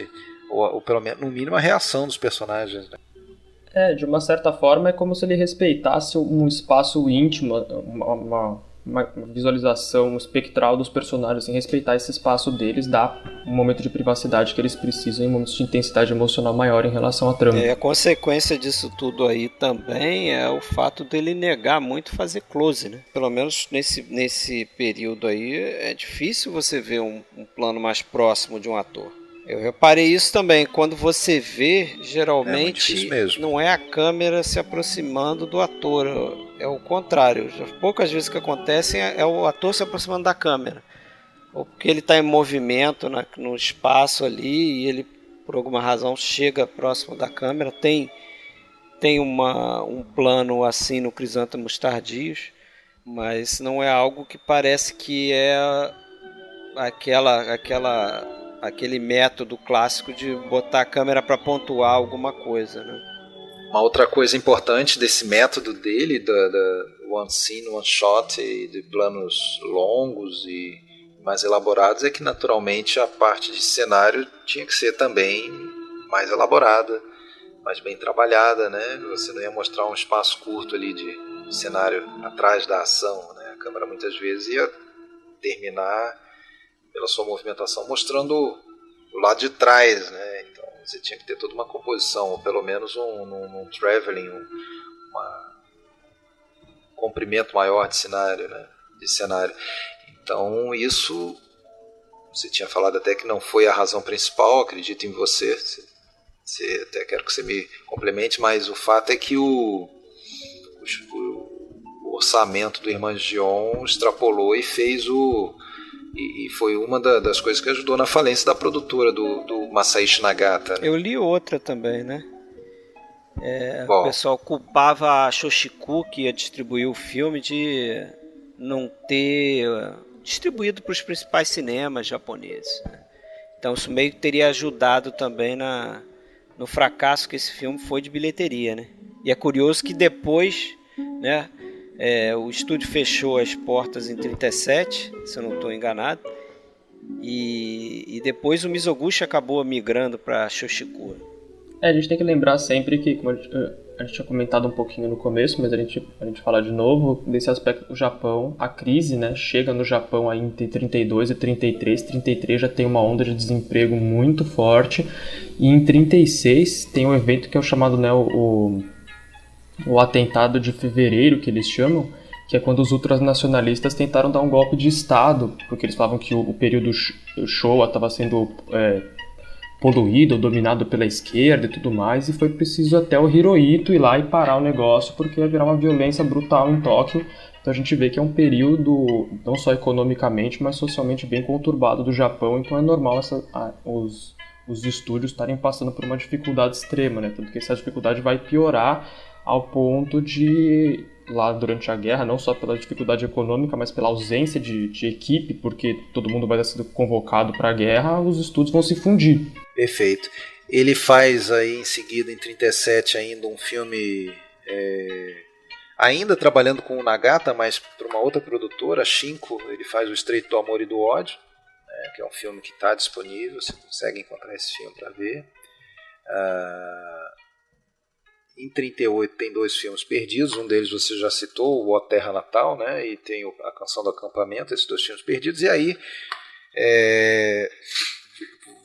ou pelo menos no mínimo a reação dos personagens, né? De uma certa forma é como se ele respeitasse um espaço íntimo, uma visualização espectral dos personagens, assim, respeitar esse espaço deles, dar um momento de privacidade que eles precisam em momentos de intensidade emocional maior em relação à trama. A consequência disso tudo aí também é o fato dele negar muito fazer close, né? Pelo menos nesse período aí é difícil você ver um plano mais próximo de um ator. Eu reparei isso também, quando você vê, geralmente não é a câmera se aproximando do ator, é o contrário. Poucas vezes que acontecem é o ator se aproximando da câmera, ou porque ele está em movimento no espaço ali e ele, por alguma razão, chega próximo da câmera. Tem um plano assim no Crisântemos Tardios, mas não é algo que parece que é aquele método clássico de botar a câmera para pontuar alguma coisa, né? Uma outra coisa importante desse método dele, da one scene, one shot, e de planos longos e mais elaborados, é que naturalmente a parte de cenário tinha que ser também mais elaborada, mais bem trabalhada, né? Você não ia mostrar um espaço curto ali de cenário atrás da ação, né? A câmera muitas vezes ia terminar pela sua movimentação mostrando o lado de trás, né? Então você tinha que ter toda uma composição, ou pelo menos um traveling, um comprimento maior de cenário, né? Então isso, você tinha falado até que não foi a razão principal, acredito em você, até quero que você me complemente, mas o fato é que o orçamento do Irmãs de Gion extrapolou e fez e foi uma das coisas que ajudou na falência da produtora do Masaichi Nagata, né? Eu li outra também, né? O pessoal culpava a Shoshiku, que ia distribuir o filme, de não ter distribuído para os principais cinemas japoneses, né? Então isso meio que teria ajudado também no fracasso que esse filme foi de bilheteria, né? E é curioso que depois, né, o estúdio fechou as portas em 37, se eu não estou enganado, e depois o Mizoguchi acabou migrando para Shoshiku. A gente tem que lembrar sempre que, como a gente tinha comentado um pouquinho no começo, mas a gente fala de novo, desse aspecto do Japão, a crise, né, chega no Japão aí entre 32 e 33, 33 já tem uma onda de desemprego muito forte, e em 36 tem um evento que é o chamado, né, o atentado de fevereiro, que eles chamam, que é quando os ultranacionalistas tentaram dar um golpe de Estado, porque eles falavam que o período Showa estava sendo poluído ou dominado pela esquerda e tudo mais, e foi preciso até o Hirohito ir lá e parar o negócio, porque ia virar uma violência brutal em Tóquio. Então a gente vê que é um período, não só economicamente, mas socialmente bem conturbado do Japão, então é normal os estúdios estarem passando por uma dificuldade extrema, né? Tanto que essa dificuldade vai piorar ao ponto de, lá durante a guerra, não só pela dificuldade econômica, mas pela ausência de equipe, porque todo mundo vai ser convocado para a guerra, os estúdios vão se fundir. Perfeito. Ele faz aí em seguida, em 37, ainda um filme, ainda trabalhando com o Nagata, mas para uma outra produtora, a Shinko. Ele faz o Estreito do Amor e do Ódio, né, que é um filme que está disponível, você consegue encontrar esse filme para ver. Em 38 tem 2 filmes perdidos, um deles você já citou, o Ó Terra Natal, né? E tem a Canção do Acampamento, esses 2 filmes perdidos. E aí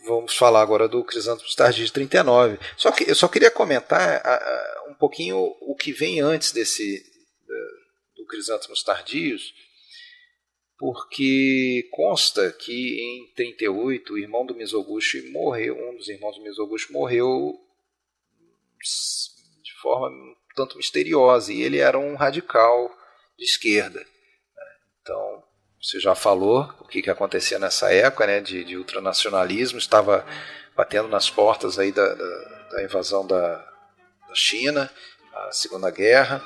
vamos falar agora do Crisântemos Tardios de 39. Só que eu só queria comentar um pouquinho o que vem antes do Crisântemos Tardios, porque consta que em 38 o irmão do Mizoguchi morreu, um dos irmãos do Mizoguchi morreu de forma um tanto misteriosa, e ele era um radical de esquerda. Então, você já falou o que acontecia nessa época, né, de ultranacionalismo, estava batendo nas portas aí da invasão da China, a Segunda Guerra.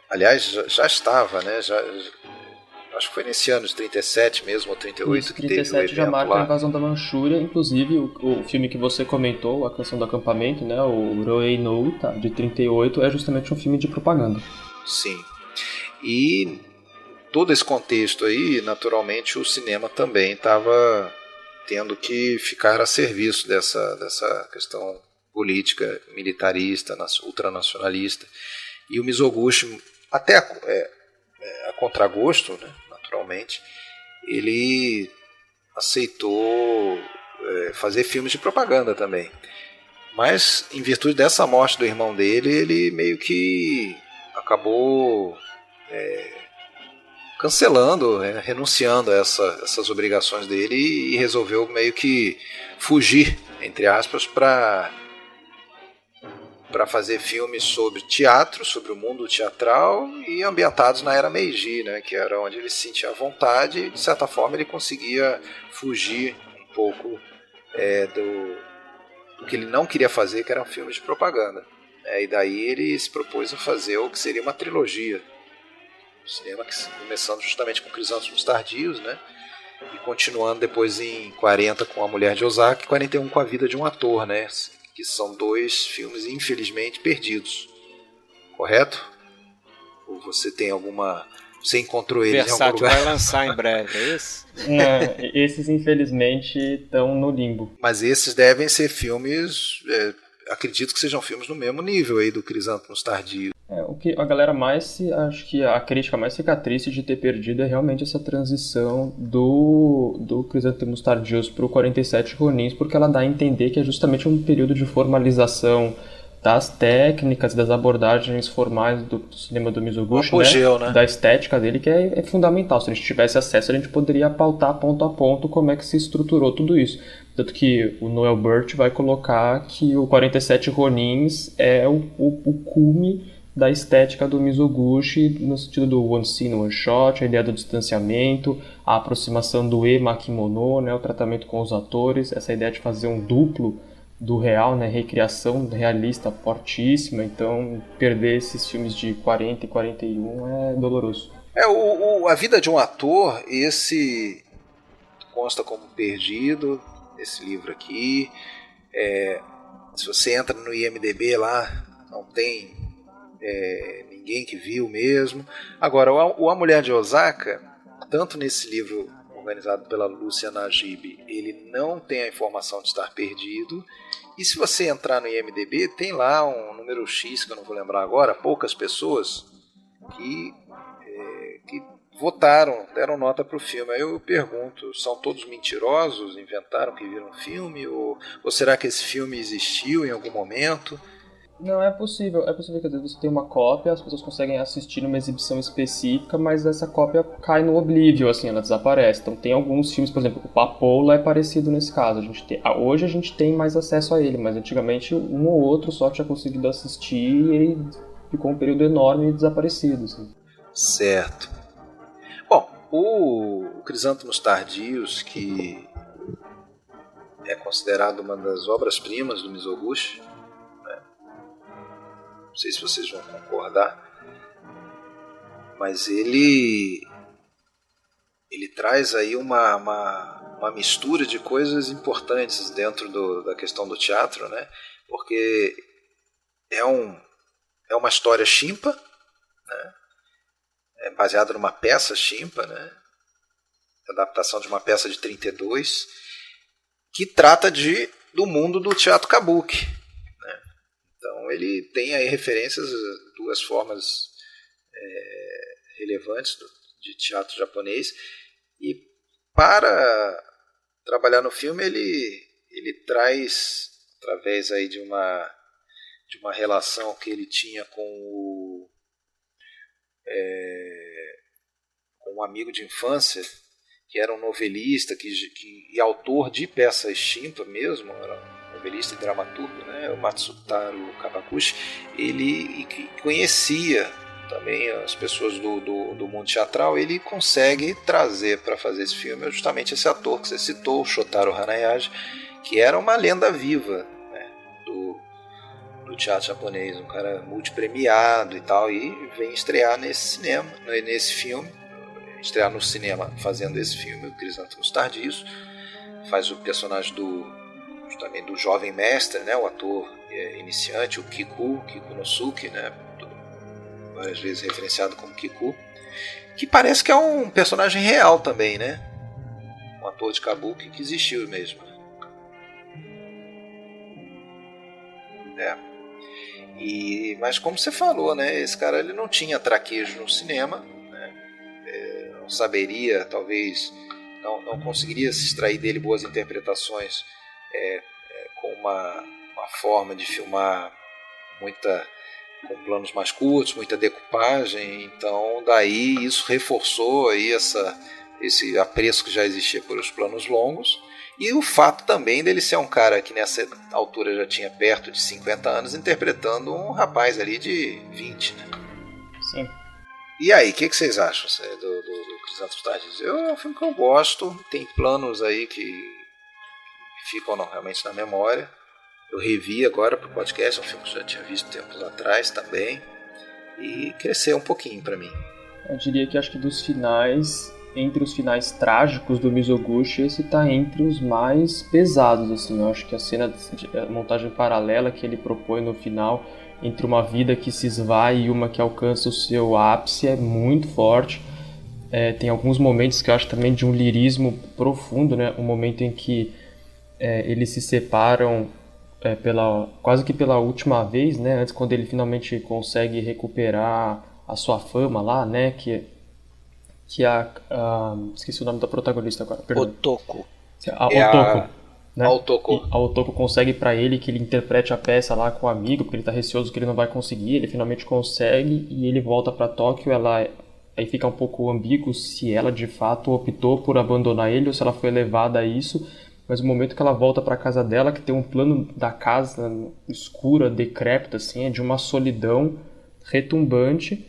Aliás, já estava, né, acho que foi nesse ano de 37 mesmo, ou 38, isso, que teve o 37 já evento marca lá. a invasão da Manchúria, inclusive o filme que você comentou, A Canção do Acampamento, né, o Roei no Uta, de 38, é justamente um filme de propaganda. Sim. E todo esse contexto aí, naturalmente, o cinema também estava tendo que ficar a serviço dessa questão política, militarista, ultranacionalista. E o Mizoguchi, até a contragosto, né, naturalmente, ele aceitou fazer filmes de propaganda também. Mas, em virtude dessa morte do irmão dele, ele meio que acabou cancelando, renunciando a essas obrigações dele e resolveu meio que fugir, entre aspas, para fazer filmes sobre teatro, sobre o mundo teatral e ambientados na era Meiji, né, que era onde ele se sentia à vontade e, de certa forma, ele conseguia fugir um pouco do que ele não queria fazer, que eram filmes de propaganda. E daí ele se propôs a fazer o que seria uma trilogia. O cinema começando justamente com Crisântemos Tardios, né, e continuando depois em 40 com A Mulher de Osaka e 41 com A Vida de um Ator, né, que são dois filmes infelizmente perdidos. Correto? Ou você tem alguma... Você encontrou eles em algum lugar? Versátil vai lançar em breve, é isso? Esses infelizmente estão no limbo. Mas esses devem ser filmes... acredito que sejam filmes no mesmo nível aí do Crisântemos Tardios. O que a galera acho que a crítica mais fica triste de ter perdido é realmente essa transição do Crisântemos Tardios para o 47 Ronins, porque ela dá a entender que é justamente um período de formalização das técnicas, das abordagens formais do cinema do Mizoguchi, apogeu, né? Da estética dele, que é fundamental. Se a gente tivesse acesso, a gente poderia pautar ponto a ponto como é que se estruturou tudo isso. Tanto que o Noel Burt vai colocar que o 47 Ronins é o cume da estética do Mizoguchi, no sentido do one scene, one shot, a ideia do distanciamento, a aproximação do e-makimono, né, o tratamento com os atores, essa ideia de fazer um duplo do real, né, recriação realista fortíssima. Então perder esses filmes de 40 e 41 é doloroso. A Vida de um Ator, esse consta como perdido, esse livro aqui. Se você entra no IMDb lá, não tem ninguém que viu mesmo. Agora, A Mulher de Osaka, tanto nesse livro organizado pela Lúcia Najib, ele não tem a informação de estar perdido. E se você entrar no IMDb, tem lá um número X, que eu não vou lembrar agora, poucas pessoas que votaram, deram nota para o filme. Aí eu pergunto, são todos mentirosos? Inventaram que viram o filme? Ou será que esse filme existiu em algum momento? Não, é possível que às vezes você tem uma cópia, as pessoas conseguem assistir numa exibição específica, mas essa cópia cai no oblívio, assim, ela desaparece. Então tem alguns filmes, por exemplo, o Papoula é parecido nesse caso. Hoje a gente tem mais acesso a ele, mas antigamente um ou outro só tinha conseguido assistir e ele ficou um período enorme desaparecido. Assim. Certo. Bom, o Crisântemos Tardios, que é considerado uma das obras-primas do Mizoguchi, não sei se vocês vão concordar, mas ele traz aí uma mistura de coisas importantes dentro da questão do teatro, né? Porque é uma história chimpa, né? É baseada numa peça chimpa, né? Adaptação de uma peça de 32, que trata do mundo do teatro kabuki. Então ele tem aí referências a duas formas relevantes de teatro japonês, e para trabalhar no filme, ele traz, através aí de uma relação que ele tinha com um amigo de infância, que era um novelista e autor de peça extinta mesmo, era um novelista e dramaturgo, né, o Matsutaro Kawaguchi. Ele conhecia também as pessoas do mundo teatral. Ele consegue trazer para fazer esse filme justamente esse ator que você citou, o Shotaro Hanayagi, que era uma lenda viva, né, do teatro japonês, um cara multipremiado e tal, e vem estrear nesse filme, estrear no cinema fazendo esse filme, o Crisântemos Tardios. Faz o personagem também do jovem mestre, né, o ator iniciante, o Kiku Nosuke, né, várias vezes referenciado como Kiku, que parece que é um personagem real também, né, um ator de kabuki que existiu mesmo. Mas como você falou, né, esse cara ele não tinha traquejo no cinema, né, não saberia, talvez não conseguiria se extrair dele boas interpretações com uma forma de filmar com planos mais curtos, muita decupagem. Então daí isso reforçou aí esse apreço que já existia por os planos longos. E o fato também dele ser um cara que nessa altura já tinha perto de 50 anos, interpretando um rapaz ali de 20, né? Sim. E aí, o que vocês acham do Crisântemos Tardios? É um filme que eu gosto, tem planos aí que ficam realmente na memória. Eu revi agora pro podcast, é um filme que eu já tinha visto tempos atrás também, e cresceu um pouquinho para mim. Eu diria que acho que dos finais, entre os finais trágicos do Mizoguchi, esse tá entre os mais pesados, assim. Eu acho que a cena de montagem paralela que ele propõe no final, entre uma vida que se esvai e uma que alcança o seu ápice, é muito forte. Tem alguns momentos que eu acho também de um lirismo profundo, né? Um momento em que eles se separam quase que pela última vez, né? Antes, quando ele finalmente consegue recuperar a sua fama lá, né? Que esqueci o nome da protagonista agora, perdão. Otoko. Otoko. Né? A Otoko consegue para ele que ele interprete a peça lá com o amigo, porque ele tá receoso que ele não vai conseguir. Ele finalmente consegue e ele volta para Tóquio. Aí fica um pouco ambíguo se ela de fato optou por abandonar ele ou se ela foi levada a isso. Mas o momento que ela volta para casa dela, que tem um plano da casa escura, decrépita, assim, é de uma solidão retumbante.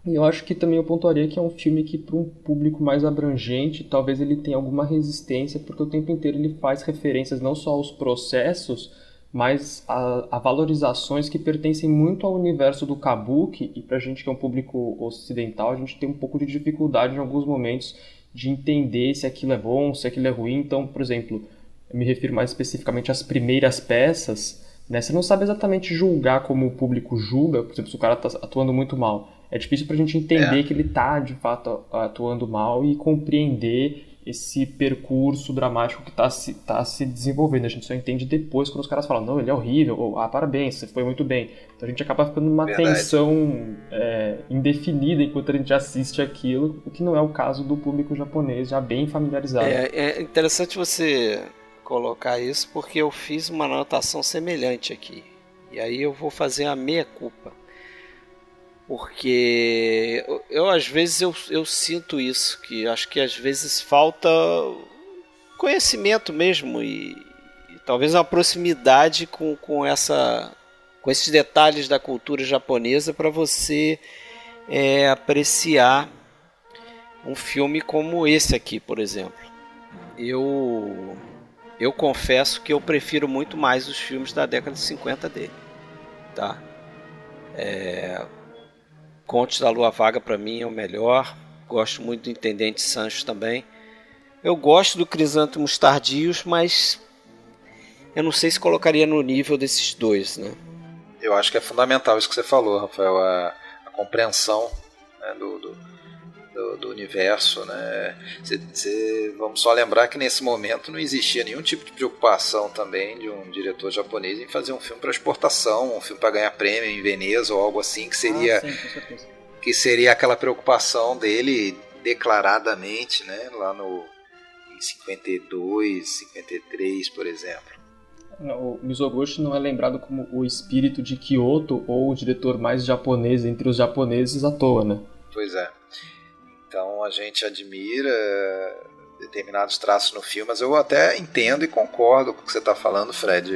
E eu acho que também eu pontuaria que é um filme que, para um público mais abrangente, talvez ele tenha alguma resistência, porque o tempo inteiro ele faz referências não só aos processos, mas a valorizações que pertencem muito ao universo do kabuki, e pra gente que é um público ocidental, a gente tem um pouco de dificuldade em alguns momentos de entender se aquilo é bom, se aquilo é ruim. Então, por exemplo, eu me refiro mais especificamente às primeiras peças, né? Você não sabe exatamente julgar como o público julga, por exemplo, se o cara está atuando muito mal. É difícil pra gente entender que ele está, de fato, atuando mal e compreender esse percurso dramático que está se desenvolvendo. A gente só entende depois quando os caras falam, não, ele é horrível, ou parabéns, você foi muito bem. Então a gente acaba ficando numa tensão indefinida enquanto a gente assiste aquilo, o que não é o caso do público japonês, já bem familiarizado. É interessante você colocar isso, porque eu fiz uma anotação semelhante aqui. E aí eu vou fazer a meia-culpa. Porque às vezes eu sinto isso, que acho que às vezes falta conhecimento mesmo e talvez uma proximidade com esses detalhes da cultura japonesa para você apreciar um filme como esse aqui, por exemplo. Eu confesso que eu prefiro muito mais os filmes da década de 50 dele, tá? Contos da Lua Vaga para mim é o melhor. Gosto muito do Intendente Sancho também. Eu gosto do Crisântemos Tardios, mas eu não sei se colocaria no nível desses dois, né? Eu acho que é fundamental isso que você falou, Rafael, a compreensão, né, do universo, né? Vamos só lembrar que nesse momento não existia nenhum tipo de preocupação também de um diretor japonês em fazer um filme para exportação, um filme para ganhar prêmio em Veneza ou algo assim, que seria, sim, com certeza. Que seria aquela preocupação dele declaradamente, né, lá em em 52, 53, por exemplo. O Mizoguchi não é lembrado como o espírito de Kyoto ou o diretor mais japonês entre os japoneses à toa, né? Pois é. Então a gente admira determinados traços no filme, mas eu até entendo e concordo com o que você está falando, Fred.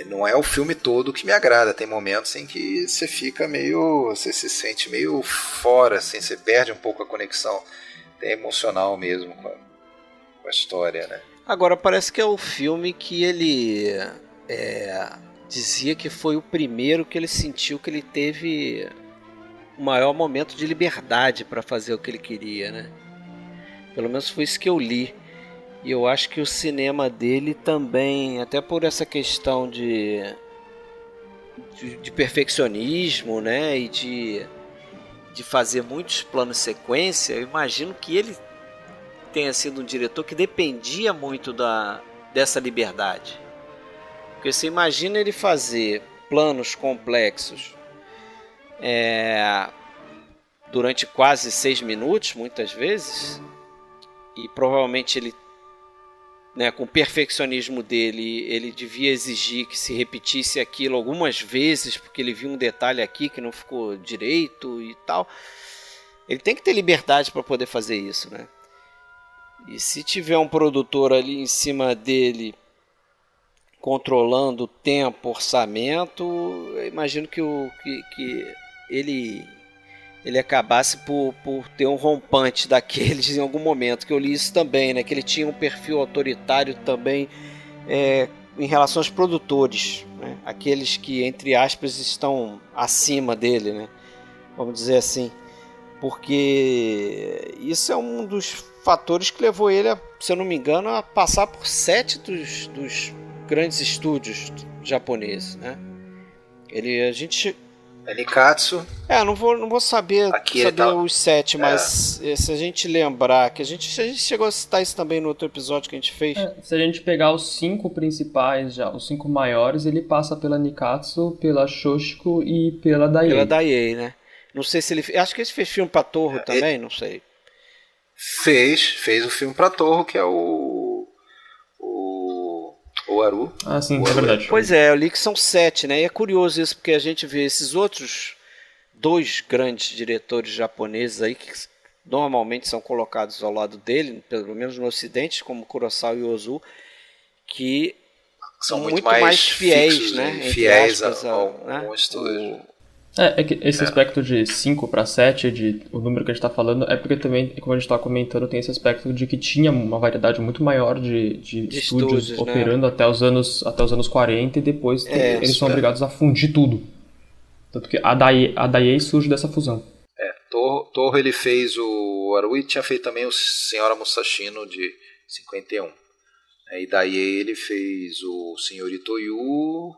Não é o filme todo que me agrada. Tem momentos em que você fica meio... Você se sente meio fora, assim, você perde um pouco a conexão até emocional mesmo com a história, né? Agora, parece que é o filme que ele dizia que foi o primeiro que ele sentiu que ele teve o maior momento de liberdade para fazer o que ele queria, né? Pelo menos foi isso que eu li. E eu acho que o cinema dele também, até por essa questão de perfeccionismo, né? E de fazer muitos planos sequência, eu imagino que ele tenha sido um diretor que dependia muito dessa liberdade. Porque você imagina ele fazer planos complexos durante quase 6 minutos, muitas vezes, e provavelmente ele, né, com o perfeccionismo dele, ele devia exigir que se repetisse aquilo algumas vezes, porque ele viu um detalhe aqui que não ficou direito e tal. Ele tem que ter liberdade para poder fazer isso, né? E se tiver um produtor ali em cima dele controlando tempo, orçamento, eu imagino que ele acabasse por ter um rompante daqueles em algum momento, que eu li isso também, né? Que ele tinha um perfil autoritário também em relação aos produtores, né? Aqueles que, entre aspas, estão acima dele, né? Vamos dizer assim. Porque isso é um dos fatores que levou ele, se eu não me engano, a passar por 7 dos grandes estúdios japoneses, né? A gente... Nikatsu. Não vou saber os 7, mas se a gente lembrar, que a gente chegou a citar isso também no outro episódio que a gente fez. Se a gente pegar os 5 principais já, os 5 maiores, ele passa pela Nikatsu, pela Shochiku e pela Daiei. Pela Daiei, né? Não sei se ele... Acho que ele fez filme pra Torro também, não sei. Fez o filme pra Torro, que é o Aru. Ah, sim, é verdade. Pois é, eu li que são 7, né? E é curioso isso, porque a gente vê esses outros 2 grandes diretores japoneses aí, que normalmente são colocados ao lado dele, pelo menos no Ocidente, como Kurosawa e Ozu, que são muito mais fiéis, fixos, né? Fiéis ao estúdio. É que esse aspecto de 5 para 7, o número que a gente está falando, é porque também, como a gente está comentando, tem esse aspecto de que tinha uma variedade muito maior de estúdios operando, né? até os anos 40, e depois eles são obrigados a fundir tudo. Tanto que a Daiei surge dessa fusão. Torro ele fez o Arui, tinha feito também o Senhora Musashino de 51. E Daiei ele fez o Senhorito Yu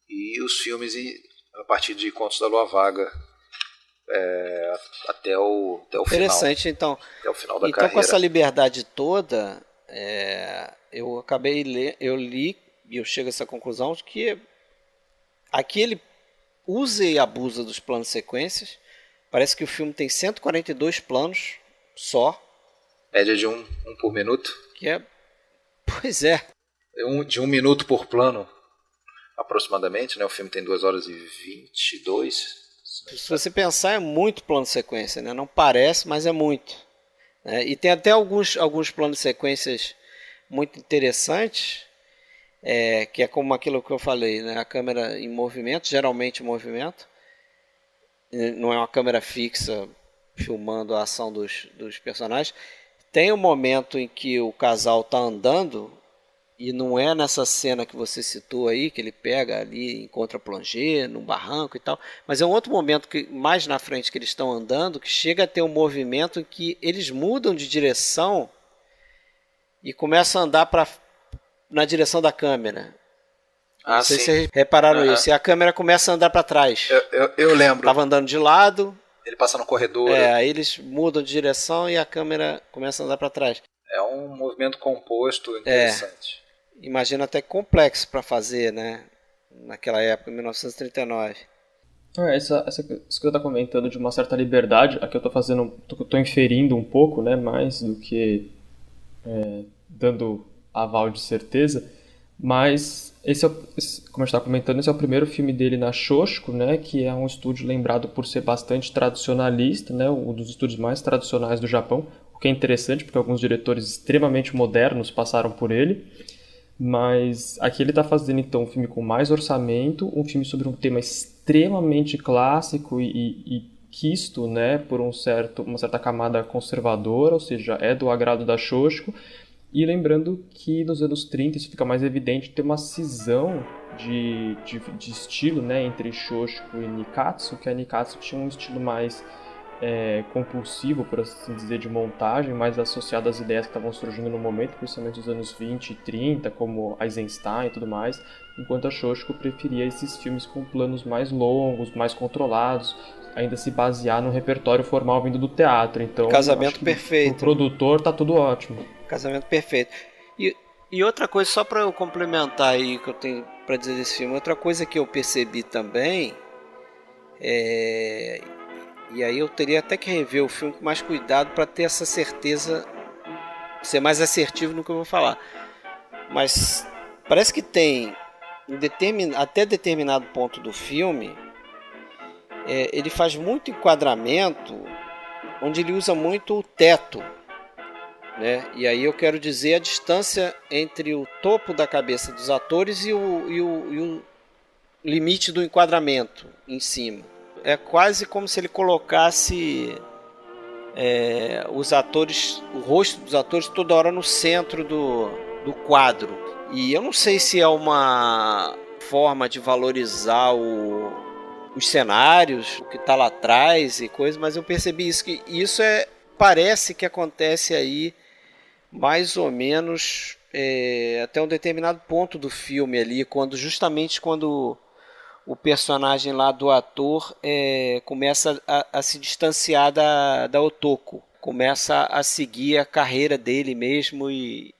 e os filmes a partir de Contos da Lua Vaga até o final. Interessante, então. Até o final da carreira. Então, com essa liberdade toda, eu li e eu chego a essa conclusão de que aqui ele usa e abusa dos planos sequências. Parece que o filme tem 142 planos só. Média de um por minuto. Pois é. De 1 minuto por plano. Aproximadamente, né? O filme tem 2 horas e 22. Se você pensar, é muito plano de sequência, né? Não parece, mas é muito. Né? E tem até alguns planos de sequências muito interessantes, que é como aquilo que eu falei, né? A câmera em movimento, geralmente em movimento. Não é uma câmera fixa filmando a ação dos personagens. Tem um momento em que o casal está andando, e não é nessa cena que você citou aí, que ele pega ali, encontra plongé, num barranco e tal, mas é um outro momento que mais na frente que eles estão andando, que chega a ter um movimento em que eles mudam de direção e começam a andar na direção da câmera. Não sei se vocês repararam isso. E a câmera começa a andar para trás. Eu lembro. Estava andando de lado. Ele passa no corredor. Aí eles mudam de direção e a câmera começa a andar para trás. É um movimento composto interessante. Imagino até complexo para fazer, né? Naquela época, em 1939. Isso que você está comentando de uma certa liberdade, aqui eu estou inferindo um pouco, né? Mais do que dando aval de certeza, mas como a gente está comentando, esse é o primeiro filme dele na Shochiku, né, que é um estúdio lembrado por ser bastante tradicionalista, né, um dos estúdios mais tradicionais do Japão, o que é interessante porque alguns diretores extremamente modernos passaram por ele, mas aqui ele está fazendo então um filme com mais orçamento, um filme sobre um tema extremamente clássico e quisto, né, por uma certa camada conservadora, ou seja, é do agrado da Shochiku. E lembrando que nos anos 30 isso fica mais evidente, tem uma cisão de estilo, né, entre Shochiku e Nikatsu, que a Nikatsu tinha um estilo mais compulsivo, por assim dizer, de montagem, mais associado às ideias que estavam surgindo no momento, principalmente nos anos 20 e 30, como Eisenstein e tudo mais, enquanto a Shochiku preferia esses filmes com planos mais longos, mais controlados, ainda se basear no repertório formal vindo do teatro. Então, Casamento perfeito. O produtor tá tudo ótimo. Casamento perfeito. E outra coisa, só para eu complementar aí que eu tenho para dizer desse filme, outra coisa que eu percebi também e aí eu teria até que rever o filme com mais cuidado para ter essa certeza, ser mais assertivo no que eu vou falar. Mas parece que tem até determinado ponto do filme, ele faz muito enquadramento onde ele usa muito o teto, né? E aí eu quero dizer a distância entre o topo da cabeça dos atores e o limite do enquadramento em cima. É quase como se ele colocasse os atores, o rosto dos atores toda hora no centro do quadro. E eu não sei se é uma forma de valorizar os cenários, o que está lá atrás e coisas, mas eu percebi isso, que isso parece que acontece aí mais ou menos até um determinado ponto do filme ali, justamente quando o personagem lá do ator começa a se distanciar da Otoko, começa a seguir a carreira dele mesmo e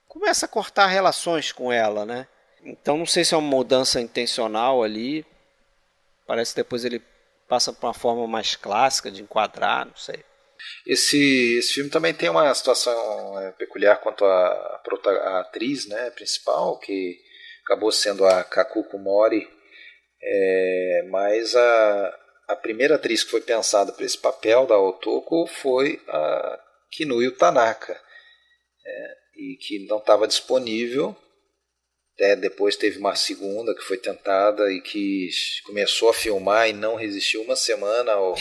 começa a cortar relações com ela, né? Então não sei se é uma mudança intencional ali, parece que depois ele passa para uma forma mais clássica de enquadrar, não sei. Esse filme também tem uma situação peculiar quanto a atriz, né, principal, que acabou sendo a Kakuko Mori, mas a primeira atriz que foi pensada para esse papel da Otoko foi a Kinuyo Tanaka, e que não estava disponível. Depois teve uma segunda que foi tentada e que começou a filmar e não resistiu uma semana ao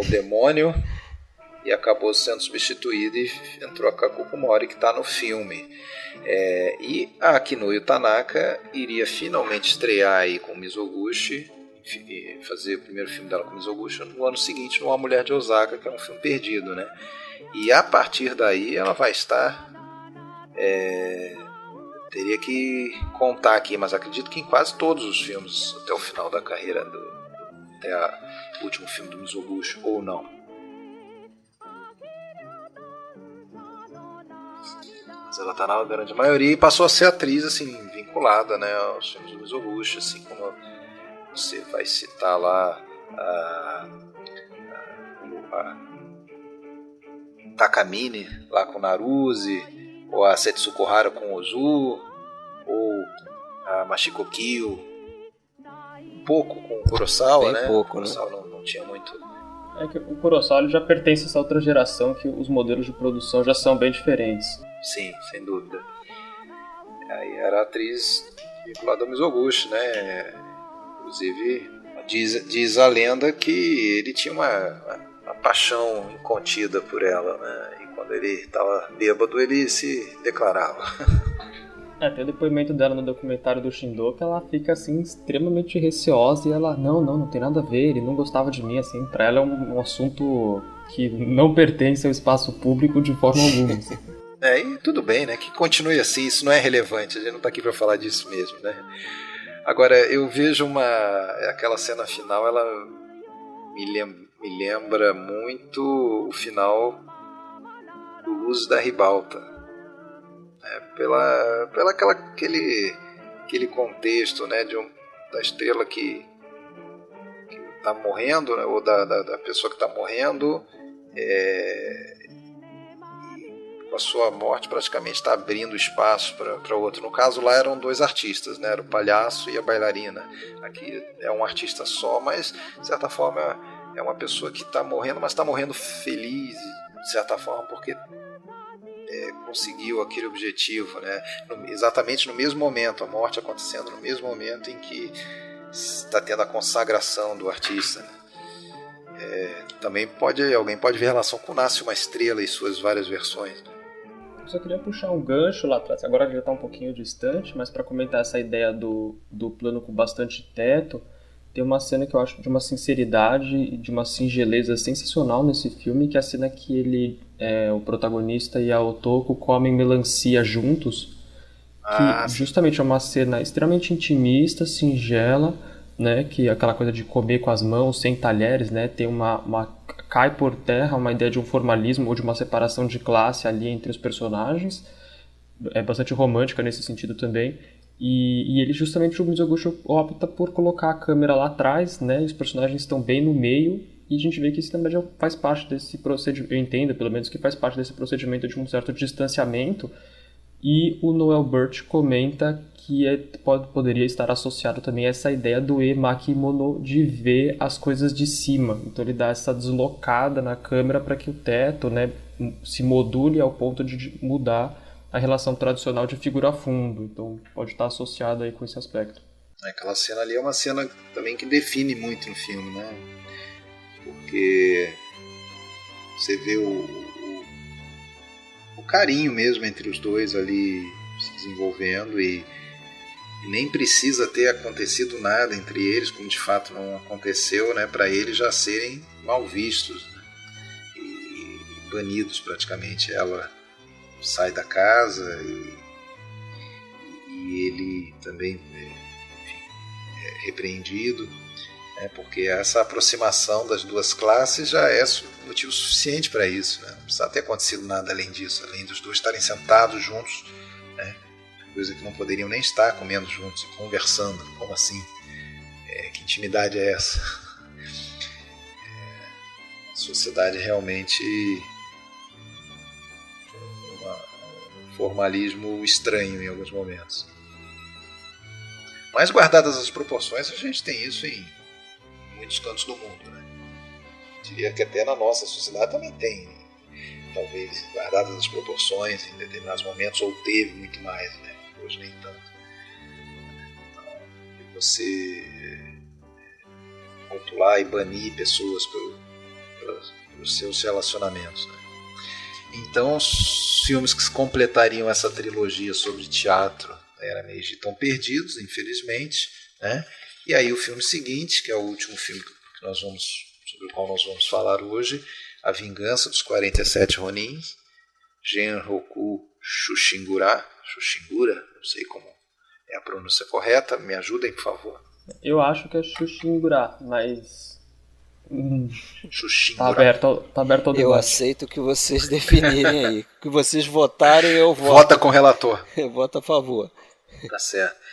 demônio e acabou sendo substituída e entrou a Kakuko Mori, que está no filme. E a Kinuyo Tanaka iria finalmente estrear aí com Mizoguchi, fazer o primeiro filme dela com Mizoguchi no ano seguinte, no A Mulher de Osaka, que é um filme perdido, né? E a partir daí ela vai estar... teria que contar aqui, mas acredito que em quase todos os filmes até o final da carreira, até o último filme do Mizoguchi, ou não. Mas ela está na grande maioria e passou a ser atriz assim, vinculada, né, aos filmes do Mizoguchi, assim como você vai citar lá a Takamine lá com Naruse, ou a Setsuko Hara com Ozu, ou a Machiko Kyo, um pouco com o Kurosawa, bem né? Pouco, o Kurosawa não tinha muito. É que o Kurosawa ele já pertence a essa outra geração que os modelos de produção já são bem diferentes. Sim, sem dúvida. Aí era a atriz vinculada ao Mizoguchi, né? Inclusive diz a lenda que ele tinha uma paixão incontida por ela, né? E quando ele estava bêbado ele se declarava. Tem o depoimento dela no documentário do Shindo, que ela fica assim extremamente receosa e ela, não tem nada a ver, ele não gostava de mim, assim, pra ela é um assunto que não pertence ao espaço público de forma alguma. Assim. E tudo bem, né? Que continue assim, isso não é relevante, a gente não tá aqui pra falar disso mesmo, né? Agora, eu vejo aquela cena final, ela me lembra muito o final do Luz da Ribalta. Aquele contexto, né, da estrela que está morrendo, né, ou da pessoa que está morrendo, e com a sua morte, praticamente está abrindo espaço para outro. No caso lá eram 2 artistas, né? Era o palhaço e a bailarina. Aqui é um artista só, mas de certa forma é uma pessoa que está morrendo, mas está morrendo feliz, de certa forma, porque conseguiu aquele objetivo, né? Exatamente no mesmo momento, a morte acontecendo no mesmo momento em que está tendo a consagração do artista, né? Também alguém pode ver relação com Nasce uma Estrela e suas várias versões, né? Eu só queria puxar um gancho lá atrás, agora já está um pouquinho distante, mas para comentar essa ideia do plano com bastante teto, tem uma cena que eu acho de uma sinceridade e de uma singeleza sensacional nesse filme, que é a cena que o protagonista e a Otoko comem melancia juntos, que justamente é uma cena extremamente intimista, singela, né, que é aquela coisa de comer com as mãos, sem talheres, né, tem cai por terra uma ideia de um formalismo ou de uma separação de classe ali entre os personagens, é bastante romântica nesse sentido também, e ele justamente, o Mizoguchi opta por colocar a câmera lá atrás, né, e os personagens estão bem no meio, e a gente vê que isso também faz parte desse procedimento, eu entendo pelo menos que faz parte desse procedimento de um certo distanciamento. E o Noel Burt comenta que poderia estar associado também a essa ideia do emakimono, de ver as coisas de cima. Então ele dá essa deslocada na câmera para que o teto, né, se module ao ponto de mudar a relação tradicional de figura-fundo. Então pode estar associado aí com esse aspecto. Aquela cena ali é uma cena também que define muito no filme, né? Porque você vê o carinho mesmo entre os dois ali se desenvolvendo e nem precisa ter acontecido nada entre eles, como de fato não aconteceu, né, para eles já serem mal vistos, né, e banidos praticamente. Ela sai da casa e ele também, enfim, é repreendido, né, porque essa aproximação das duas classes já é motivo suficiente para isso, né? Não precisa ter acontecido nada além disso, além dos dois estarem sentados juntos, né? Coisa que não poderiam nem estar comendo juntos e conversando. Como assim? Que intimidade é essa? A sociedade realmente um formalismo estranho em alguns momentos. Mas guardadas as proporções, a gente tem isso em muitos cantos do mundo, né? Diria que até na nossa sociedade também tem, talvez guardadas as proporções em determinados momentos, ou teve muito mais, né? Hoje nem tanto. Então, você rotular e banir pessoas pelos seus relacionamentos, né? Então os filmes que completariam essa trilogia sobre teatro Era Meiji estão perdidos, infelizmente, né? E aí o filme seguinte, que é o último filme sobre o qual nós vamos falar hoje, A Vingança dos 47 Ronins, Genroku Shushingura, não sei como é a pronúncia correta, me ajudem, por favor. Eu acho que é Shushingura, mas Shushingura. Tá aberto ao debate. Eu aceito o que vocês definirem aí. O que vocês votarem, eu voto. Vota com o relator. Eu voto a favor. Tá certo.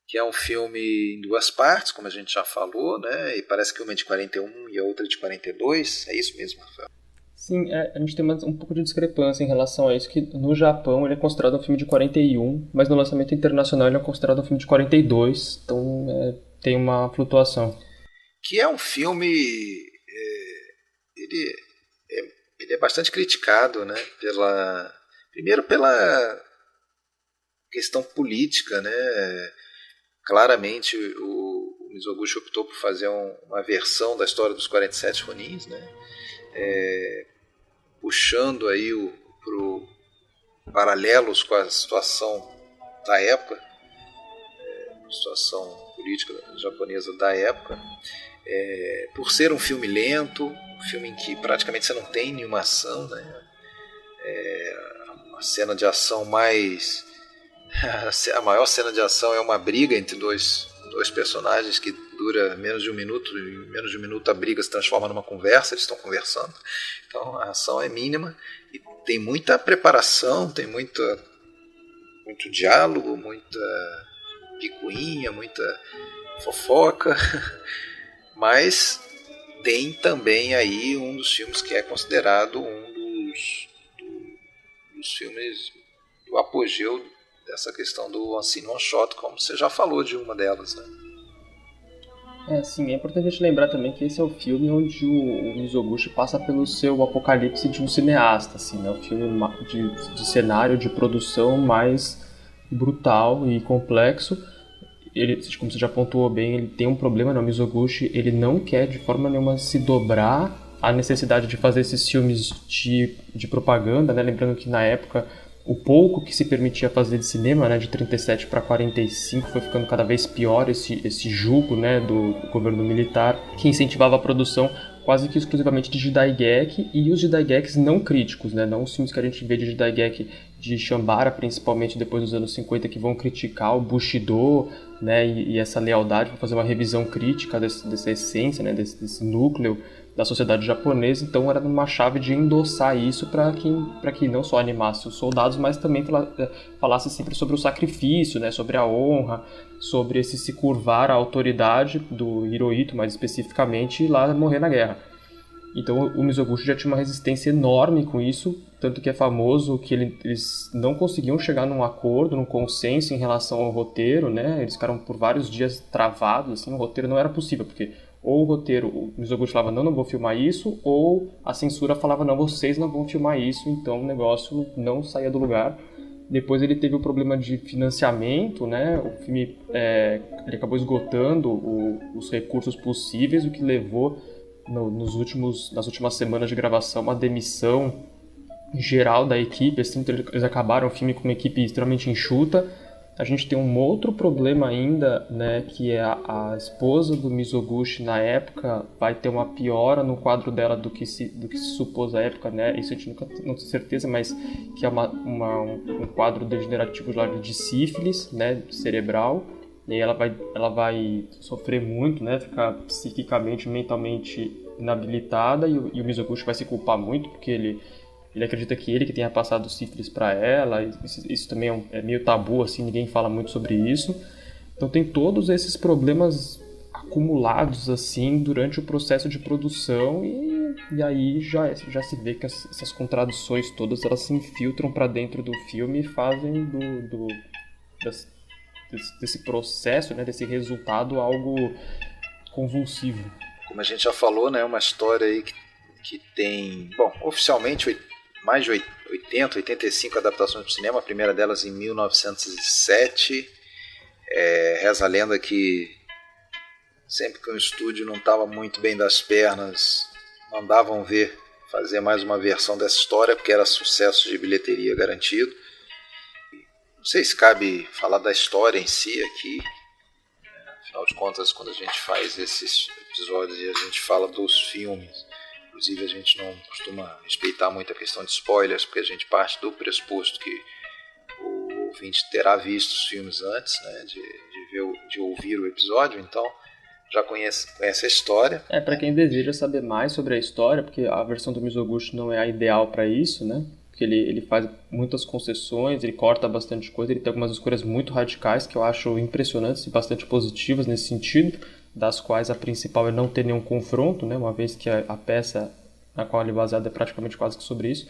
Que é um filme em 2 partes, como a gente já falou, né? E parece que uma é de 41 e a outra é de 42. É isso mesmo, Rafael? Sim, a gente tem um pouco de discrepância em relação a isso, que no Japão ele é considerado um filme de 41, mas no lançamento internacional ele é considerado um filme de 42, então tem uma flutuação. Que é um filme... Ele é bastante criticado, né? Primeiro pela questão política, né? Claramente o Mizoguchi optou por fazer uma versão da história dos 47 Ronins, né? Puxando aí pro paralelos com a situação da época, situação política japonesa da época, por ser um filme lento, um filme em que praticamente você não tem nenhuma ação, né? A cena de ação a maior cena de ação é uma briga entre dois personagens que dura menos de um minuto, e em menos de um minuto a briga se transforma numa conversa, eles estão conversando. Então a ação é mínima e tem muita preparação, tem muito diálogo, muita picuinha, muita fofoca, mas tem também aí um dos filmes que é considerado um dos dos filmes do apogeu dessa questão do Unseen One Shot, como você já falou de uma delas, né? Sim, é importante a gente lembrar também que esse é o filme onde o Mizoguchi passa pelo seu apocalipse de um cineasta, assim, né? O filme de cenário, de produção mais brutal e complexo. Ele, como você já pontuou bem, ele tem um problema, né? O Mizoguchi, ele não quer de forma nenhuma se dobrar à necessidade de fazer esses filmes de propaganda, né? Lembrando que na época o pouco que se permitia fazer de cinema, né, de 37 para 45, foi ficando cada vez pior esse jugo, né, do governo militar, que incentivava a produção quase que exclusivamente de Jidaigeki e os Jidaigekis não críticos, né, não os filmes que a gente vê de Jidaigeki de Shambara, principalmente depois dos anos 50, que vão criticar o Bushido, né, e essa lealdade, vão fazer uma revisão crítica dessa essência, né, desse núcleo da sociedade japonesa. Então era numa chave de endossar isso para que não só animasse os soldados, mas também falasse sempre sobre o sacrifício, né, sobre a honra, sobre esse se curvar à autoridade do Hirohito, mais especificamente, e lá morrer na guerra. Então o Mizoguchi já tinha uma resistência enorme com isso, tanto que é famoso que eles não conseguiam chegar num acordo, num consenso em relação ao roteiro, né? Eles ficaram por vários dias travados, assim, o roteiro não era possível, porque ou o roteiro, o Mizoguchi falava, não vou filmar isso, ou a censura falava, não, vocês não vão filmar isso, então o negócio não saía do lugar. Depois ele teve o problema de financiamento, né? O filme ele acabou esgotando os recursos possíveis, o que levou nas últimas semanas de gravação uma demissão geral da equipe, assim, então eles acabaram o filme com uma equipe extremamente enxuta. A gente tem um outro problema ainda, né, que é a esposa do Mizoguchi na época vai ter uma piora no quadro dela do que se supôs à época, né? Isso a gente nunca não tem certeza, mas que é um quadro degenerativo de sífilis, né, cerebral. E aí ela vai sofrer muito, né, ficar psiquicamente, mentalmente inabilitada, e o Mizoguchi vai se culpar muito, porque ele acredita que ele que tenha passado sífilis para ela. Isso também é meio tabu, assim, ninguém fala muito sobre isso. Então tem todos esses problemas acumulados assim durante o processo de produção, e aí já se vê que essas contradições todas elas se infiltram para dentro do filme e fazem desse processo, né, desse resultado algo convulsivo. Como a gente já falou, né, uma história aí que tem, bom, oficialmente mais de 85 adaptações para o cinema, a primeira delas em 1907. Reza a lenda que sempre que um estúdio não estava muito bem das pernas, mandavam fazer mais uma versão dessa história, porque era sucesso de bilheteria garantido. Não sei se cabe falar da história em si aqui, afinal de contas, quando a gente faz esses episódios e a gente fala dos filmes, inclusive a gente não costuma respeitar muito a questão de spoilers, porque a gente parte do pressuposto que o ouvinte terá visto os filmes antes, né, de ouvir o episódio, então já conhece a história. Para quem deseja saber mais sobre a história, porque a versão do Mizoguchi não é a ideal para isso, né? Porque ele faz muitas concessões, ele corta bastante coisa, ele tem algumas escolhas muito radicais que eu acho impressionantes e bastante positivas nesse sentido, das quais a principal é não ter nenhum confronto, né? Uma vez que a peça na qual ele é baseado é praticamente quase que sobre isso.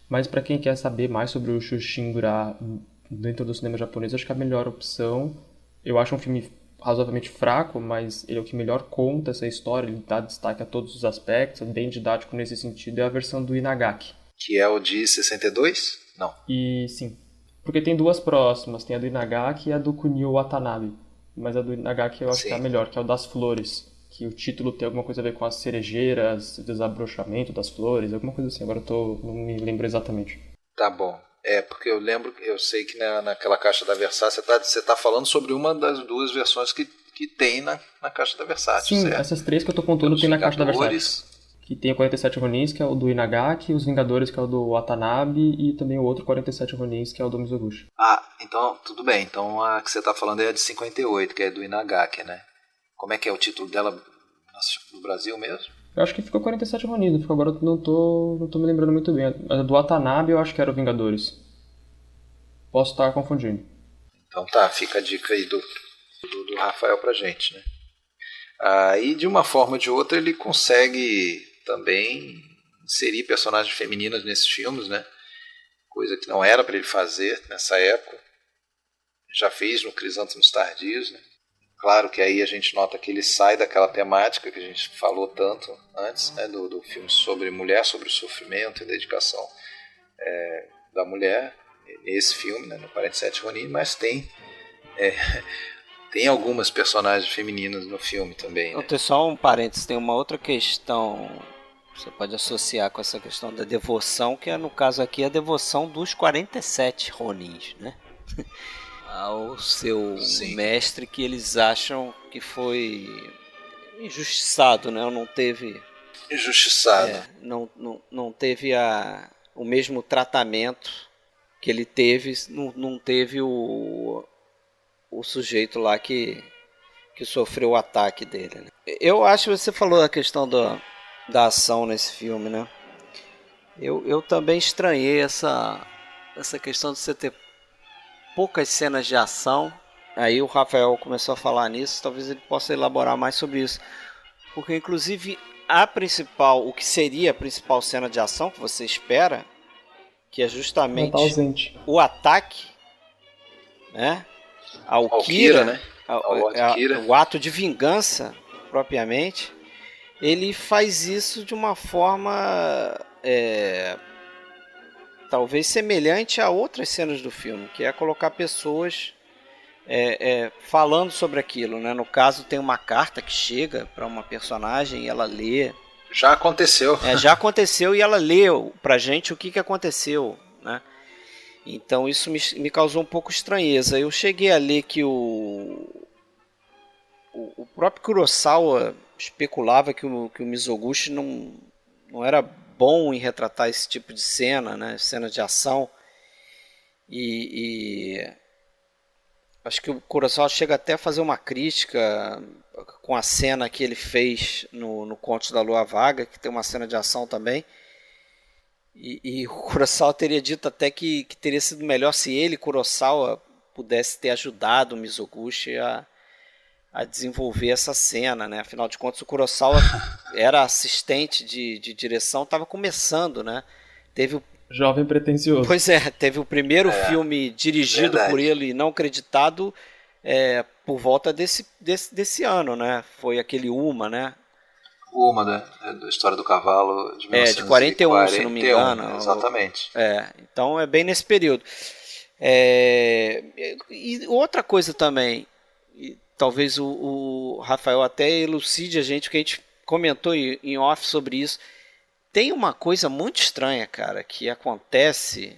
Mas para quem quer saber mais sobre o Shushingura dentro do cinema japonês, acho que a melhor opção, eu acho um filme razoavelmente fraco, mas ele é o que melhor conta essa história, ele dá destaque a todos os aspectos, é bem didático nesse sentido, é a versão do Inagaki. Que é o de 62? Não. E sim, porque tem duas próximas, tem a do Inagaki e a do Kunio Watanabe. Mas a do Inagaki eu acho que é a melhor, que é o das flores. Que o título tem alguma coisa a ver com as cerejeiras, desabrochamento das flores, alguma coisa assim. Agora não me lembro exatamente. Tá bom. Porque eu sei que naquela caixa da Versace você tá falando sobre uma das duas versões que tem na caixa da Versace. Sim, certo? Essas três que eu tô contando tem na caixa da Versace. Que tem o 47 Ronins, que é o do Inagaki, os Vingadores, que é o do Watanabe, e também o outro 47 Ronins, que é o do Mizoguchi. Então tudo bem. Então a que você tá falando é a de 58, que é do Inagaki, né? Como é que é o título dela no Brasil mesmo? Eu acho que ficou 47 Ronin, agora eu não tô me lembrando muito bem. A do Watanabe eu acho que era o Vingadores. Posso estar confundindo. Então tá, fica a dica aí do Rafael pra gente, né? Aí de uma forma ou de outra ele consegue também inserir personagens femininas nesses filmes, né? coisa que não era para ele fazer nessa época. Já fez no Crisântemos Tardios, né? Claro que aí a gente nota que ele sai daquela temática que a gente falou tanto antes, né? do filme sobre mulher, sobre o sofrimento e dedicação da mulher, nesse filme, né? No 47 Ronin, mas tem algumas personagens femininas no filme também. Né? Só um parênteses, tem uma outra questão que você pode associar com essa questão da devoção, que é, no caso aqui, a devoção dos 47 Ronins, né? Ao seu mestre, que eles acham que foi injustiçado, né? Não teve... Injustiçado. Não teve o mesmo tratamento que ele teve, não teve o sujeito lá que sofreu o ataque dele. Né? Eu acho que você falou a questão da ação nesse filme, né? Eu também estranhei essa questão de você ter poucas cenas de ação. Aí o Rafael começou a falar nisso, talvez ele possa elaborar mais sobre isso. Porque inclusive o que seria a principal cena de ação que você espera, que é justamente o ataque, né? Ao Kira, né? O ato de vingança, propriamente, ele faz isso de uma forma talvez semelhante a outras cenas do filme, que é colocar pessoas falando sobre aquilo, né? No caso, tem uma carta que chega para uma personagem e ela lê. Já aconteceu. Já aconteceu e ela leu pra gente o que aconteceu, né? Então isso me causou um pouco estranheza. Eu cheguei a ler que o próprio Kurosawa especulava que o Mizoguchi não era bom em retratar esse tipo de cena, né? Cena de ação. E acho que o Kurosawa chega até a fazer uma crítica com a cena que ele fez no Contos da Lua Vaga, que tem uma cena de ação também. E o Kurosawa teria dito até que teria sido melhor se ele, Kurosawa, pudesse ter ajudado o Mizoguchi a desenvolver essa cena, né? Afinal de contas, o Kurosawa era assistente de direção, estava começando, né? Jovem pretensioso. Pois teve o primeiro filme dirigido por ele e não creditado por volta desse ano, né? Foi aquele Uma, né? Uma, né? Da História do Cavalo de 1941, de 41, se não me engano. Exatamente. Então é bem nesse período. E outra coisa também, talvez o Rafael até elucide a gente, porque a gente comentou em off sobre isso. Tem uma coisa muito estranha, cara, que acontece,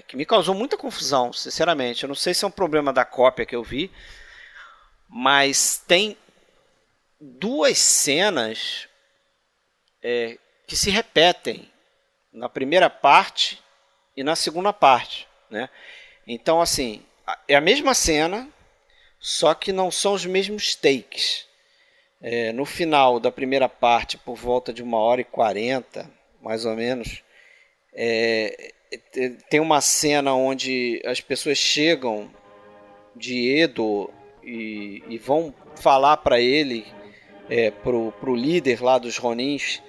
que me causou muita confusão, sinceramente. Eu não sei se é um problema da cópia que eu vi, mas tem duas cenas que se repetem na primeira parte e na segunda parte, né? Então, assim, é a mesma cena, só que não são os mesmos takes. No final da primeira parte, por volta de 1h40, mais ou menos, tem uma cena onde as pessoas chegam de Edo e vão falar para ele, pro líder lá dos Ronins,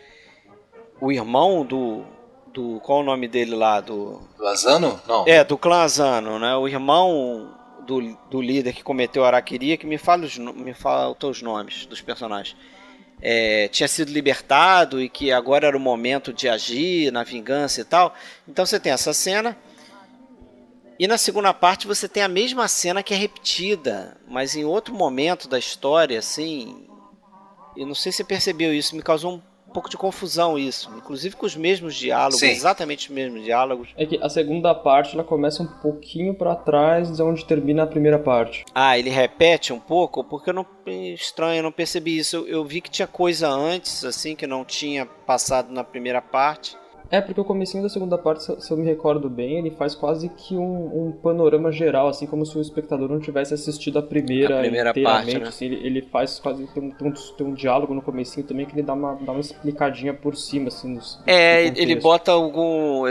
o irmão do qual é o nome dele lá? Do Asano? Não. Do clã Asano, né? O irmão do líder que cometeu a Araquiri, que me faltam os nomes dos personagens. Tinha sido libertado e que agora era o momento de agir na vingança e tal. Então você tem essa cena. E na segunda parte você tem a mesma cena que é repetida, mas em outro momento da história, assim. Eu não sei se você percebeu isso, me causou um pouco de confusão isso, inclusive com os mesmos diálogos. Sim. Exatamente os mesmos diálogos. É que a segunda parte ela começa um pouquinho para trás de onde termina a primeira parte. Ele repete um pouco? Porque eu não percebi isso. Eu vi que tinha coisa antes, assim, que não tinha passado na primeira parte. Porque o comecinho da segunda parte, se eu me recordo bem, ele faz quase que um panorama geral, assim, como se o espectador não tivesse assistido a primeira inteiramente, parte, né? Assim, ele faz quase, tem um diálogo no comecinho também que ele dá uma explicadinha por cima, assim, ele bota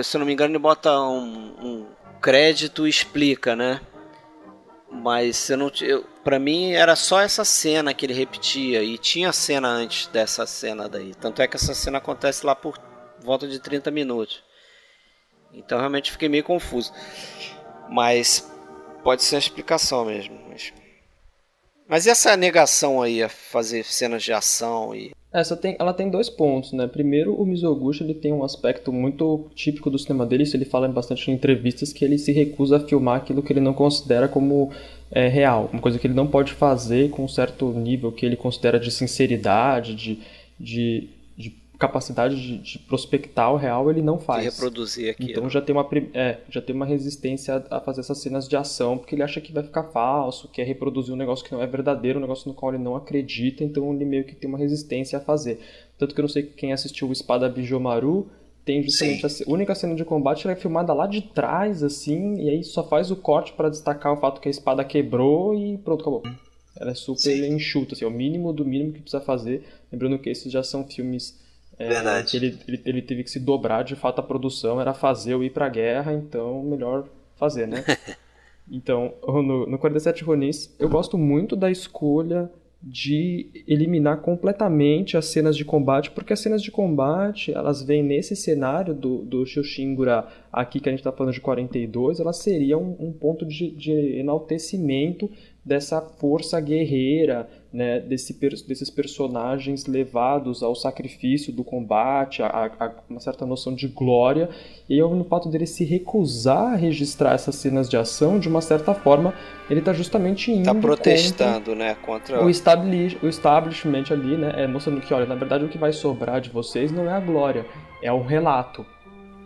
se eu não me engano, ele bota um crédito e explica, né? Mas pra mim era só essa cena que ele repetia, e tinha cena antes dessa cena daí, tanto é que essa cena acontece lá por volta de 30 minutos. Então realmente fiquei meio confuso. Mas pode ser a explicação mesmo. Mas e essa negação aí a fazer cenas de ação e... Ela tem dois pontos, né? Primeiro, o Mizoguchi ele tem um aspecto muito típico do cinema dele, isso ele fala bastante em entrevistas, que ele se recusa a filmar aquilo que ele não considera como real. Uma coisa que ele não pode fazer com um certo nível que ele considera de sinceridade, de capacidade de prospectar o real, ele não faz. De reproduzir aquilo. Então já tem uma resistência a fazer essas cenas de ação, porque ele acha que vai ficar falso, quer reproduzir um negócio que não é verdadeiro, um negócio no qual ele não acredita, então ele meio que tem uma resistência a fazer. Tanto que eu não sei quem assistiu o Espada Bijomaru, tem justamente a única cena de combate, ela é filmada lá de trás, assim, e aí só faz o corte para destacar o fato que a espada quebrou e pronto, acabou. Ela é super enxuta, assim, é o mínimo do mínimo que precisa fazer. Lembrando que esses já são filmes... Verdade. Que ele teve que se dobrar, de fato a produção era fazer ou ir pra guerra, então melhor fazer, né? Então, no 47 Ronins, eu gosto muito da escolha de eliminar completamente as cenas de combate, porque as cenas de combate, elas vêm nesse cenário do Shushingura aqui que a gente tá falando de 42, elas seriam um ponto de enaltecimento dessa força guerreira, né, desses personagens levados ao sacrifício do combate, a uma certa noção de glória, e no fato dele se recusar a registrar essas cenas de ação, de uma certa forma, ele está justamente indo protestando, né, contra o establishment ali, né, mostrando que, olha, na verdade o que vai sobrar de vocês não é a glória, é o relato.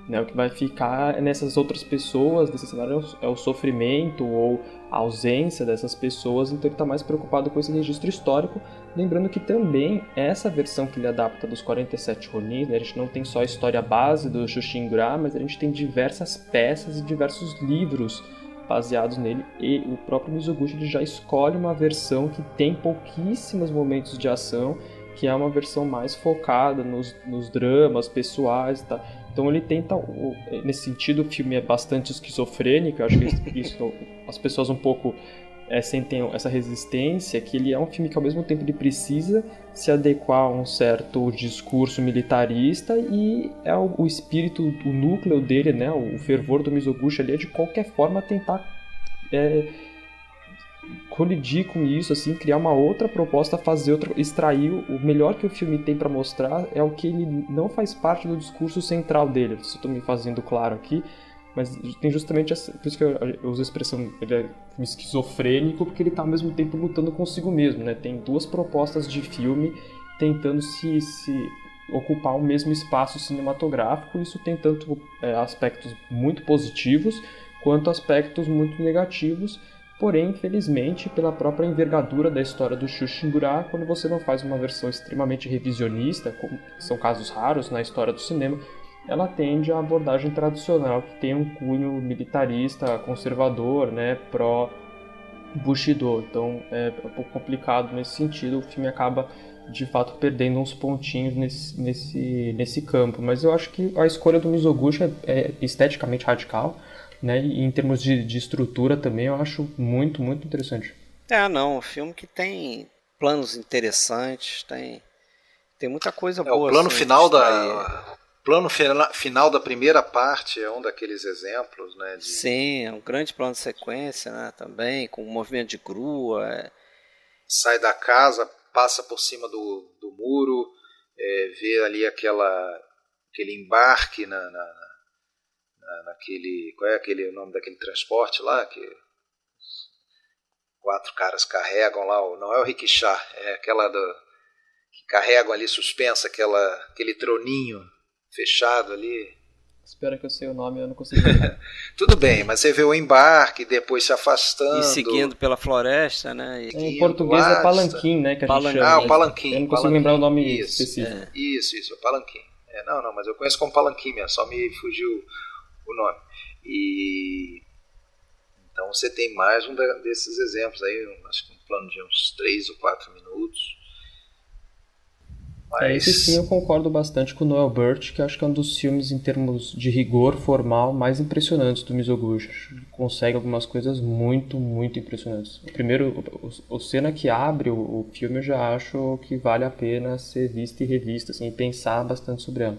Né, o que vai ficar nessas outras pessoas, nesse cenário, é o sofrimento ou a ausência dessas pessoas, então ele está mais preocupado com esse registro histórico, lembrando que também essa versão que ele adapta dos 47 Ronin, né, a gente não tem só a história base do Shushingura, mas a gente tem diversas peças e diversos livros baseados nele, e o próprio Mizoguchi ele já escolhe uma versão que tem pouquíssimos momentos de ação, que é uma versão mais focada nos dramas pessoais e tal. Então ele tenta, nesse sentido o filme é bastante esquizofrênico, eu acho que isso as pessoas um pouco sentem essa resistência, que ele é um filme que ao mesmo tempo ele precisa se adequar a um certo discurso militarista e é o espírito, o núcleo dele, né, o fervor do Mizoguchi ali é de qualquer forma tentar colidir com isso, assim, criar uma outra proposta, extrair o melhor que o filme tem para mostrar é o que ele não faz parte do discurso central dele. Se eu estou me fazendo claro aqui, mas tem justamente por isso que eu uso a expressão ele é esquizofrênico, porque ele está ao mesmo tempo lutando consigo mesmo, né? Tem duas propostas de filme tentando se ocupar o mesmo espaço cinematográfico. Isso tem tanto aspectos muito positivos quanto aspectos muito negativos. Porém, infelizmente, pela própria envergadura da história do Shushingura, quando você não faz uma versão extremamente revisionista, como são casos raros na história do cinema, ela tende à abordagem tradicional, que tem um cunho militarista, conservador, né, pró-Bushido. Então é um pouco complicado nesse sentido, o filme acaba de fato perdendo uns pontinhos nesse campo. Mas eu acho que a escolha do Mizoguchi é esteticamente radical, né? E em termos de estrutura também eu acho muito, muito interessante. Não, um filme que tem planos interessantes, tem muita coisa boa. O plano assim, final da primeira parte é um daqueles exemplos, né? Sim, é um grande plano de sequência, né? Também, com o movimento de grua. Sai da casa, passa por cima do muro, vê ali aquele embarque naquele... Qual é o nome daquele transporte lá? Que 4 caras carregam lá, não é o rickshaw, é aquela que carregam ali suspensa, aquele troninho fechado ali. Espero que eu sei o nome, eu não consigo lembrar. Tudo bem, mas você vê o embarque, depois se afastando. E seguindo pela floresta, né? Em português é palanquim, né? Que a gente chama. O palanquim. Eu não consigo lembrar o nome específico. Isso, o palanquim. Não, mas eu conheço como palanquim mesmo, só me fugiu o nome. E então você tem mais um desses exemplos aí, acho que um plano de uns 3 ou 4 minutos. Esse sim eu concordo bastante com o Noel Burt, que acho que é um dos filmes em termos de rigor formal mais impressionantes do Mizoguchi. Consegue algumas coisas muito, muito impressionantes. Primeiro, a cena que abre o filme eu já acho que vale a pena ser vista e revista, assim, e pensar bastante sobre ela.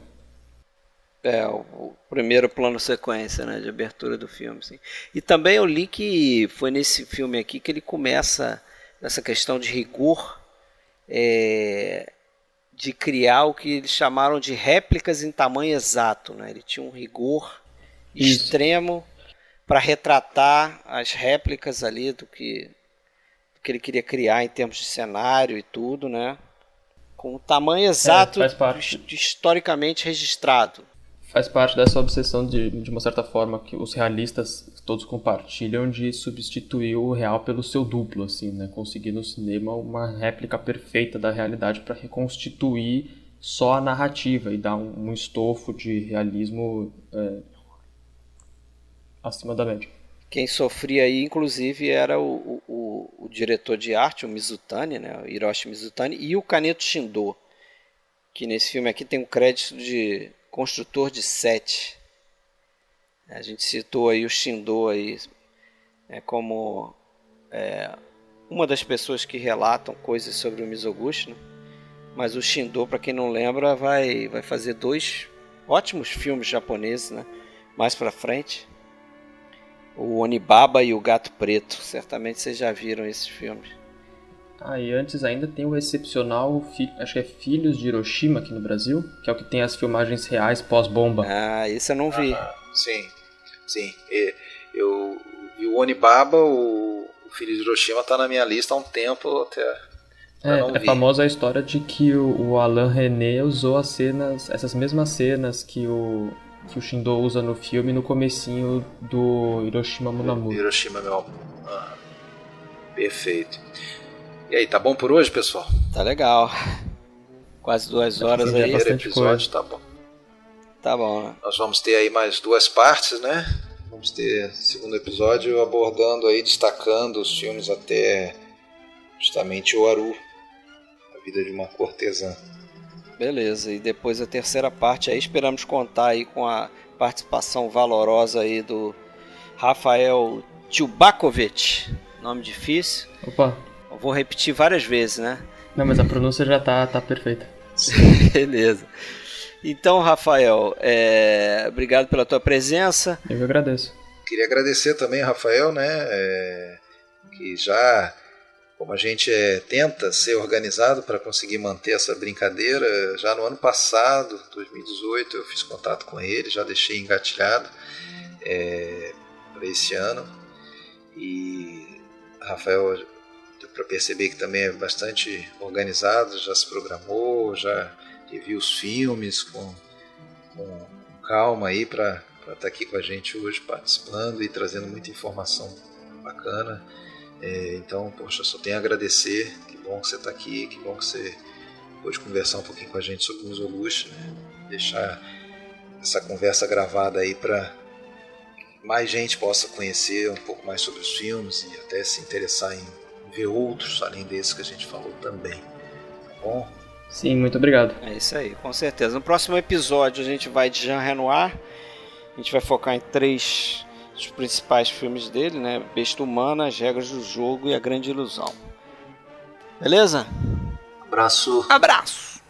O primeiro plano sequência, né, de abertura do filme. Assim. E também eu li que foi nesse filme aqui que ele começa essa questão de rigor, de criar o que eles chamaram de réplicas em tamanho exato. Né? Ele tinha um rigor extremo para retratar as réplicas ali do que ele queria criar em termos de cenário e tudo, né? Com o tamanho exato historicamente registrado. Faz parte dessa obsessão de uma certa forma que os realistas todos compartilham de substituir o real pelo seu duplo, assim, né? Conseguir no cinema uma réplica perfeita da realidade para reconstituir só a narrativa e dar um estofo de realismo acima da média. Quem sofria aí, inclusive, era o diretor de arte, o Mizutani, né? O Hiroshi Mizutani, e o Kaneto Shindo, que nesse filme aqui tem um crédito de construtor de set. A gente citou aí o Shindo aí, como uma das pessoas que relatam coisas sobre o Mizoguchi, né? Mas o Shindo, para quem não lembra, vai fazer 2 ótimos filmes japoneses, né? Mais para frente. O Onibaba e o Gato Preto. Certamente vocês já viram esses filmes. E antes ainda tem o excepcional, acho que é Filhos de Hiroshima aqui no Brasil, que é o que tem as filmagens reais pós-bomba. Esse eu não vi. Sim. Eu vi o Onibaba, o Filhos de Hiroshima tá na minha lista há um tempo até. É famosa a história de que o Alain Resnais usou essas mesmas cenas que o Shindo usa no filme no comecinho do Hiroshima Mon Amour. Hiroshima, meu amor. Perfeito. E aí, tá bom por hoje, pessoal? Tá legal. Quase 2 horas aí. Primeiro episódio, tá bom. Tá bom, né? Nós vamos ter aí mais 2 partes, né? Vamos ter segundo episódio abordando aí, destacando os filmes até justamente o Aru, a vida de uma cortesã. Beleza, e depois a terceira parte aí esperamos contar aí com a participação valorosa aí do Rafael Tchubakovic. Nome difícil. Opa. Eu vou repetir várias vezes, né? Não, mas a pronúncia já tá perfeita. Beleza. Então, Rafael, obrigado pela tua presença. Eu agradeço. Queria agradecer também, Rafael, né? Que já, como a gente tenta ser organizado para conseguir manter essa brincadeira, já no ano passado, 2018, eu fiz contato com ele, já deixei engatilhado para esse ano. E Rafael, deu para perceber que também é bastante organizado, já se programou, já reviu os filmes com calma aí para estar aqui com a gente hoje participando e trazendo muita informação bacana. Então, poxa, só tenho a agradecer. Que bom que você está aqui, que bom que você pôde conversar um pouquinho com a gente sobre o Mizoguchi, né? Deixar essa conversa gravada aí para mais gente possa conhecer um pouco mais sobre os filmes e até se interessar em ver outros além desses que a gente falou também. Tá bom? Sim, muito obrigado. É isso aí, com certeza. No próximo episódio a gente vai de Jean Renoir. A gente vai focar em 3 dos principais filmes dele, né? Besta Humana, As Regras do Jogo e A Grande Ilusão. Beleza? Abraço. Abraço!